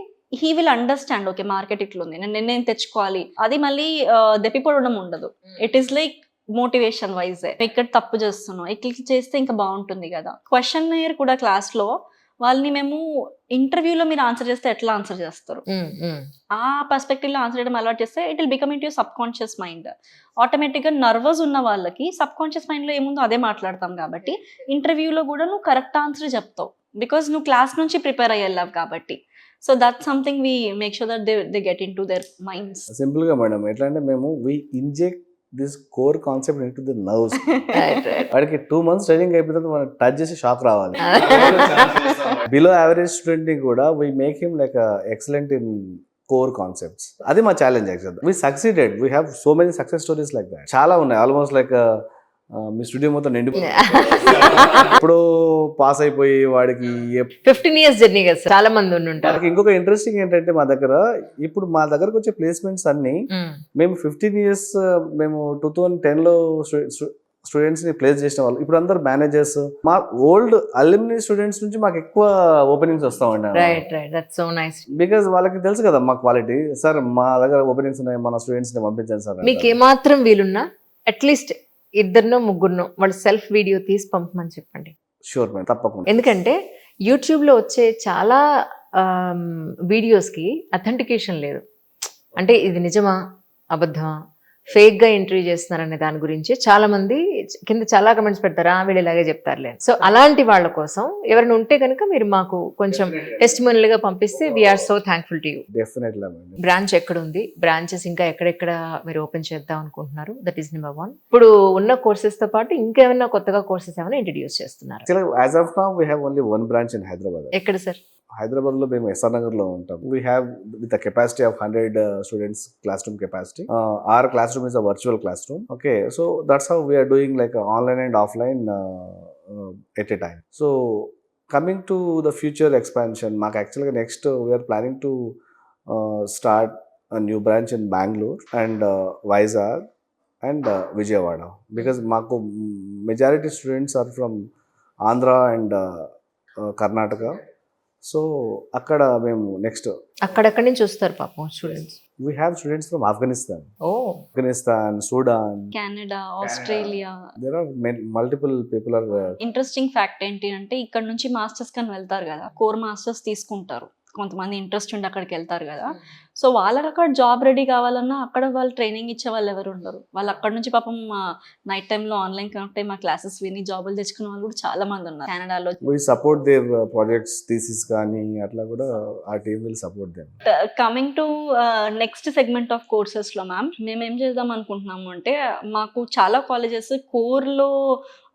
he will understand, okay market ఇట్లుంది, నేను తెచ్చుకోవాలి. అది మళ్ళీ దెప్పిపడడం ఉండదు. It is like motivation wise, ఇక్కడ తప్పు చేస్తున్నాం, ఇట్లా చేస్తే ఇంకా బాగుంటుంది కదా. క్వశ్చన్ కూడా క్లాస్లో వాళ్ళని మేము ఇంటర్వ్యూలో మీరు ఆన్సర్ చేస్తే ఎట్లా ఆన్సర్ చేస్తారు, ఆ పర్స్పెక్టివ్లో ఆన్సర్ చేయడం అలవాటు చేస్తే it will become in to sub conscious mind. ఆటోమేటిక్గా నర్వస్ ఉన్న వాళ్ళకి సబ్ కాన్షియస్ మైండ్లో ఏముందో అదే మాట్లాడతాం కాబట్టి ఇంటర్వ్యూలో కూడా నువ్వు కరెక్ట్ ఆన్సర్ చెప్తావు, బికాజ్ నువ్వు క్లాస్ నుంచి ప్రిపేర్ అయ్యేలావు కాబట్టి. So that's something we make sure that they get in to their minds. సింపుల్గా మేడం ఎట్లా అంటే మేము we inject this core concept in to the nerves. వాడికి 2 months ట్రైనింగ్ అయిపోయిన తర్వాత మనం టచ్ చేసి షాక్ రావాలి. బిలో యావరేజ్ స్టూడెంట్ ని కూడా we make him like excellent in core concepts. అది మా challenge actual. We succeeded. We have so many success stories like that. చాలా ఉన్నాయి. ఆల్మోస్ట్ లైక్ మీ స్టూడియో మొత్తం నిండిపోయింది. ఇప్పుడు పాస్ అయిపోయి వాడికి 15 years జర్నీ కదా సార్, చాలా మంది ఉంటారు. ఇంకొక ఇంట్రెస్టింగ్ ఏంటంటే మా దగ్గరకు వచ్చే ప్లేస్మెంట్స్ అన్ని మేము 15 years, మేము 2010లో స్టూడెంట్స్ ని ప్లేస్ చేసిన వాళ్ళు ఇప్పుడు అందరు మేనేజర్స్. మా ఓల్డ్ అల్యూమినీ స్టూడెంట్స్ నుంచి మాకు ఎక్కువ ఓపెనింగ్స్ వస్తామండి. Right that's so nice. Because వాళ్ళకి తెలుసు కదా మా క్వాలిటీ. సార్ మా దగ్గర ఓపెనింగ్స్ ఉన్నాయి, మన స్టూడెంట్స్ ని పంపించండి సార్. మీకు ఏమాత్రం వీలున్నా అట్లీస్ట్ ఇద్దరినో ముగ్గురునో వాళ్ళు సెల్ఫ్ వీడియో తీసి పంపమని చెప్పండి. షూర్ మేడం, తప్పకుండా. ఎందుకంటే యూట్యూబ్లో వచ్చే చాలా వీడియోస్కి అథెంటికేషన్ లేదు. అంటే ఇది నిజమా అబద్ధమా ఫేక్గా ఇంటర్వ్యూ చేస్తున్నారనే దాని గురించి చాలా మంది కింద చాలా కమెంట్స్ పెడతారు, వీళ్ళు ఇలాగే చెప్తారులే. సో అలాంటి వాళ్ళ కోసం ఎవరైనా ఉంటే కనుక మీరు మాకు కొంచెం టెస్టిమోనియల్గా పంపిస్తే we are so thankful to you. Definitely. Branch ఎక్కడ ఉంది, బ్రాంచెస్ ఇంకా ఎక్కడెక్కడ మీరు ఓపెన్ చేద్దాం అనుకుంటున్నారు, దట్ ఈస్ నెంబర్ 1. ఇప్పుడు ఉన్న కోర్సెస్ తో పాటు ఇంకేమైనా కొత్తగా కోర్సెస్ ఏమైనా ఇంట్రడ్యూస్ చేస్తున్నారు? As of now we have only one branch in Hyderabad. ఎక్కడ సార్? హైదరాబాద్ లో మేము ఎస్ఆర్ నగర్ లో ఉంటాం. We have with capacity of 100 students class room capacity. Our classroom is a virtual classroom. Okay, so that's how we are doing like online and offline at a time. So coming to the future expansion, మాకు యాక్చువల్గా next we are planning to start a new branch in Bangalore and Vizag and Vijayawada, because మాకు majority students are from Andhra and Karnataka. So అక్కడ మేము next అక్కడెక్కడి నుంచి వస్తారు పాపం students? We have students from Afghanistan, Sudan, Canada, Australia. There are multiple people are. Interesting fact ఏంటి అంటే ఇక్కడ నుంచి మాస్టర్స్ కని వెళ్తారు కదా, కోర్ మాస్టర్స్ తీసుకుంటారు. కొంతమంది ఇంట్రెస్ట్ ఉండి అక్కడికి వెళ్తారు కదా. సో వాళ్ళకి అక్కడ జాబ్ రెడీ కావాలన్నా అక్కడ వాళ్ళు ట్రైనింగ్ ఇచ్చే వాళ్ళు ఎవరు ఉండరు. వాళ్ళు అక్కడ నుంచి పాపం నైట్ టైంలో ఆన్లైన్ కనెక్ట్ అయ్యి మా క్లాసెస్ విని జాబులు తెచ్చుకున్న వాళ్ళు కూడా చాలా మంది ఉన్నారు కెనడాలో. We support their projects, thesis కానీ అట్లా కూడా ఆ team will support them. Coming to next segment of courses లో మ్యామ్ మేము ఏం చేద్దాం అనుకుంటున్నాము అంటే, మాకు చాలా కాలేజెస్ కోర్లో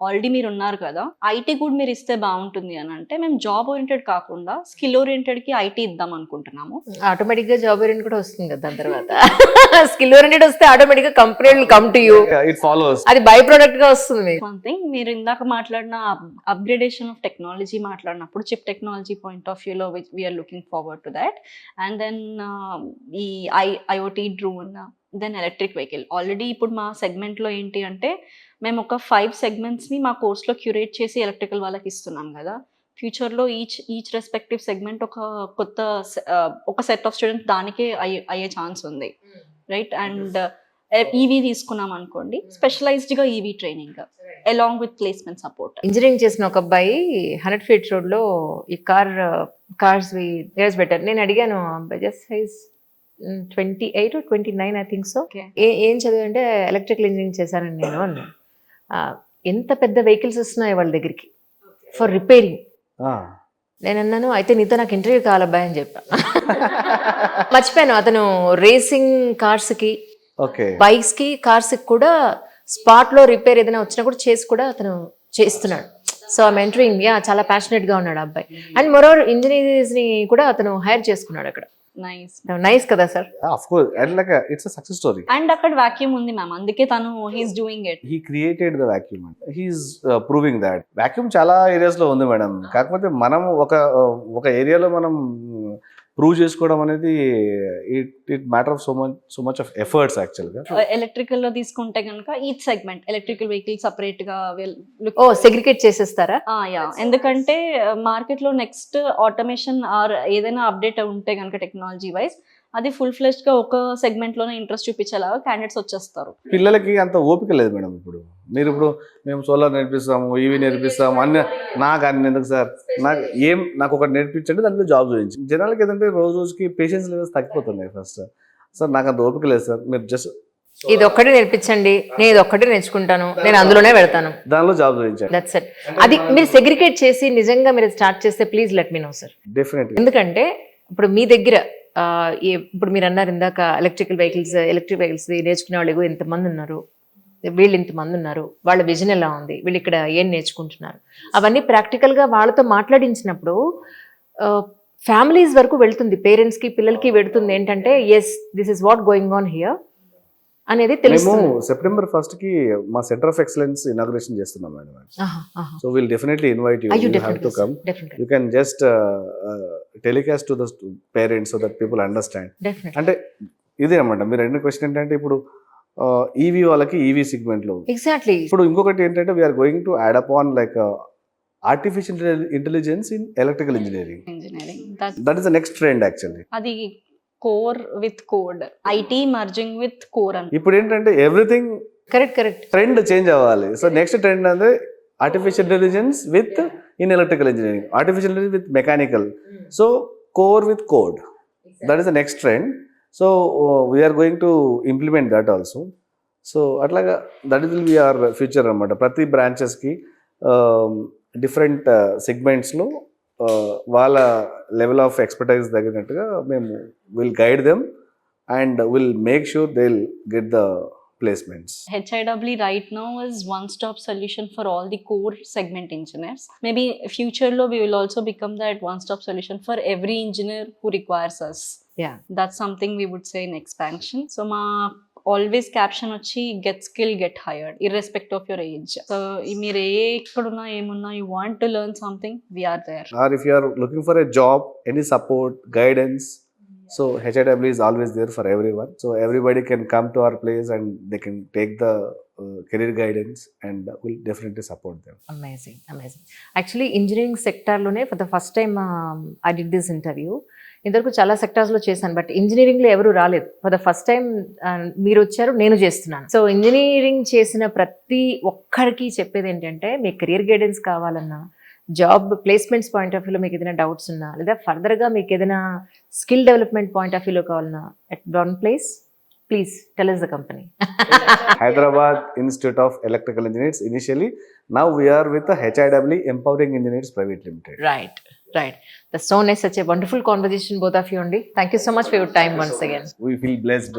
ఆల్రెడీ మీరు ఉన్నారు కదా, ఐటీ కూడా మీరు ఇస్తే బాగుంటుంది అని అంటే మేము జాబ్ ఓరియంటెడ్ కాకుండా స్కిల్ ఓరియంటెడ్ కి ఐటీ ఇద్దాం అనుకుంటున్నాము. ఆటోమేటిక్ గా జాబ్ ఓరియంటెడ్ కూడా వస్తుంది కదా దాని తర్వాత. స్కిల్ ఓరియంటెడ్ వస్తే ఆటోమేటిక్ గా company will come to you. It follows. అది బై ప్రొడక్ట్ గా వస్తుంది. వన్ థింగ్, మీరు ఇందాక మాట్లాడిన అప్గ్రేడేషన్ ఆఫ్ టెక్నాలజీ మాట్లాడినప్పుడు చిప్ టెక్నాలజీ పాయింట్ ఆఫ్ వ్యూలో we're looking forward to that. And then ఈ IoT, drone, then electric vehicle. Already ఇప్పుడు మా సెగ్మెంట్లో ఏంటి అంటే మేము ఒక 5 సెగ్మెంట్స్ని మా కోర్స్లో క్యూరేట్ చేసి ఎలక్ట్రికల్ వాళ్ళకి ఇస్తున్నాం కదా. ఫ్యూచర్లో ఈచ్ రెస్పెక్టివ్ సెగ్మెంట్ ఒక సెట్ ఆఫ్ స్టూడెంట్స్ దానికే అయ్యే ఛాన్స్ ఉంది, రైట్? అండ్ ఈవీ తీసుకున్నాం అనుకోండి, స్పెషలైజ్డ్గా EV training along with placement support. Engineering చేసిన ఒక అబ్బాయి 100 ఫీట్ రోడ్లో ఈ కార్స్ బెటర్. నేను అడిగాను, Bajaj size 28 or 29 I think so. ఏం చదివంటే ఎలక్ట్రికల్ ఇంజనీరింగ్ చేశానని నేను అన్నా. ఎంత పెద్ద వెహికల్స్ వస్తున్నాయి వాళ్ళ దగ్గరికి ఫర్ రిపేరింగ్. నేను అన్నాను, అయితే నీతో నాకు ఇంటర్వ్యూ కావాలబ్బాయి అని చెప్పా. మర్చిపోయాను, అతను రేసింగ్ కార్స్ కి, బైక్స్ కి, కార్స్ కి కూడా స్పాట్ లో రిపేర్ ఏదైనా వచ్చినా కూడా చేసి కూడా అతను చేస్తున్నాడు. సో ఐ ఎంటరింగ్, చాలా ప్యాషనెట్ గా ఉన్నాడు అబ్బాయి. అండ్ మోరోవర్ ఇంజనీర్స్ ని కూడా అతను హైర్ చేసుకున్నాడు అక్కడ. నైస్ కదా sir? Of course, and like it's a success story. And అక్కడ వాక్యూమ్ ఉంది మ్యామ్, అందుకే తను he's doing it. He created the vacuum, he's proving that. Vacuum చాలా ఏరియాస్ లో ఉంది మేడం. కాకపోతే మనం ఒక ఏరియాలో మనం ప్రూవ్ చేసుకోవడం అనేది it matter of so much of efforts యాక్చువల్గా. ఎలక్ట్రికల్ లో తీసుకుంటే కనుక each segment electrical vehicle separate గా సెగ్రిగేట్ చేసేస్తారా? ఎందుకంటే మార్కెట్ లో నెక్స్ట్ ఆటోమేషన్ ఆర్ ఏదైనా అప్డేట్ ఉంటే కనుక టెక్నాలజీ వైజ్ అది ఫుల్ ఫ్లెష్డ్ గా ఒక సెగ్మెంట్ లోనే ఇంట్రెస్ట్ చూపించేలాగా క్యాండిడేట్స్ వచ్చేస్తారు. పిల్లలకి అంత ఓపిక లేదు మేడం. ఇప్పుడు మేము సోలార్ నేర్పిస్తాము, ఈవీ నేర్పిస్తాము అన్ని. నాకు అన్ని ఎందుకు సార్, నాకు ఒకటి నేర్పించండి, దాంట్లో జాబ్ చూపించి. జనాలకి ఏదంటే రోజుకి పేషెన్స్ లెవెల్స్ తగ్గిపోతున్నాయి. ఫస్ట్ సార్ నాకు అంత ఓపిక లేదు సార్, మీరు జస్ట్ ఇది ఒక్కటే నేర్పించండి, నేను ఇది ఒక్కటే నేర్చుకుంటాను, నేను అందులోనే పెడతాను, దానిలో జాబ్ చూపించండి. That's it. అది మీరు సెగ్రిగేట్ చేసి నిజంగా మీరు స్టార్ట్ చేస్తే please let me know sir. Definitely. ఎందుకంటే ఇప్పుడు మీ దగ్గర ఇప్పుడు మీరు అన్నారు ఇందాక ఎలక్ట్రిక్ వెహికల్స్ నేర్చుకునే వాళ్ళు ఎంతమంది ఉన్నారు, వీళ్ళు ఇంతమంది ఉన్నారు, వాళ్ళ విజన్ ఎలా ఉంది, వీళ్ళు ఇక్కడ ఏం నేర్చుకుంటున్నారు, అవన్నీ ప్రాక్టికల్గా వాళ్ళతో మాట్లాడించినప్పుడు ఫ్యామిలీస్ వరకు వెళ్తుంది, పేరెంట్స్కి పిల్లలకి వెళ్తుంది. ఏంటంటే yes this is what going on here అనేది తెలుస్తుంది. మేము September 1st కి మా సెంటర్ ఆఫ్ ఎక్సలెన్స్ ఇనాగ్రేషన్ చేస్తున్నాం madam. So will definitely invite you. You have to come. You can just telecast to the parents so that people understand. అంటే ఇదే అన్నమాట. మీరు అడిగిన క్వశ్చన్ ఏంటంటే, ఇప్పుడు ఈవీ వాళ్ళకి ఈవీ సెగ్మెంట్లో. ఎగ్జాక్ట్లీ. ఇప్పుడు ఇంకొకటి ఏంటంటే we're going to add up on like artificial intelligence in electrical engineering. Engineering that is the next trend actually. అది core with code, IT merging with core అని. ఇప్పుడు ఏంటంటే ఎవ్రీథింగ్ కరెక్ట్. ట్రెండ్ చేంజ్ అవ్వాలి. So next trend అంటే artificial intelligence with in electrical engineering, artificial intelligence with mechanical, so core with code. That is the next trend. So we're going to implement that also. So అట్లాగా that will be our future అనమాట. ప్రతి బ్రాంచెస్కి different సెగ్మెంట్స్లో వాళ్ళ level of expertise తగినట్టుగా మేము will guide them and will make sure they will get the placements. HIW right now is one-stop solution for all the core segment engineers. Maybe future lo we will also become that one-stop solution for every engineer who requires us. Yeah. That's something we would say in expansion. So ma always caption వచ్చి get skill get hired irrespective of your age. So మీరు ఎక్కడున్నా ఏమున్నా you want to learn something, we are there. Or if you are looking for a job, any support, guidance, so HIW is always there for everyone. So everybody can come to our place and they can take the career guidance and we'll definitely support them. Amazing. Actually engineering సెక్టార్లోనే for the first time I did this interview. ఇంతవరకు చాలా సెక్టార్స్లో చేశాను, but ఇంజనీరింగ్లో ఎవరు రాలేదు. For the first time మీరు వచ్చారు, నేను చేస్తున్నాను. సో ఇంజనీరింగ్ చేసిన ప్రతి ఒక్కరికి చెప్పేది ఏంటంటే, మీ కెరియర్ గైడెన్స్ కావాలన్నా, జాబ్ ప్లేస్మెంట్స్ పాయింట్ ఆఫ్ వ్యూలో మీకు ఏదైనా డౌట్స్ ఉన్నా, లేదా ఫర్దర్గా మీకు ఏదైనా స్కిల్ డెవలప్మెంట్ పాయింట్ ఆఫ్ వ్యూలో కావాలన్నా, at one place, please tell us the company. Hyderabad Institute of Electrical Engineers initially. Now we are with the HIW Empowering Engineers Private Limited. Right. That's so nice. Such a wonderful conversation, both of you only. Thank you so much for your time once again. We feel blessed.